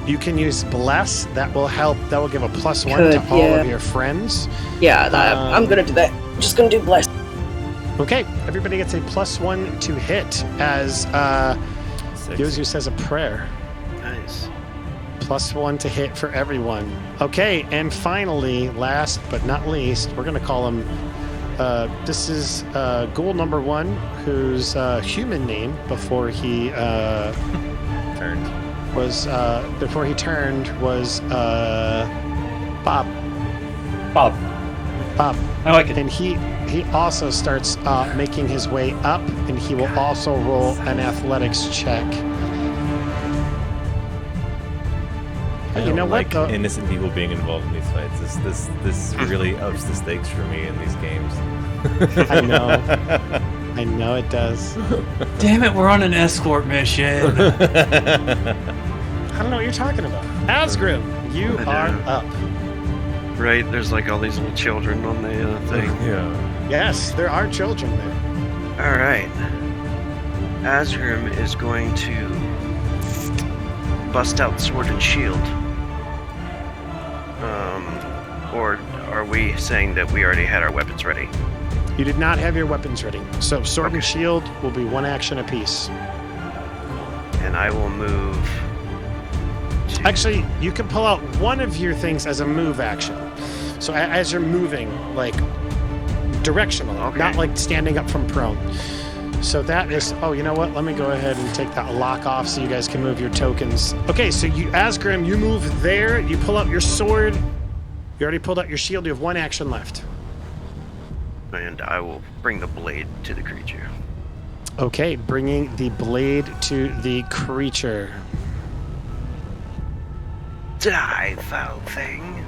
You can use bless. That will help. That will give a +1 to Could, all yeah. of your friends. Yeah, I'm gonna do that. Just gonna do bless. Okay, everybody gets a +1 to hit as Six. Yozu says a prayer. Nice. +1 to hit for everyone. Okay, and finally, last but not least, we're going to call him. This is ghoul number 1, whose human name before he Turned. was Bob. Bob. Bob, I like it. and he also starts making his way up, and he will also roll an athletics check. I You don't know what, like though? innocent people being involved in these fights. This really ups the stakes for me in these games. I know. I know it does. Damn it, we're on an escort mission. I don't know what you're talking about. Azgrymn, you I are know. up. Right, there's like all these little children on the thing. Yeah. Yes, there are children there. All right. Azgrymn is going to bust out sword and shield. Or are we saying that we already had our weapons ready? You did not have your weapons ready. So sword and Okay. shield will be 1 action apiece. And I will move. To... Actually, you can pull out one of your things as a move action. So as you're moving, like directionally, Okay. not like standing up from prone. So that is, oh, you know what? Let me go ahead and take that lock off so you guys can move your tokens. Okay, so you, Azgrymn, you move there, you pull out your sword. You already pulled out your shield, you have 1 action left. And I will bring the blade to the creature. Okay, bringing the blade to the creature. Die, foul thing.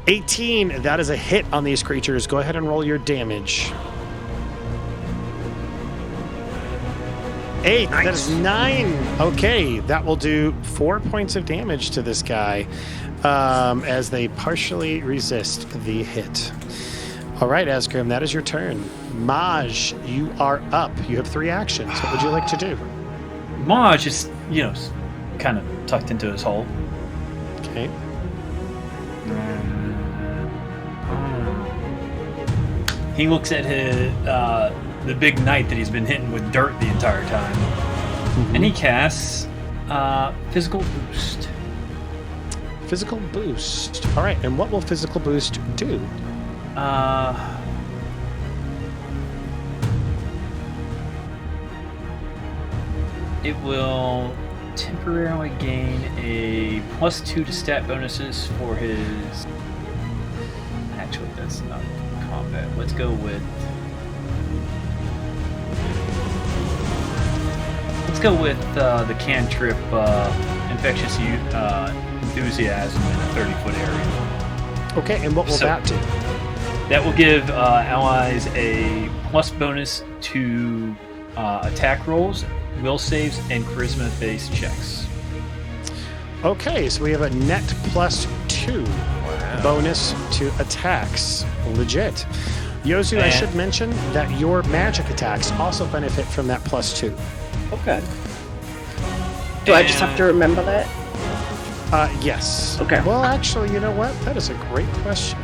18, that is a hit on these creatures. Go ahead and roll your damage. 8, that is 9. Okay, that will do 4 points of damage to this guy as they partially resist the hit. All right, Azgrymn, that is your turn. Maj, you are up. You have 3 actions. What would you like to do? Maj is, kind of tucked into his hole. Okay. He looks at his the big knight that he's been hitting with dirt the entire time, and he casts physical boost. Physical boost. All right, and what will physical boost do? It will temporarily gain a +2 to stat bonuses for his. Actually, that's not combat. Let's go with. The cantrip infectious enthusiasm in a 30-foot area. Okay, and what will So- that do? That will give allies a plus bonus to attack rolls, will saves, and charisma-based checks. Okay, so we have a net +2 bonus to attacks. Legit. Yozu, I And- should mention that your magic attacks also benefit from that +2. Okay. Do I just have to remember that? Yes. Okay. Well, actually, you know what? That is a great question.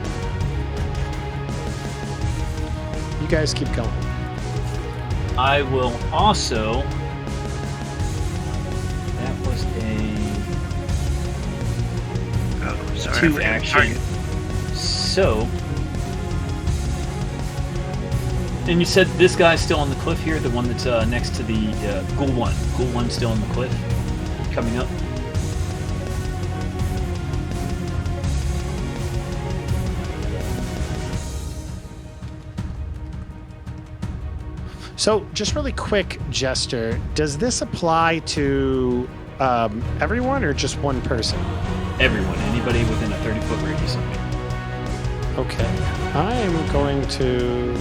You guys keep going. I will also. That was a Oh, sorry. I 2 forgot action. target. So, and you said this guy's still on the cliff here, the one that's next to the Ghoul 1. Ghoul 1's still on the cliff, coming up. So, just really quick, Jester, does this apply to everyone or just one person? Everyone, anybody within a 30-foot radius of me. Okay. I am going to...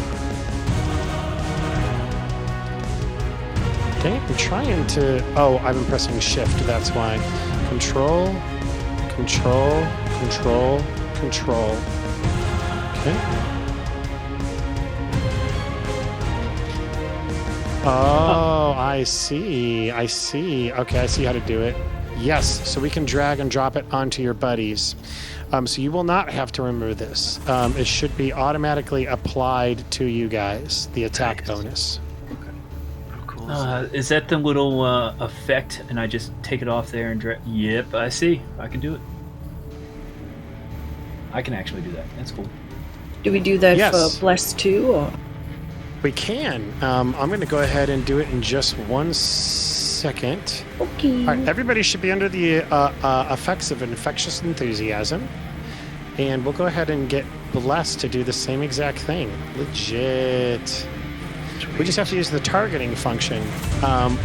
Dang, I'm trying to... Oh, I've been pressing shift, that's why. Control, control, control, control. Okay. Oh, I see. I see. Okay, I see how to do it. Yes, so we can drag and drop it onto your buddies. So you will not have to remember this. It should be automatically applied to you guys, the attack bonus. How cool Is that the little effect, and I just take it off there and drag? Yep, I see. I can do it. I can actually do that. That's cool. Do we do that Yes. for Bless too, or? We can. I'm going to go ahead and do it in just 1 second. Okay. All right, everybody should be under the effects of infectious enthusiasm. And we'll go ahead and get Blessed to do the same exact thing. Legit. We just have to use the targeting function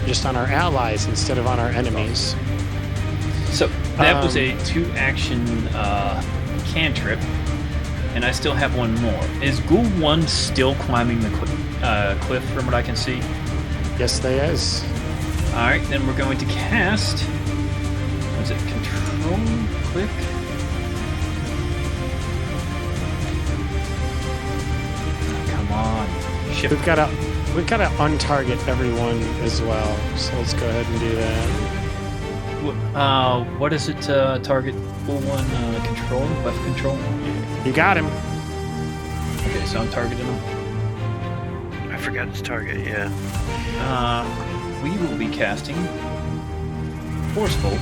just on our allies instead of on our enemies. So that was a 2-action cantrip, and I still have one more. Is Ghoul 1 still climbing the cliff from what I can see? Yes, they is. Alright, then we're going to cast... Was it Control Click? Come on. Shift. We've got to untarget everyone as well. So let's go ahead and do that. What is it, target Ghoul 1 control? Left control? You got him. Okay, so I'm targeting him. I forgot to target, yeah. We will be casting Force Bolt.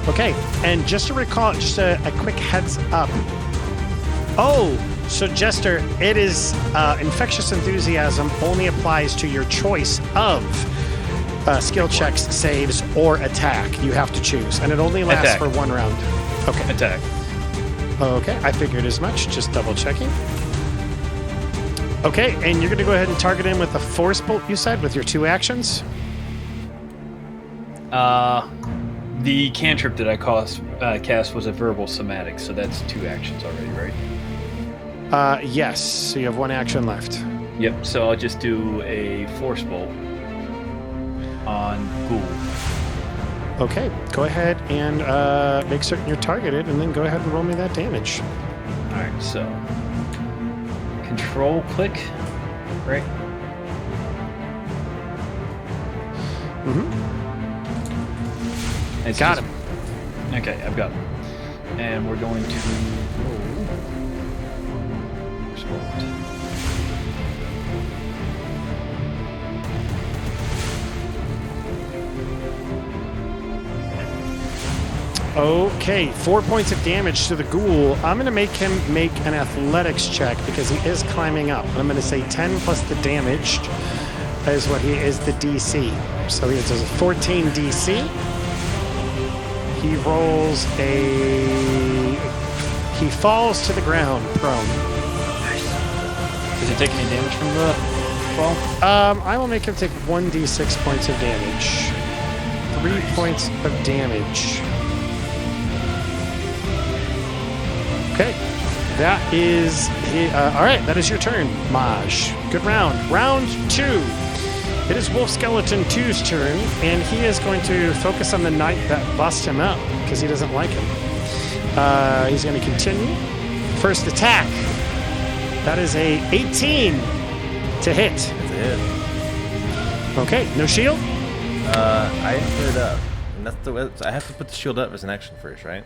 Okay, and just to recall, just a quick heads up. Oh, so Jester, it is infectious enthusiasm only applies to your choice of skill checks, saves, or attack. You have to choose, and it only lasts Attack. for 1 round. Okay. Attack. Okay, I figured as much. Just double checking. Okay, and you're going to go ahead and target him with a Force Bolt, you said, with your 2 actions? The cantrip that I cast was a verbal somatic, so that's 2 actions already, right? Yes, so you have 1 action left. Yep, so I'll just do a Force Bolt on Ghoul. Okay, go ahead and make certain you're targeted, and then go ahead and roll me that damage. Alright, so Control Click, right? Mm-hmm. It's Got just- him. Okay, I've got him. And we're going to roll Force Bolt. Okay, 4 points of damage to the ghoul. I'm going to make him make an athletics check because he is climbing up. And I'm going to say 10 plus the damage is what he is the DC. So he has a 14 DC. He rolls he falls to the ground prone. Does it take any damage from the fall? I will make him take 1d6 points of damage. 3 points of damage. Okay, that is all right. That is your turn, Maj. Good round. Round 2. It is Wolf Skeleton 2's turn, and he is going to focus on the knight that bust him up because he doesn't like him. He's going to continue. First attack. That is a 18 to hit. That's a hit. Okay, no shield. I put it up, and that's the way. I have to put the shield up as an action first, right?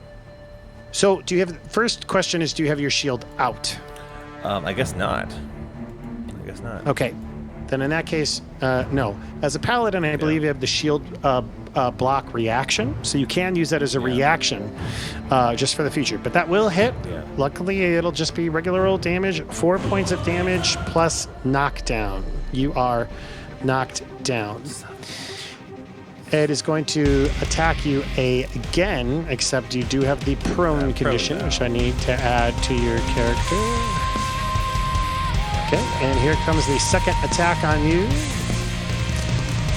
So, do you have? First question is, do you have your shield out? I guess not. I guess not. Okay, then in that case, no. As a paladin, I believe you have the shield block reaction, so you can use that as a reaction just for the future. But that will hit. Yeah. Luckily, it'll just be regular old damage. 4 points of damage plus knockdown. You are knocked down. It is going to attack you again, except you do have the prone condition, which I need to add to your character. Okay, and here comes the second attack on you.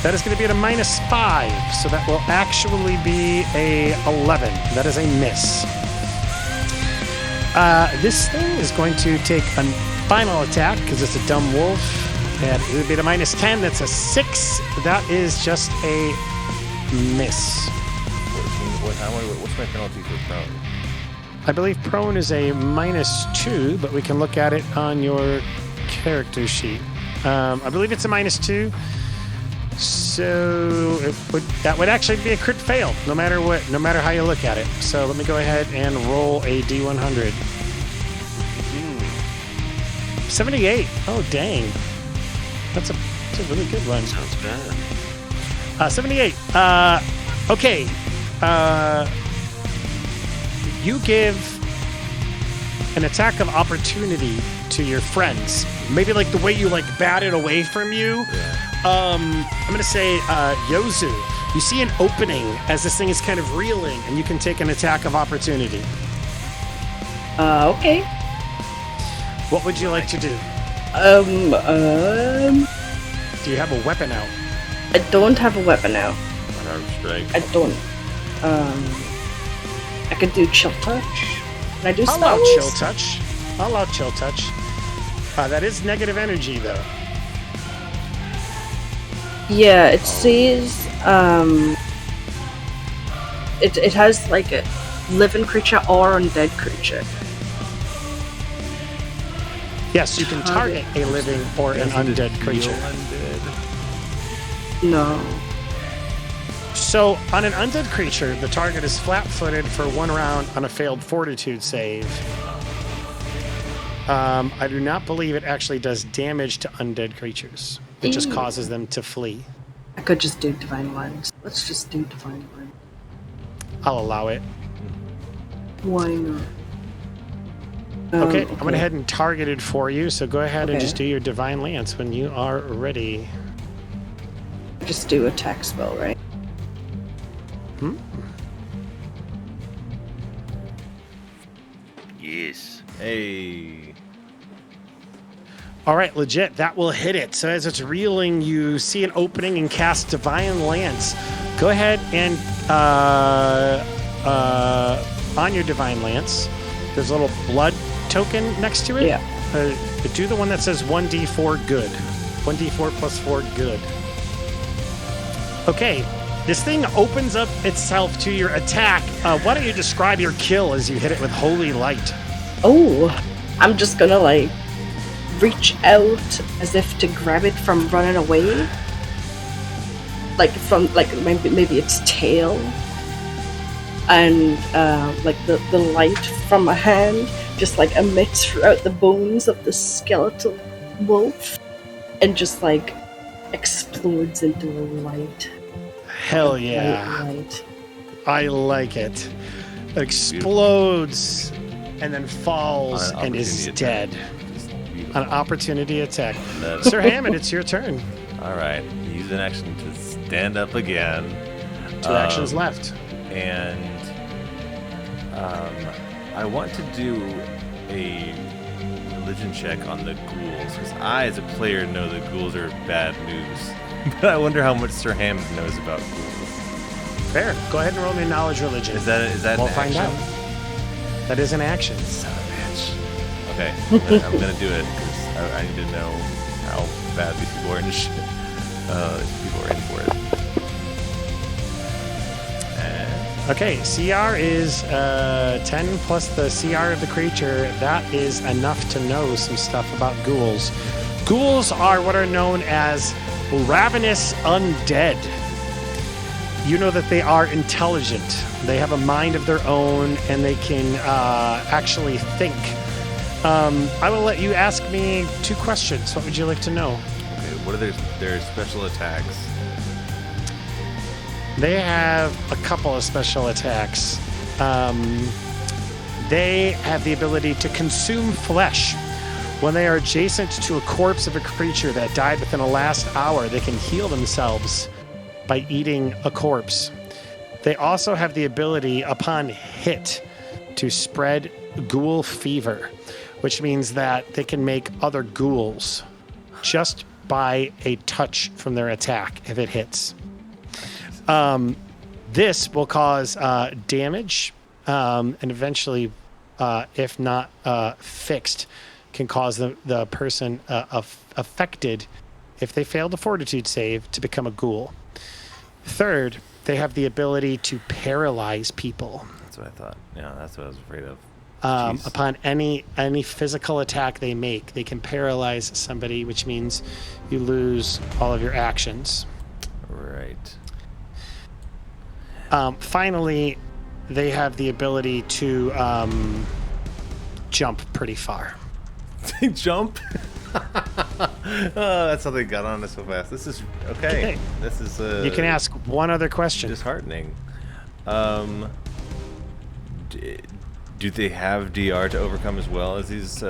That is going to be at a -5, so that will actually be a 11. That is a miss. This thing is going to take a final attack because it's a dumb wolf, and it would be at a -10. That's a 6. That is just a miss. 14. What's my penalty for prone? I believe prone is a -2, but we can look at it on your character sheet. I believe it's a -2. So that would actually be a crit fail, no matter what, no matter how you look at it. So let me go ahead and roll a D100. 78. Oh dang, that's a really good one. Sounds bad. 78. Okay. You give an attack of opportunity to your friends. Maybe like the way you like bat it away from you. I'm gonna say Yozu. You see an opening as this thing is kind of reeling, and you can take an attack of opportunity. Okay. What would you like to do? Do you have a weapon out? I don't have a weapon now. Unarmed strike. I don't. I could do chill touch. Can I do I'll allow spells? chill touch. I'll allow chill touch. That is negative energy, though. Yeah, it says it has like a living creature or undead creature. Yes, you can target a living or an undead creature. No. So, on an undead creature, the target is flat-footed for 1 round on a failed fortitude save. I do not believe it actually does damage to undead creatures. It just causes them to flee. I could just do divine ones. Let's just do divine ones. I'll allow it. Why not? Okay, I'm going to head and target it for you, so go ahead and Okay. just do your Divine Lance when you are ready. Just do attack spell, right? Yes. Hey. All right, legit, that will hit it. So as it's reeling, you see an opening and cast Divine Lance. Go ahead and on your Divine Lance, there's a little blood token next to it. Yeah. Do the one that says 1d4 good. 1d4 plus 4 good. Okay, this thing opens up itself to your attack. Why don't you describe your kill as you hit it with Holy Light? Oh, I'm just gonna like reach out as if to grab it from running away. Like from maybe its tail. And like the light from my hand just like emits throughout the bones of the skeletal wolf and just like explodes into a light. Hell yeah. Light. I like it. It explodes and then falls On an and is opportunity dead. attack. Just beautiful. An opportunity attack. That- Sir Hammond, it's your turn. All right. Use an action to stand up again. 2 actions left. And I want to do a religion check on the ghouls, because I, as a player, know that ghouls are bad news. But I wonder how much Sir Hammond knows about ghouls. Fair. Go ahead and roll me knowledge religion. Is that We'll an find action? out. That is an action. Son of a bitch. Okay, I'm gonna do it because I need to know how bad these people are into shit. These people are in for it. And Okay, CR is 10 plus the CR of the creature. That is enough to know some stuff about ghouls. Ghouls are what are known as ravenous undead. You know that they are intelligent. They have a mind of their own, and they can actually think. I will let you ask me 2 questions. What would you like to know? okay, what are their special attacks? They have a couple of special attacks. They have the ability to consume flesh. When they are adjacent to a corpse of a creature that died within the last hour, they can heal themselves by eating a corpse. They also have the ability, upon hit, to spread ghoul fever, which means that they can make other ghouls just by a touch from their attack if it hits. This will cause damage, and eventually, if not fixed, can cause the person affected, if they fail the fortitude save, to become a ghoul. Third, they have the ability to paralyze people. That's what I thought. Yeah, that's what I was afraid of. Upon any physical attack they make, they can paralyze somebody, which means you lose all of your actions. Right. Finally, they have the ability to jump pretty far. Jump? Oh, that's how they got on us so fast. This is okay. This is you can ask one other question. Disheartening. Do they have DR to overcome as well as these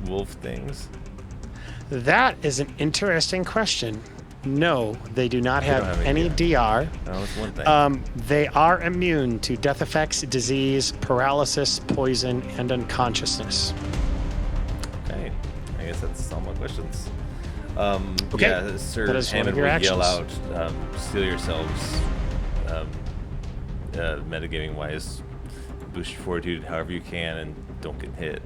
wolf things? That is an interesting question. No, they do not have any DR. Oh, that's one thing. They are immune to death effects, disease, paralysis, poison, and unconsciousness. Okay. I guess that's all my questions. Okay. Yeah, Sir That is one of Hammond your will yell out, actions. steal yourselves, metagaming wise, boost your fortitude however you can and don't get hit.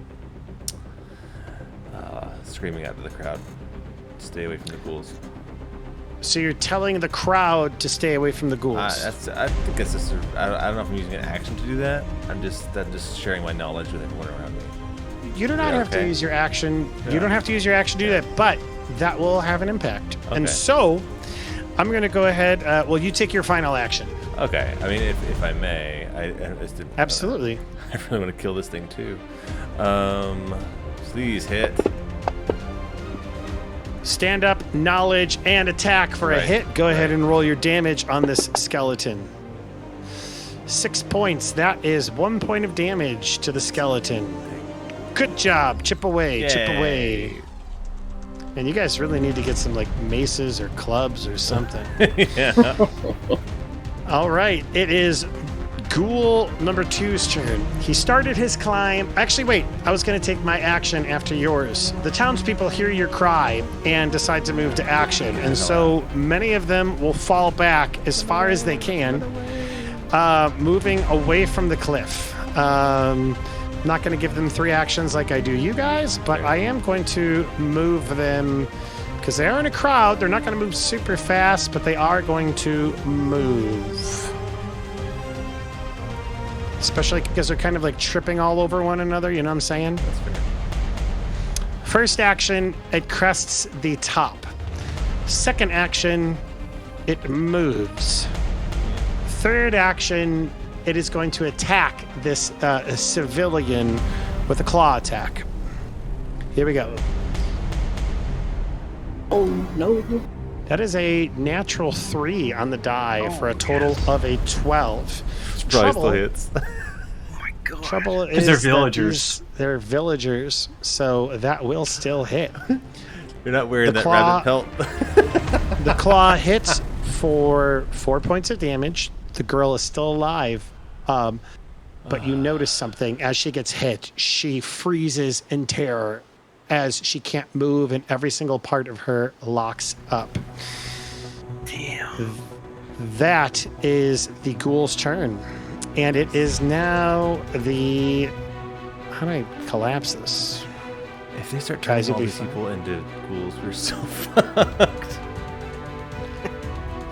Screaming out to the crowd, stay away from the ghouls. So you're telling the crowd to stay away from the ghouls. I think that's just, I don't know if I'm using an action to do that. I'm just sharing my knowledge with everyone around me. You do not have to use your action. Yeah. You don't have to use your action to do that, but that will have an impact. Okay. And so, I'm going to go ahead. You take your final action. Okay. I mean, if I may, I just didn't. Absolutely. I really want to kill this thing too. Please hit. Stand up, knowledge, and attack for a hit. Go ahead and roll your damage on this skeleton. 6 points. That is 1 point of damage to the skeleton. Good job. Chip away. Yay. Chip away. And you guys really need to get some maces or clubs or something. Yeah. All right. It is Ghoul number 2's turn. He started his climb. Actually, wait. I was going to take my action after yours. The townspeople hear your cry and decide to move to action. And so many of them will fall back as far as they can, moving away from the cliff. I'm not going to give them 3 actions like I do you guys, but I am going to move them because they are in a crowd. They're not going to move super fast, but they are going to move. Especially because they're kind of tripping all over one another, you know what I'm saying? That's fair. First action, it crests the top. Second action, it moves. Third action, it is going to attack this civilian with a claw attack. Here we go. Oh, no. That is a natural 3 on the die for a total of a 12. Probably still hits. Oh my god. Trouble is they're that villagers. They're villagers, so that will still hit. You're not wearing The that claw- rabbit pelt. The claw hits for 4 points of damage. The girl is still alive. But you notice something. As she gets hit, she freezes in terror as she can't move and every single part of her locks up. Damn. That is the ghoul's turn. And it is now the... How do I collapse this? If they start Guys, turning all it'll be these fun. people into ghouls, we're so fucked.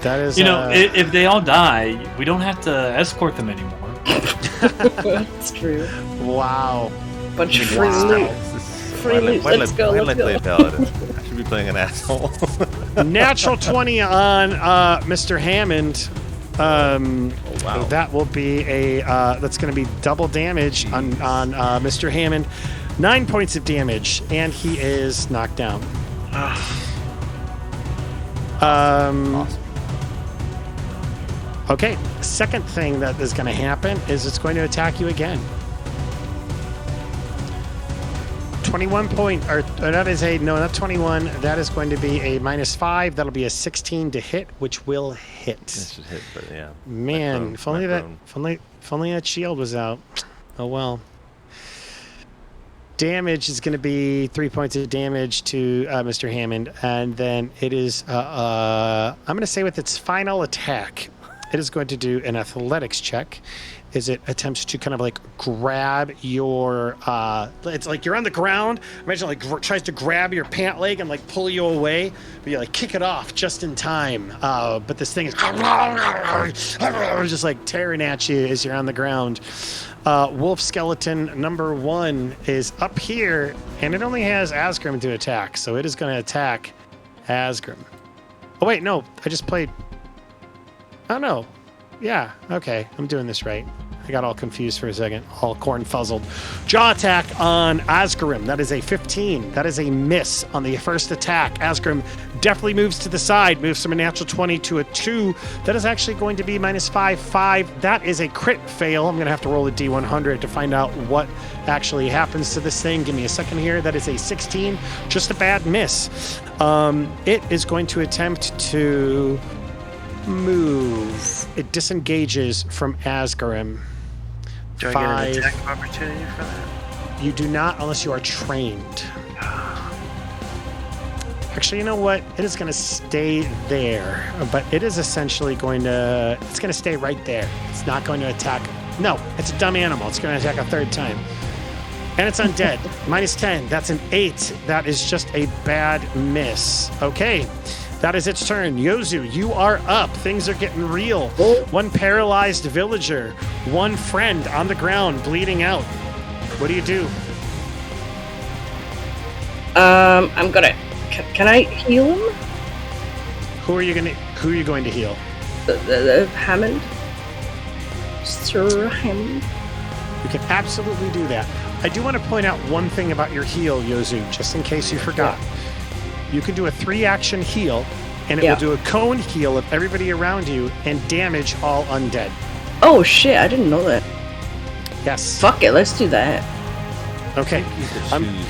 That is... If they all die, we don't have to escort them anymore. That's true. Wow. Bunch of free loot. Free loot. Let's go. Why did I Let's play a go. paladin? I should be playing an asshole. Natural 20 on Mr. Hammond. Wow. That will be that's going to be double damage on Mr. Hammond. 9 points of damage, and he is knocked down. Awesome. Okay, second thing that is going to happen is it's going to attack you again. 21 point, or that is a, no, not 21. That is going to be a -5. That'll be a 16 to hit, which will hit. This should hit, but yeah. Man, if only that shield was out. Oh well. Damage is going to be 3 points of damage to Mr. Hammond, and then it is, I'm going to say with its final attack, it is going to do an athletics check. As it attempts to kind of like grab your, it's like you're on the ground. Imagine like tries to grab your pant leg and like pull you away, but you like kick it off just in time. But this thing is just like tearing at you as you're on the ground. Wolf skeleton number 1 is up here, and it only has Azgrymn to attack, so it is going to attack Azgrymn. Oh wait, no, I just played. Oh no. Yeah, okay, I'm doing this right. I got all confused for a second, all corn fuzzled. Jaw attack on Azgrymn. That is a 15. That is a miss on the first attack. Azgrymn definitely moves to the side, moves from a natural 20 to a 2. That is actually going to be -5. That is a crit fail. I'm going to have to roll a D100 to find out what actually happens to this thing. Give me a second here. That is a 16. Just a bad miss. It is going to attempt to move. It disengages from Azgrymn. Do I get an attack opportunity for that? You do not unless you are trained. Actually, you know what? It is going to stay there, but it is essentially going to... It's going to stay right there. It's not going to attack... No, it's a dumb animal. It's going to attack a third time. And it's undead. -10. That's an 8. That is just a bad miss. Okay. That is its turn. Yozu, you are up. Things are getting real. One paralyzed villager. One friend on the ground, bleeding out. What do you do? I'm gonna... Can I heal him? Who are you going to heal? The Hammond? Sir Hammond? You can absolutely do that. I do want to point out one thing about your heal, Yozu, just in case you forgot. You can do a 3-action heal, and it will do a cone heal of everybody around you and damage all undead. Oh shit, I didn't know that. Yes. Fuck it, let's do that. Okay. You could choose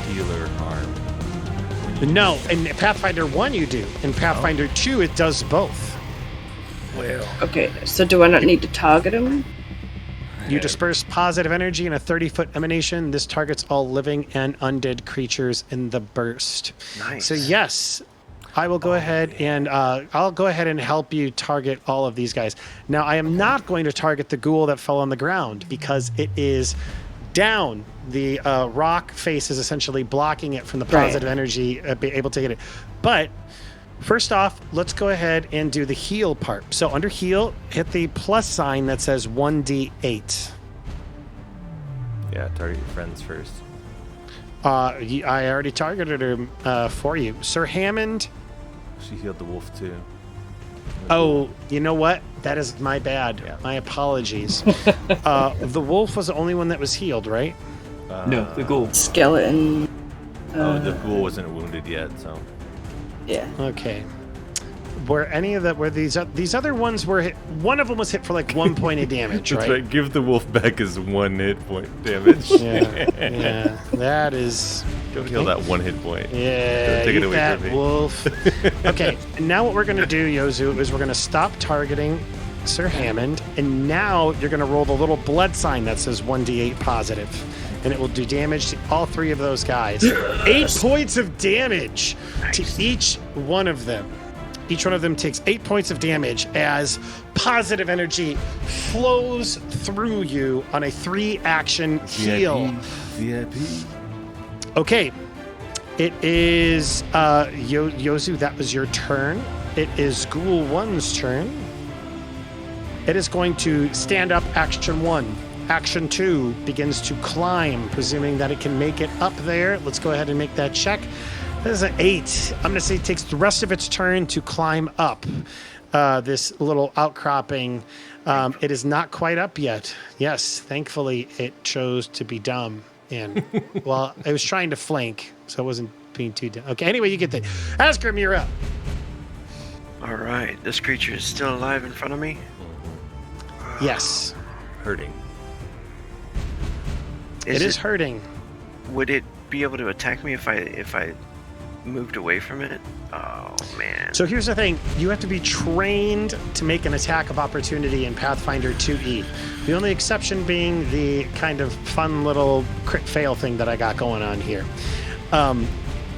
healer harm. No, in Pathfinder 1 you do. In Pathfinder 2 it does both. Well. Okay, so do I not need to target him? You disperse positive energy in a 30-foot emanation. This targets all living and undead creatures in the burst. Nice. So yes, I will go ahead and I'll go ahead and help you target all of these guys. Now I am not going to target the ghoul that fell on the ground because it is down. The rock face is essentially blocking it from the positive energy, be able to hit it. But first off, let's go ahead and do the heal part. So under heal, hit the plus sign that says 1d8. Yeah, target your friends first. I already targeted her for you. Sir Hammond. She healed the wolf too. Oh, you know what? That is my bad. Yeah. My apologies. The wolf was the only one that was healed, right? No, the ghoul. Skeleton. Oh, the ghoul wasn't wounded yet, so. Yeah. Okay. Were any of that? Were these other ones were hit? One of them was hit for like 1 point of damage, That's right? Give the wolf back his 1 hit point damage. Yeah. That is. Don't heal that 1 hit point. Yeah. Take it eat away that, from me. wolf. Okay. Now what we're gonna do, Yozu, is we're gonna stop targeting Sir Hammond, and now you're gonna roll the little blood sign that says 1d8 positive, and it will do damage to all 3 of those guys. 8 points of damage to each one of them. Each one of them takes 8 points of damage as positive energy flows through you on a 3-action heal. VIP. Okay. It is Yozu, that was your turn. It is Ghoul 1's turn. It is going to stand up, action 1. Action 2 begins to climb, presuming that it can make it up there. Let's go ahead and make that check. That is an 8. I'm going to say it takes the rest of its turn to climb up this little outcropping. It is not quite up yet. Yes, thankfully it chose to be dumb. And, well, it was trying to flank, so it wasn't being too dumb. Okay, anyway, you get the... Azgrymn, you're up. Alright, this creature is still alive in front of me? Yes. Hurting. It is hurting. Would it be able to attack me if I moved away from it? Oh, man. So here's the thing. You have to be trained to make an attack of opportunity in Pathfinder 2E. The only exception being the kind of fun little crit fail thing that I got going on here.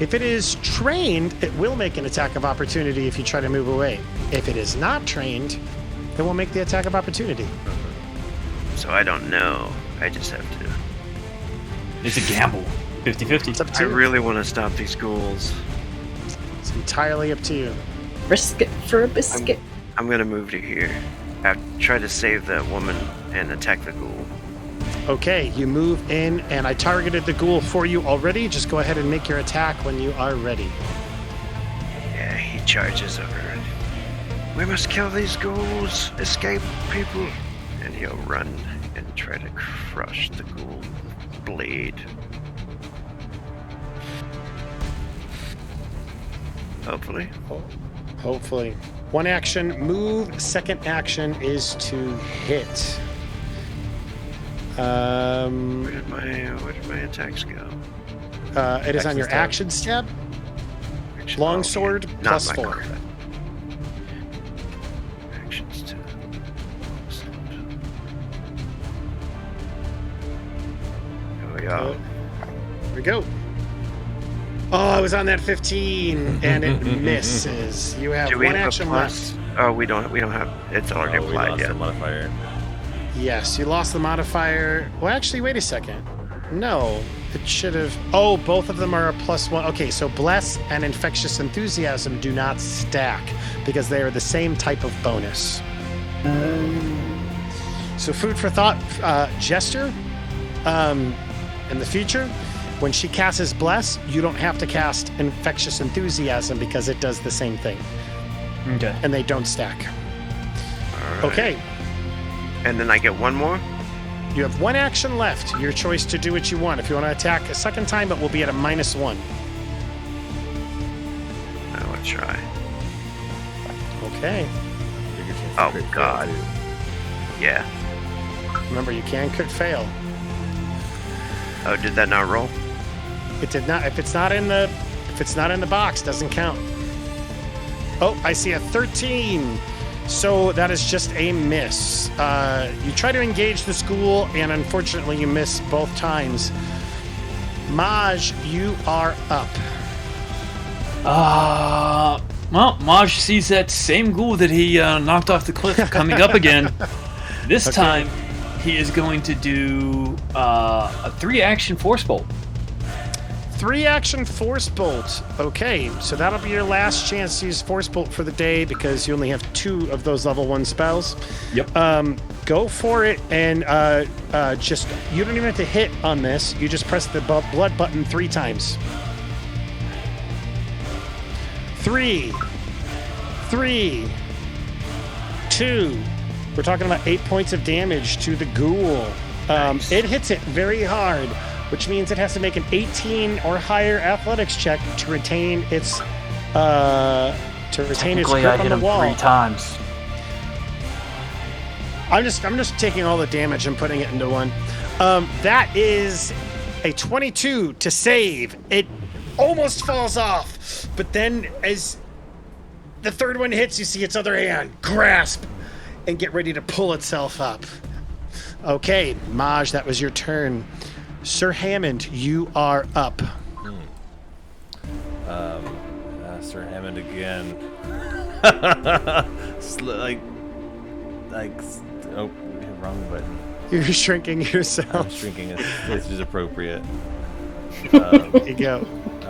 If it is trained, it will make an attack of opportunity if you try to move away. If it is not trained, it won't make the attack of opportunity. So I don't know. I just have to. It's a gamble. 50-50. It's up I to you. really want to stop these ghouls. It's entirely up to you. Risk it for a biscuit. I'm gonna move to here. I've tried to save that woman and attack the ghoul. Okay, you move in, and I targeted the ghoul for you already. Just go ahead and make your attack when you are ready. Yeah, he charges over it. We must kill these ghouls. Escape, people. And he'll run and try to crush the ghoul blade. Hopefully. Hopefully. One action, move. Second action is to hit. Where did my attacks go? It is on your Action stab. action stab. Action- Longsword okay. plus Not my 4. combat. Actions to. Here we go. Here we go. Oh, I was on that 15, and it misses. You have Do we one have a action plus? left. Oh, we don't have. It's already Oh, we applied. lost Yeah. the modifier. Yes, you lost the modifier. Well, actually, wait a second. No, it should have. Oh, both of them are a +1. Okay, so Bless and Infectious Enthusiasm do not stack because they are the same type of bonus. So, food for thought, Jester. In the future, when she casts Bless, you don't have to cast Infectious Enthusiasm because it does the same thing, Okay. and they don't stack. All right. Okay. And then I get one more? You have one action left. Your choice to do what you want. If you want to attack a second time, it will be at a -1. I will try. Okay. Bigger chance Oh, of crit fail, God. too. Yeah. Remember, you can crit fail. Oh, did that not roll? It did not. If it's not in the box, doesn't count. Oh, I see a 13. So that is just a miss. You try to engage the school, and unfortunately, you miss both times. Maj, you are up. Well, Maj sees that same ghoul that he knocked off the cliff coming up again. This time, he is going to do a 3-action force bolt. 3-action Force Bolt. Okay, so that'll be your last chance to use Force Bolt for the day because you only have 2 of those level 1 spells. Yep. Go for it, and just, you don't even have to hit on this. You just press the blood button 3 times. 3, 2. We're talking about 8 points of damage to the ghoul. Nice. It hits it very hard, which means it has to make an 18 or higher athletics check to retain its Technically, grip I hit on the him wall. 3 times. I'm just taking all the damage and putting it into one. That is a 22 to save. It almost falls off, but then as the third one hits, you see its other hand grasp and get ready to pull itself up. Okay, Maj, that was your turn. Sir Hammond, you are up. Sir Hammond again. Oh, wrong button. You're shrinking I'm yourself. shrinking. This is appropriate. There you go.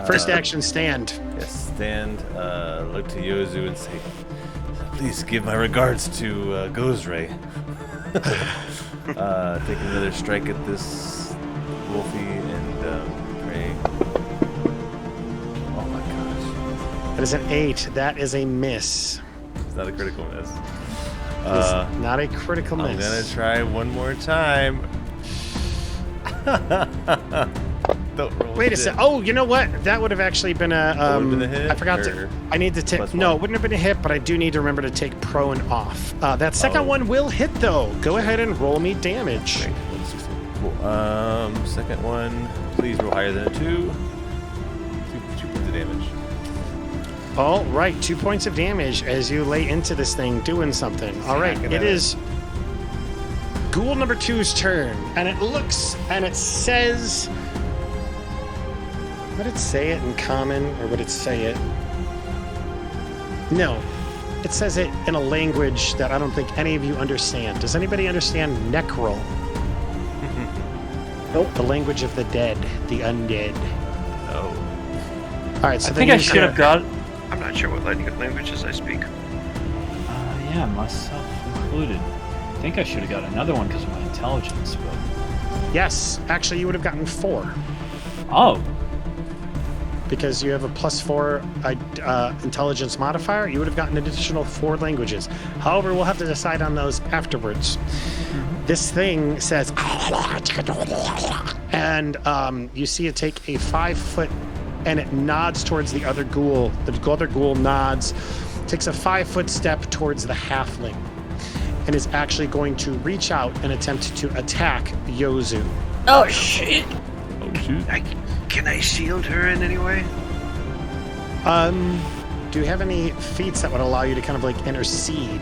First action, stand. Yes, stand. Look to Yozu and say, "Please give my regards to Gozray." Take another strike at this Wolfie and pray. Oh my gosh. That is an 8. That is a miss. It's not a critical miss. It's not a critical I'm miss. gonna try one more time. Don't roll Wait a shit. sec. Oh, you know what? That would have actually been a. would've been a hit, I forgot or to. I need to take. plus No, one? it wouldn't have been a hit, but I do need to remember to take prone off. That second Oh. one will hit though. Go ahead and roll me damage. Great. Cool. Second one. Please roll higher than a 2. 2 points of damage. All right, 2 points of damage as you lay into this thing doing something. All right, Smacking it at it. is Ghoul number 2's turn, and it looks and it says. Would it say it in common, or would it say it? No, it says it in a language that I don't think any of you understand. Does anybody understand Necrol? Nope. The language of the dead, the undead. Oh. All right, so I then think I you should have got. I'm not sure what languages I speak. Yeah, myself included. I think I should have got another one because of my intelligence, but. Yes, actually, you would have gotten 4 Oh, because you have a +4 intelligence modifier. You would have gotten an additional 4 languages. However, we'll have to decide on those afterwards. This thing says, and you see it take a 5-foot, and it nods towards the other ghoul. The other ghoul nods, takes a 5-foot step towards the halfling, and is actually going to reach out and attempt to attack Yozu. Oh shit! Oh, shoot. Can I shield her in any way? Do you have any feats that would allow you to kind of like intercede?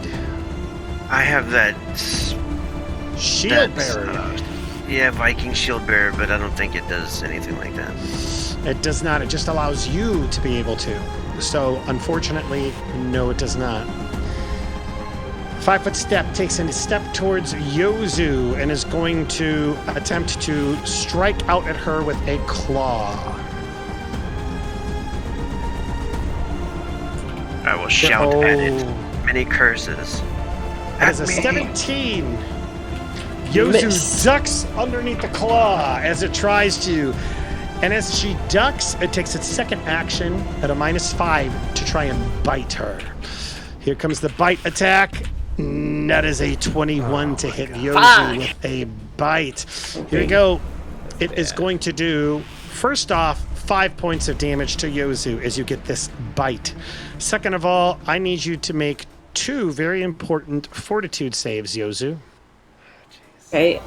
I have that. Shield that's, bearer. Yeah, Viking shield bearer, but I don't think it does anything like that. It does not. It just allows you to be able to. So, unfortunately, no, it does not. 5-foot step takes a step towards Yozu and is going to attempt to strike out at her with a claw. I will shout at it. Oh. Many curses. That is a At me. 17. Yozu Miss. ducks underneath the claw as it tries to. And as she ducks, it takes its second action at a -5 to try and bite her. Here comes the bite attack. That is a 21 to hit Yozu with a bite. Here we go. It is going to do, first off, 5 points of damage to Yozu as you get this bite. Second of all, I need you to make 2 very important fortitude saves, Yozu. Okay.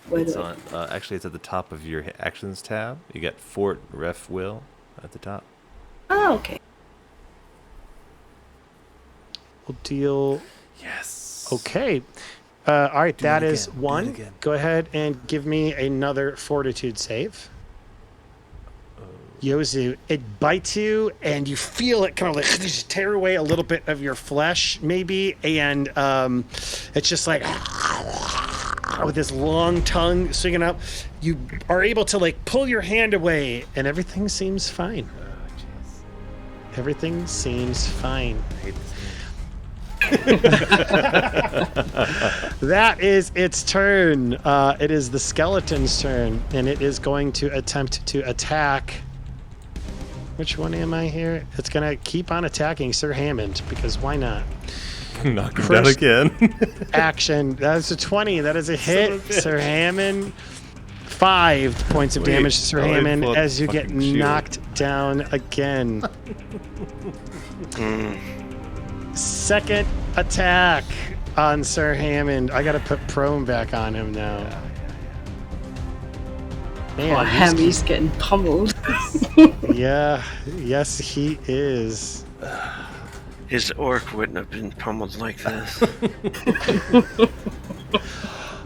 Where It's do on, actually, it's at the top of your actions tab. You got Fort Ref Will at the top. Oh, okay. We'll deal. Yes. Okay. All right, Do that it is again. Do it 1. again. Go ahead and give me another fortitude save. Yozu, it bites you, and you feel it kind of like just tear away a little bit of your flesh, maybe, and it's just like with this long tongue swinging up. You are able to like pull your hand away, and everything seems fine. Oh, jeez. Everything seems fine. I hate this game. That is its turn. It is the skeleton's turn, and it is going to attempt to attack. Which one am I here? It's going to keep on attacking Sir Hammond, because why not? Knock him down First- again. Action. That is a 20. That is a hit. Son of a bitch. Sir Hammond. 5 points of Wait, damage to Sir I Hammond pull up as you get fucking shield. knocked down again. Second attack on Sir Hammond. I got to put prone back on him now. Man, Oh, he's- Hammy's getting pummeled. Yeah, yes, he is. His orc wouldn't have been pummeled like this.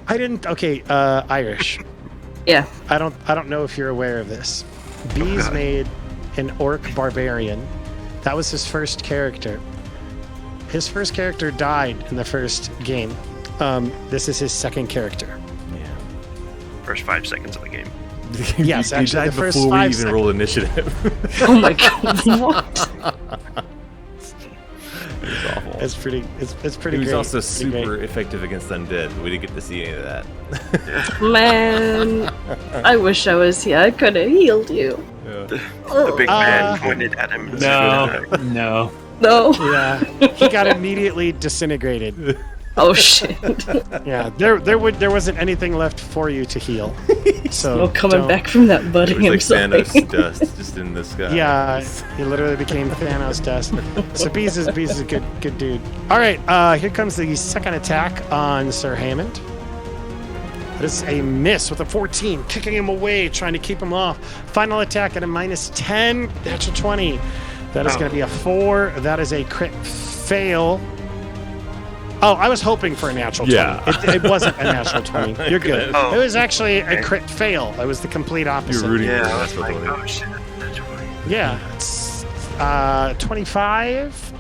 I didn't. Okay, Irish. Yeah. I don't know if you're aware of this. Beez God. made an orc barbarian. That was his first character. His first character died in the first game. This is his second character. Yeah. First 5 seconds of the game. Yes, you actually, died the first before we 5 even rolled initiative. Oh my god. What? It's awful. It's pretty. It's pretty. He was great. also Pretty great. super effective against undead. We didn't get to see any of that. Man, I wish I was here. I could have healed you. The big man pointed at him. no, no. No. Yeah, he got immediately disintegrated. Oh shit! Yeah, there wasn't anything left for you to heal. So No coming don't- back from that It budding. was like I'm sorry. Thanos dust just in the sky. Yeah, he literally became Thanos dust. So Beez is a good dude. All right, here comes the second attack on Sir Hammond. That is a miss with a 14, kicking him away, trying to keep him off. Final attack at a -10, natural 20. That is going to be a 4. That is a crit fail. Oh, I was hoping for a natural 20. Yeah. It wasn't a natural 20. You're good. Oh, It was actually a okay. crit fail. It was the complete opposite. You're rooting Yeah, for I the was natural like, 20. oh shit, that's funny. Yeah, it's 25.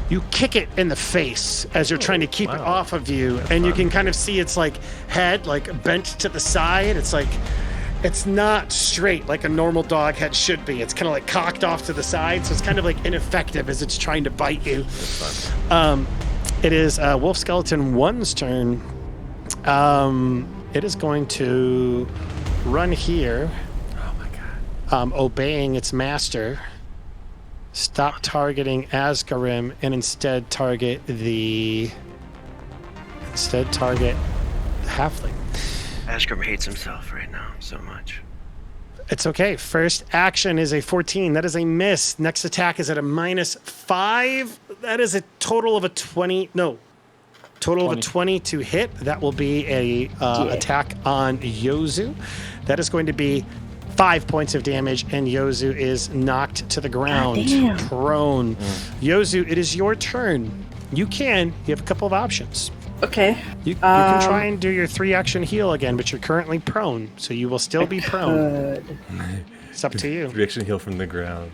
You kick it in the face as you're trying to keep it wow. off of you, That's and you fun. can kind of see its like head like bent to the side. It's like it's not straight like a normal dog head should be. It's kind of like cocked off to the side, so it's kind of like ineffective as it's trying to bite you. That's fun. It is Wolf Skeleton 1's turn. It is going to run here, Oh my god. obeying its master. Stop targeting Azgrymn and instead target the Halfling. Azgrymn hates himself right now so much. It's okay. First action is a 14. That is a miss. Next attack is at a -5. That is a total of a 20. No. Total of a 20 to hit. That will be a attack on Yozu. That is going to be 5 points of damage, and Yozu is knocked to the ground, damn. prone. Yozu, it is your turn. You have a couple of options. Okay. You can try and do your 3-action heal again, but you're currently prone, so you will still be prone. Good. It's up to you. Reaction heal from the ground.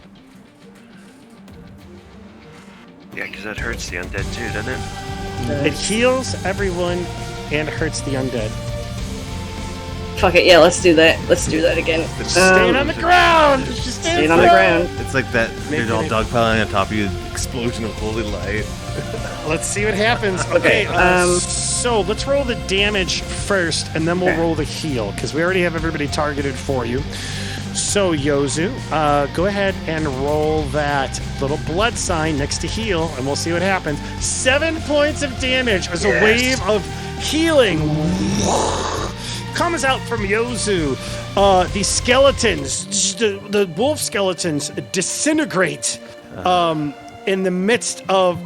Yeah, because that hurts the undead too, doesn't it? It heals everyone and hurts the undead. Fuck it. Yeah, let's do that. Let's do that again. Staying on the ground! Just Staying on the ground. It's like that. They're all dogpiling on top of you. Explosion of holy light. Let's see what happens. Okay, Okay, so let's roll the damage first, and then we'll roll the heal, because we already have everybody targeted for you. So, Yozu, go ahead and roll that little blood sign next to heal, and we'll see what happens. 7 points of damage as a wave of healing comes out from Yozu. The skeletons, the wolf skeletons, disintegrate in the midst of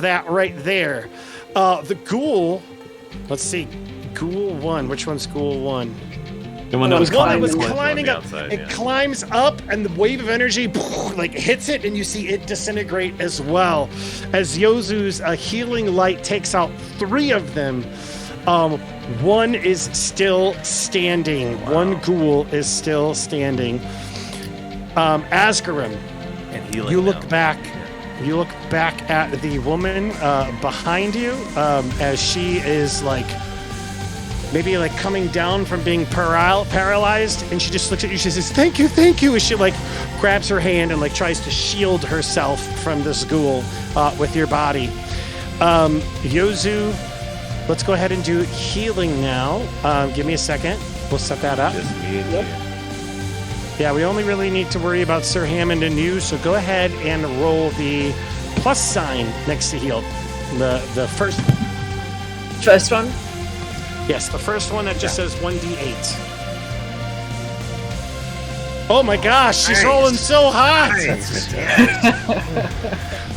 that right there. The ghoul, let's see, ghoul 1. Which one's ghoul 1? The one that The was one that climbing. was on the climbing up. outside, It yeah. climbs up, and the wave of energy like hits it, and you see it disintegrate as well. As Yozu's healing light takes out 3 of them, one is still standing. Wow. One ghoul is still standing. Azgrymn, And healing. you look now. back. You look back at the woman behind you as she is like maybe like coming down from being paralyzed, and she just looks at you. She says, "Thank you, thank you." As she like grabs her hand and like tries to shield herself from this ghoul with your body. Yozu, let's go ahead and do healing now. Give me a second. We'll set that up. Just me and you. Yeah, we only really need to worry about Sir Hammond and you, so go ahead and roll the plus sign next to heal. The first, First one. yes, the first one that just says 1d8. Oh my gosh, she's Nice. rolling so hot! Nice. Yeah.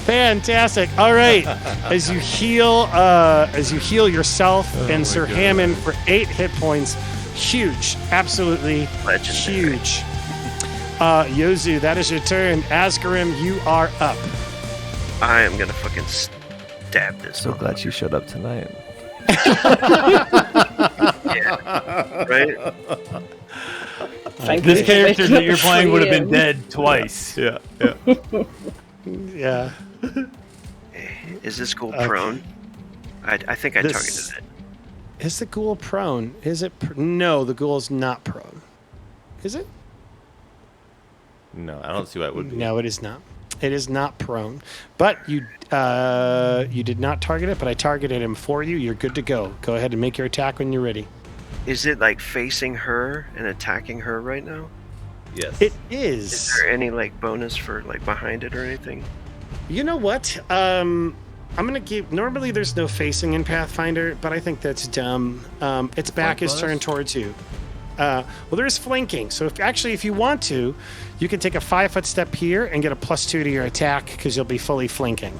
Fantastic. All right, as you heal yourself and my Sir God. Hammond for 8 hit points, huge, absolutely Legendary. huge. Yozu, that is your turn. Azgrymn, you are up. I am gonna fucking stab this. So glad you showed up tonight. Yeah. Right? Thank This you for character waking that up you're playing would have been 3 a.m. dead twice. Yeah, yeah. Yeah. Is this ghoul Okay. prone? I think I This- targeted it. Is the ghoul prone? Is it? No, the ghoul is not prone. Is it? No, I don't see why it would be. No, it is not. It is not prone. But you did not target it, but I targeted him for you. You're good to go. Go ahead and make your attack when you're ready. Is it like facing her and attacking her right now? Yes. It Is is. there any like bonus for like behind it or anything? You know what? I'm gonna keep. Normally, there's no facing in Pathfinder, but I think that's dumb. Its back is turned towards you. Well, there's flanking. So if you want to, you can take a 5-foot step here and get a +2 to your attack because you'll be fully flanking.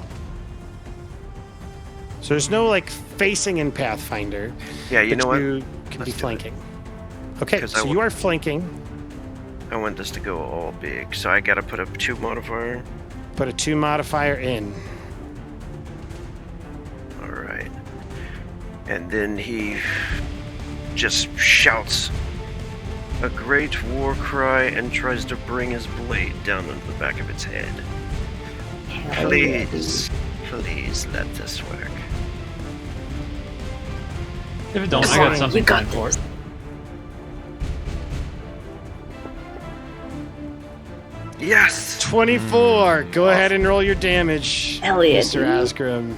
So there's no like facing in Pathfinder. Yeah, you know what? You can be flanking. Okay, 'Cause so you are flanking. I want this to go all big, so I gotta put a 2 modifier. Put a 2 modifier in. Alright. And then he just shouts a great war cry and tries to bring his blade down into the back of its head. Please let this work. If it don't, I got something You got planned for it. Yes! 24. Go ahead and roll your damage, Elliot. Mr. Azgrymn.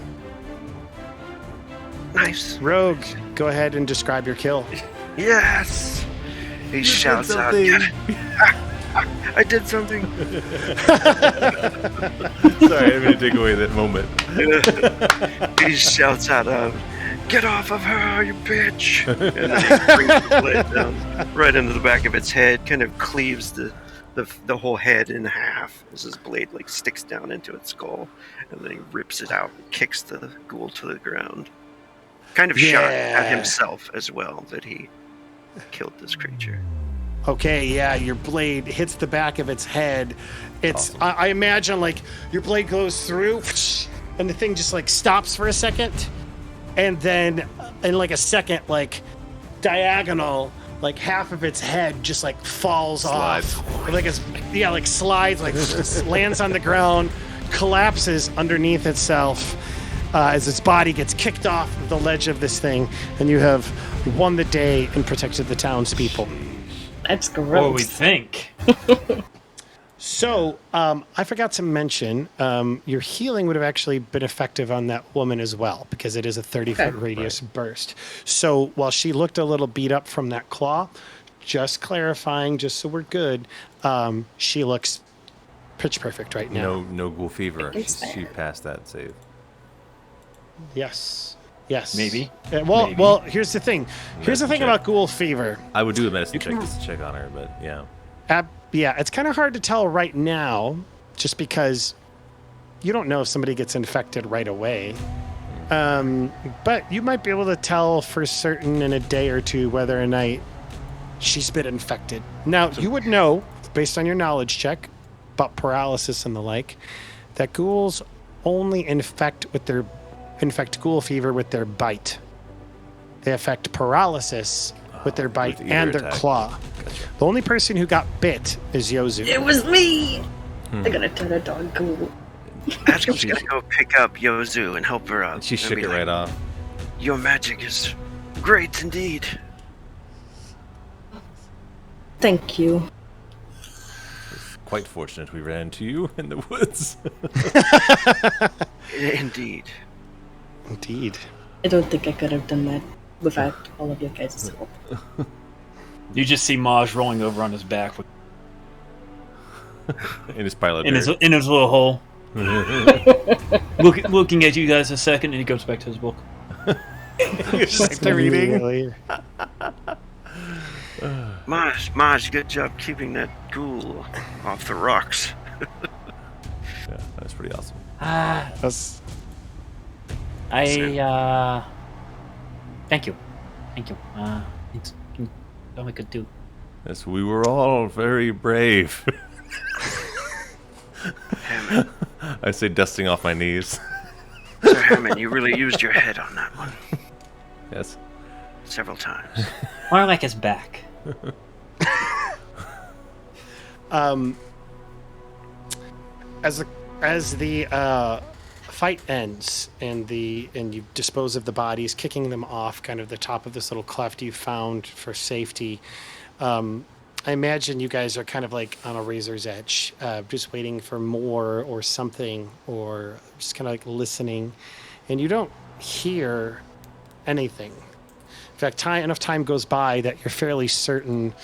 Nice. Rogue, go ahead and describe your kill. Yes! He shouts out, "Get it." I did something. Sorry, I mean to take away that moment. He shouts out, "Get off of her, you bitch!" And then he brings the blade down right into the back of its head, kind of cleaves the whole head in half as his blade like sticks down into its skull, and then he rips it out and kicks the ghoul to the ground. Kind of shocked at himself as well that he killed this creature. Okay, yeah, your blade hits the back of its head. It's Awesome. I imagine like your blade goes through and the thing just like stops for a second, and then in like a second, like diagonal, like half of its head just like falls Slides. off. Like it's like slides, like lands on the ground, collapses underneath itself. As its body gets kicked off the ledge of this thing, and you have won the day and protected the townspeople. That's What gross. do we think? So, I forgot to mention, your healing would have actually been effective on that woman as well, because it is a 30-foot radius burst. So, while she looked a little beat up from that claw, just clarifying, just so we're good, she looks pitch perfect right now. No ghoul fever. It's She fair. passed that save. Yes. Maybe. Well, Maybe. well. Here's the thing. Here's the Medicine thing check. about ghoul fever. I would do a medicine check just to check on her, but yeah. Yeah, it's kind of hard to tell right now, just because you don't know if somebody gets infected right away. But you might be able to tell for certain in a day or two whether or not she's been infected. Now, you would know, based on your knowledge check about paralysis and the like, that ghouls only infect ghoul fever with their bite. They affect paralysis with their bite with either and their attack. claw. The only person who got bit is Yozu. It was me! I gotta turn a dog cool. Azgrym's gonna go pick up Yozu and help her out. She And shook be it like, right off. Your magic is great indeed. Thank you. Quite fortunate we ran into you in the woods. Indeed. Indeed. I don't think I could have done that without all of your guys' help. You just see Maj rolling over on his back with, in his pile of in his dirt. little hole, looking at you guys a second, and he goes back to his book. Just reading. Maj, good job keeping that ghoul off the rocks. Yeah, that's pretty awesome. That's Thank you. It's all I could do. Yes, we were all very brave. Hammond, I say, dusting off my knees. Sir Hammond, you really used your head on that one Yes. several times. More like his back. as the fight ends and you dispose of the bodies, kicking them off kind of the top of this little cleft you found for safety. I imagine you guys are kind of like on a razor's edge, just waiting for more or something, or just kind of like listening, and you don't hear anything. In fact, enough time goes by that you're fairly certain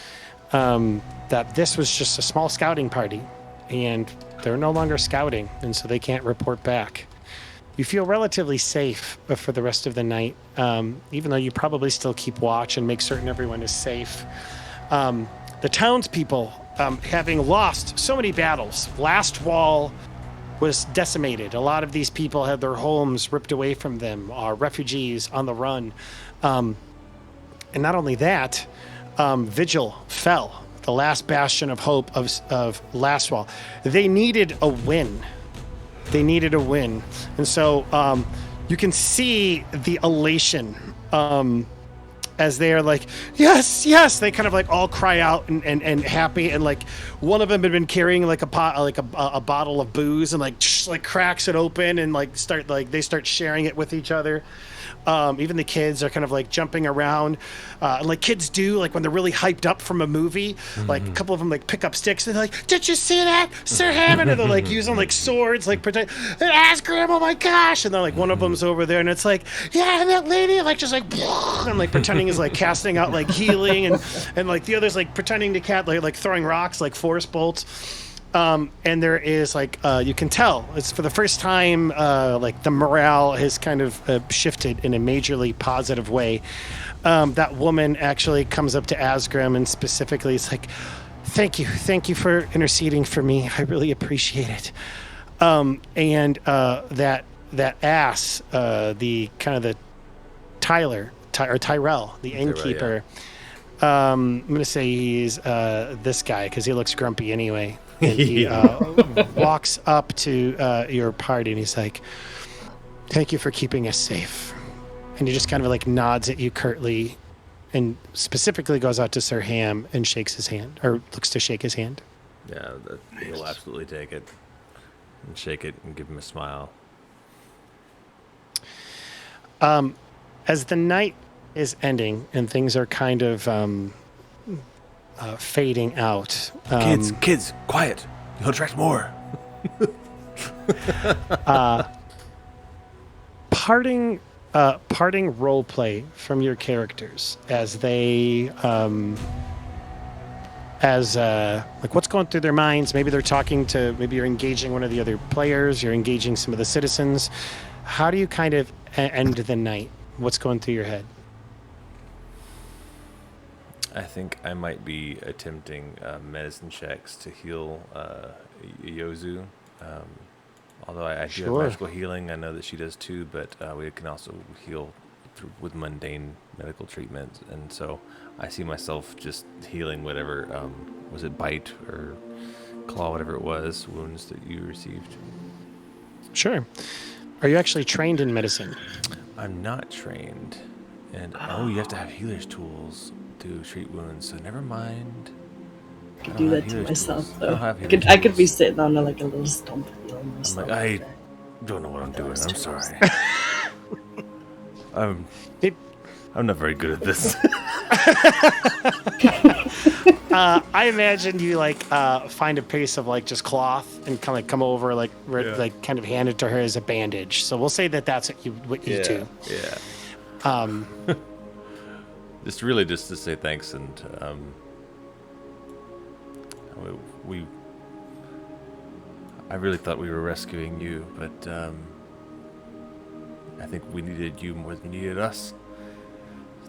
that this was just a small scouting party, and they're no longer scouting, and so they can't report back. you feel relatively safe for the rest of the night, even though you probably still keep watch and make certain everyone is safe. The townspeople, having lost so many battles, Last Wall was decimated. A lot of these people had their homes ripped away from them, are refugees on the run. And not only that, Vigil fell, the last bastion of hope of Last Wall. They needed a win. And so you can see the elation as they are like, yes, yes. They kind of like all cry out and happy. And like one of them had been carrying like a bottle of booze and like cracks it open and they start sharing it with each other. Even the kids are kind of like jumping around, and like kids do, like when they're really hyped up from a movie, like a couple of them like pick up sticks and they're like, "Did you see that, Sir Hammond?" And they're like using like swords, like protect Azgrymn. Oh my gosh! And then like one of them's over there, and it's like, yeah, and that lady like just like and like pretending is like casting out like healing, and like the others like pretending to like throwing rocks like force bolts. And there is like you can tell it's for the first time like the morale has kind of shifted in a majorly positive way. That woman actually comes up to Azgrymn and specifically is like, thank you for interceding for me, I really appreciate it. And that ass, the kind of the Tyrell, the innkeeper, I'm gonna say he's this guy because he looks grumpy anyway. And he walks up to your party and he's like, thank you for keeping us safe. And he just kind of like nods at you curtly and specifically goes out to Sir Ham and shakes his hand, or looks to shake his hand. Yeah, he'll absolutely take it and shake it and give him a smile. As the night is ending and things are kind of fading out. Kids, quiet. You'll attract more. Parting role play from your characters as they like what's going through their minds. Maybe they're talking to, maybe you're engaging one of the other players, you're engaging some of the citizens. How do you kind of end the night? What's going through your head? I think I might be attempting medicine checks to heal Yozu. Although I do have magical healing, I know that she does too, but we can also heal with mundane medical treatment. And so I see myself just healing whatever, was it bite or claw, whatever it was, wounds that you received. Sure. Are you actually trained in medicine? I'm not trained. And you have to have healer's tools to treat wounds, so never mind. I could do that to myself, though. I could be sitting on like a little stump. I'm like, I don't know what I'm doing. I'm sorry. I'm not very good at this. I imagine you like find a piece of like just cloth and kind of come over like kind of hand it to her as a bandage. So we'll say that that's what you do. Yeah. Just to say thanks, and I really thought we were rescuing you, but I think we needed you more than you needed us.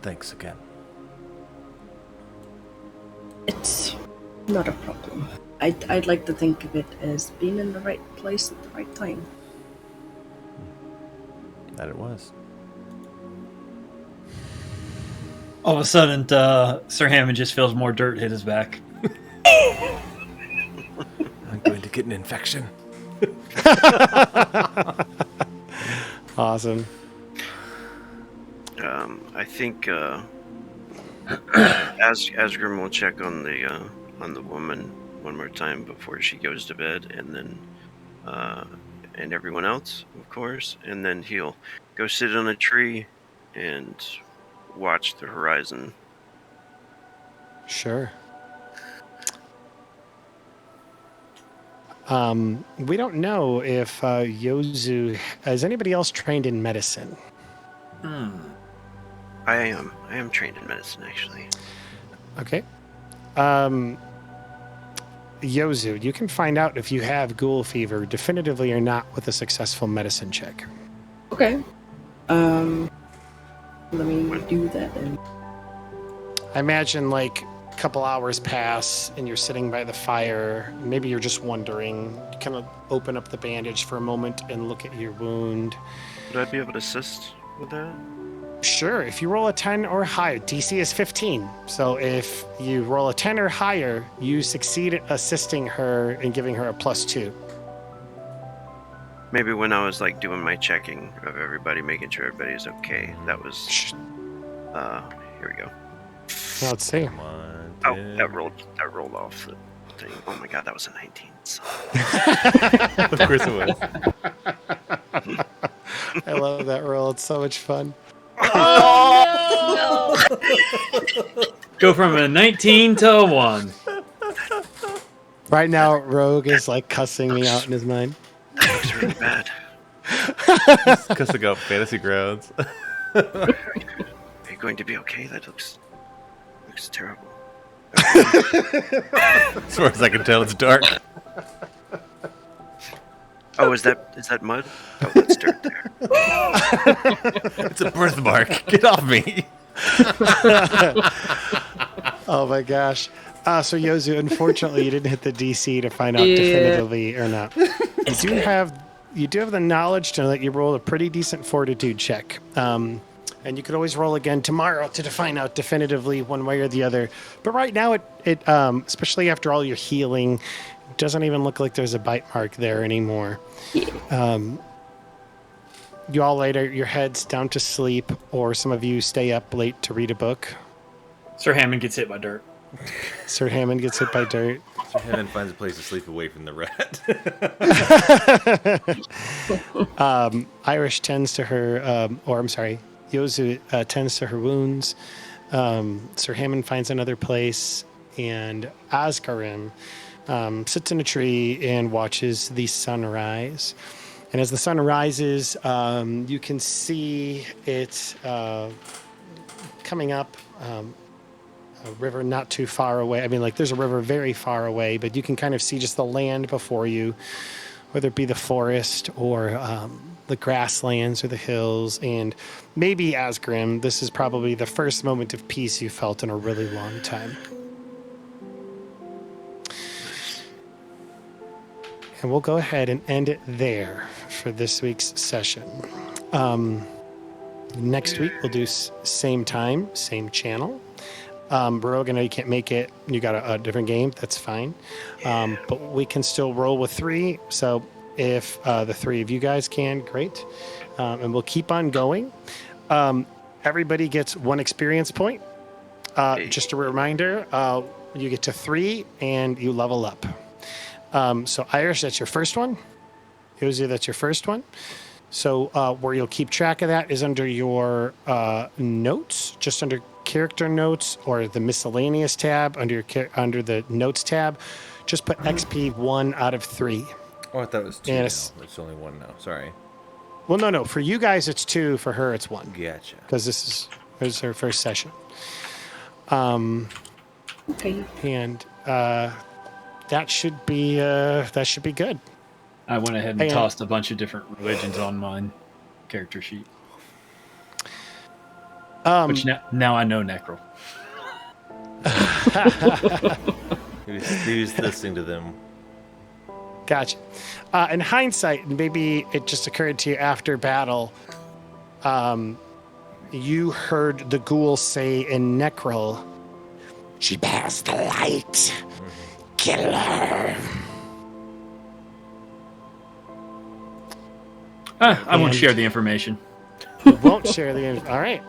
Thanks again. It's not a problem. I'd like to think of it as being in the right place at the right time. That it was. All of a sudden, Sir Hammond just feels more dirt hit his back. I'm going to get an infection. Awesome. I think Azgrymn will check on the woman one more time before she goes to bed, and then and everyone else, of course, and then he'll go sit on a tree and watch the horizon. Sure. We don't know if Yozu is anybody else trained in medicine. I am trained in medicine, actually. Okay. Yozu, you can find out if you have ghoul fever definitively or not with a successful medicine check. Okay. Let me do that then. I imagine like a couple hours pass and you're sitting by the fire. Maybe you're just wondering. You kind of open up the bandage for a moment and look at your wound. Would I be able to assist with that? Sure, if you roll a 10 or higher, DC is 15. So if you roll a 10 or higher, you succeed at assisting her and giving her a +2. Maybe when I was like doing my checking of everybody, making sure everybody's okay. That was. Here we go. Let's see. Come on, Oh, dude. that rolled off the thing. Oh my god, that was a 19. So. Of course it was. I love that roll. It's so much fun. Go from a 19 to a 1. Right now, Rogue is like cussing me out in his mind. That looks really bad. Because I go fantasy grounds. Are you going to be okay? That looks terrible. As far as I can tell, it's dark. Oh, is that mud? Oh, that's dirt there. It's a birthmark. Get off me. Oh my gosh. So Yozu, unfortunately, you didn't hit the DC to find out definitively or not. You do have the knowledge to know that you rolled a pretty decent fortitude check. And you could always roll again tomorrow to find out definitively one way or the other. But right now, it especially after all your healing, it doesn't even look like there's a bite mark there anymore. You all lay your heads down to sleep, or some of you stay up late to read a book. Sir Hammond gets hit by dirt. Sir Hammond gets hit by dirt. Sir Hammond finds a place to sleep away from the rat. Irish tends to her, Yozu tends to her wounds. Sir Hammond finds another place, and Azgrymn sits in a tree and watches the sunrise. And as the sun rises, you can see it coming up. A river not too far away. I mean, like, there's a river very far away, but you can kind of see just the land before you, whether it be the forest or the grasslands or the hills. And maybe Azgrymn, this is probably the first moment of peace you felt in a really long time. And we'll go ahead and end it there for this week's session. Next week, we'll do same time, same channel. Rogue, I know you can't make it. You got a different game. That's fine. But we can still roll with 3. So if the 3 of you guys can, great. And we'll keep on going. Everybody gets 1 experience point. Just a reminder, you get to 3 and you level up. So Irish, that's your first one. Yozu, that's your first one. So where you'll keep track of that is under your notes, just under character notes or the miscellaneous tab under the notes tab. Just put XP 1 out of 3. Oh, I thought it was 2 now. It's only 1 now. Sorry. Well, no. For you guys, it's 2. For her, it's 1. Gotcha. Because this is her first session. Okay. And that should be good. I went ahead and tossed a bunch of different religions on my character sheet. Which now I know Necro. He was listening to them. Gotcha. In hindsight, maybe it just occurred to you after battle, you heard the ghoul say in Necrol, "She bears the light. Kill her." I won't share the information. Won't share the info. All right.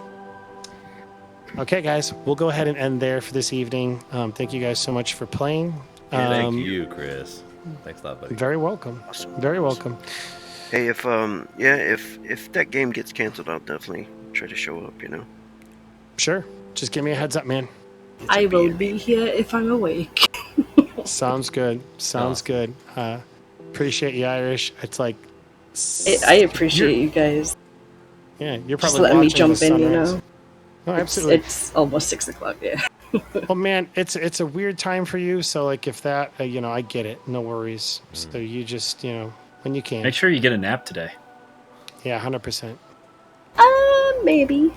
Okay, guys, we'll go ahead and end there for this evening. Thank you guys so much for playing. Thank you, Chris. Thanks a lot, buddy. Very welcome. Awesome. Very welcome. Hey, if that game gets canceled, I'll definitely try to show up. Sure. Just give me a heads up, man. I will be here if I'm awake. Sounds good. Sounds good. Appreciate you, Irish. It's like I appreciate you guys. Yeah, you're Just probably letting me watching jump the in, sunrise. Oh, absolutely. It's almost 6 o'clock, yeah. Well, man, it's a weird time for you. So, like, if that, I get it. No worries. So you just, when you can. Make sure you get a nap today. Yeah, 100%. Maybe.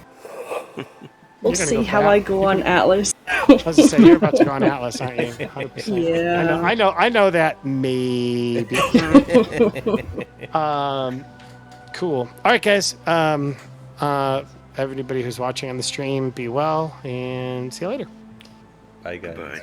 We'll You're gonna see go how for I go on Atlas. I was going to say, you're about to go on Atlas, aren't you? 100%. Yeah. I know that. Maybe. Cool. All right, guys. Everybody who's watching on the stream, be well, and see you later. Bye, guys. Bye.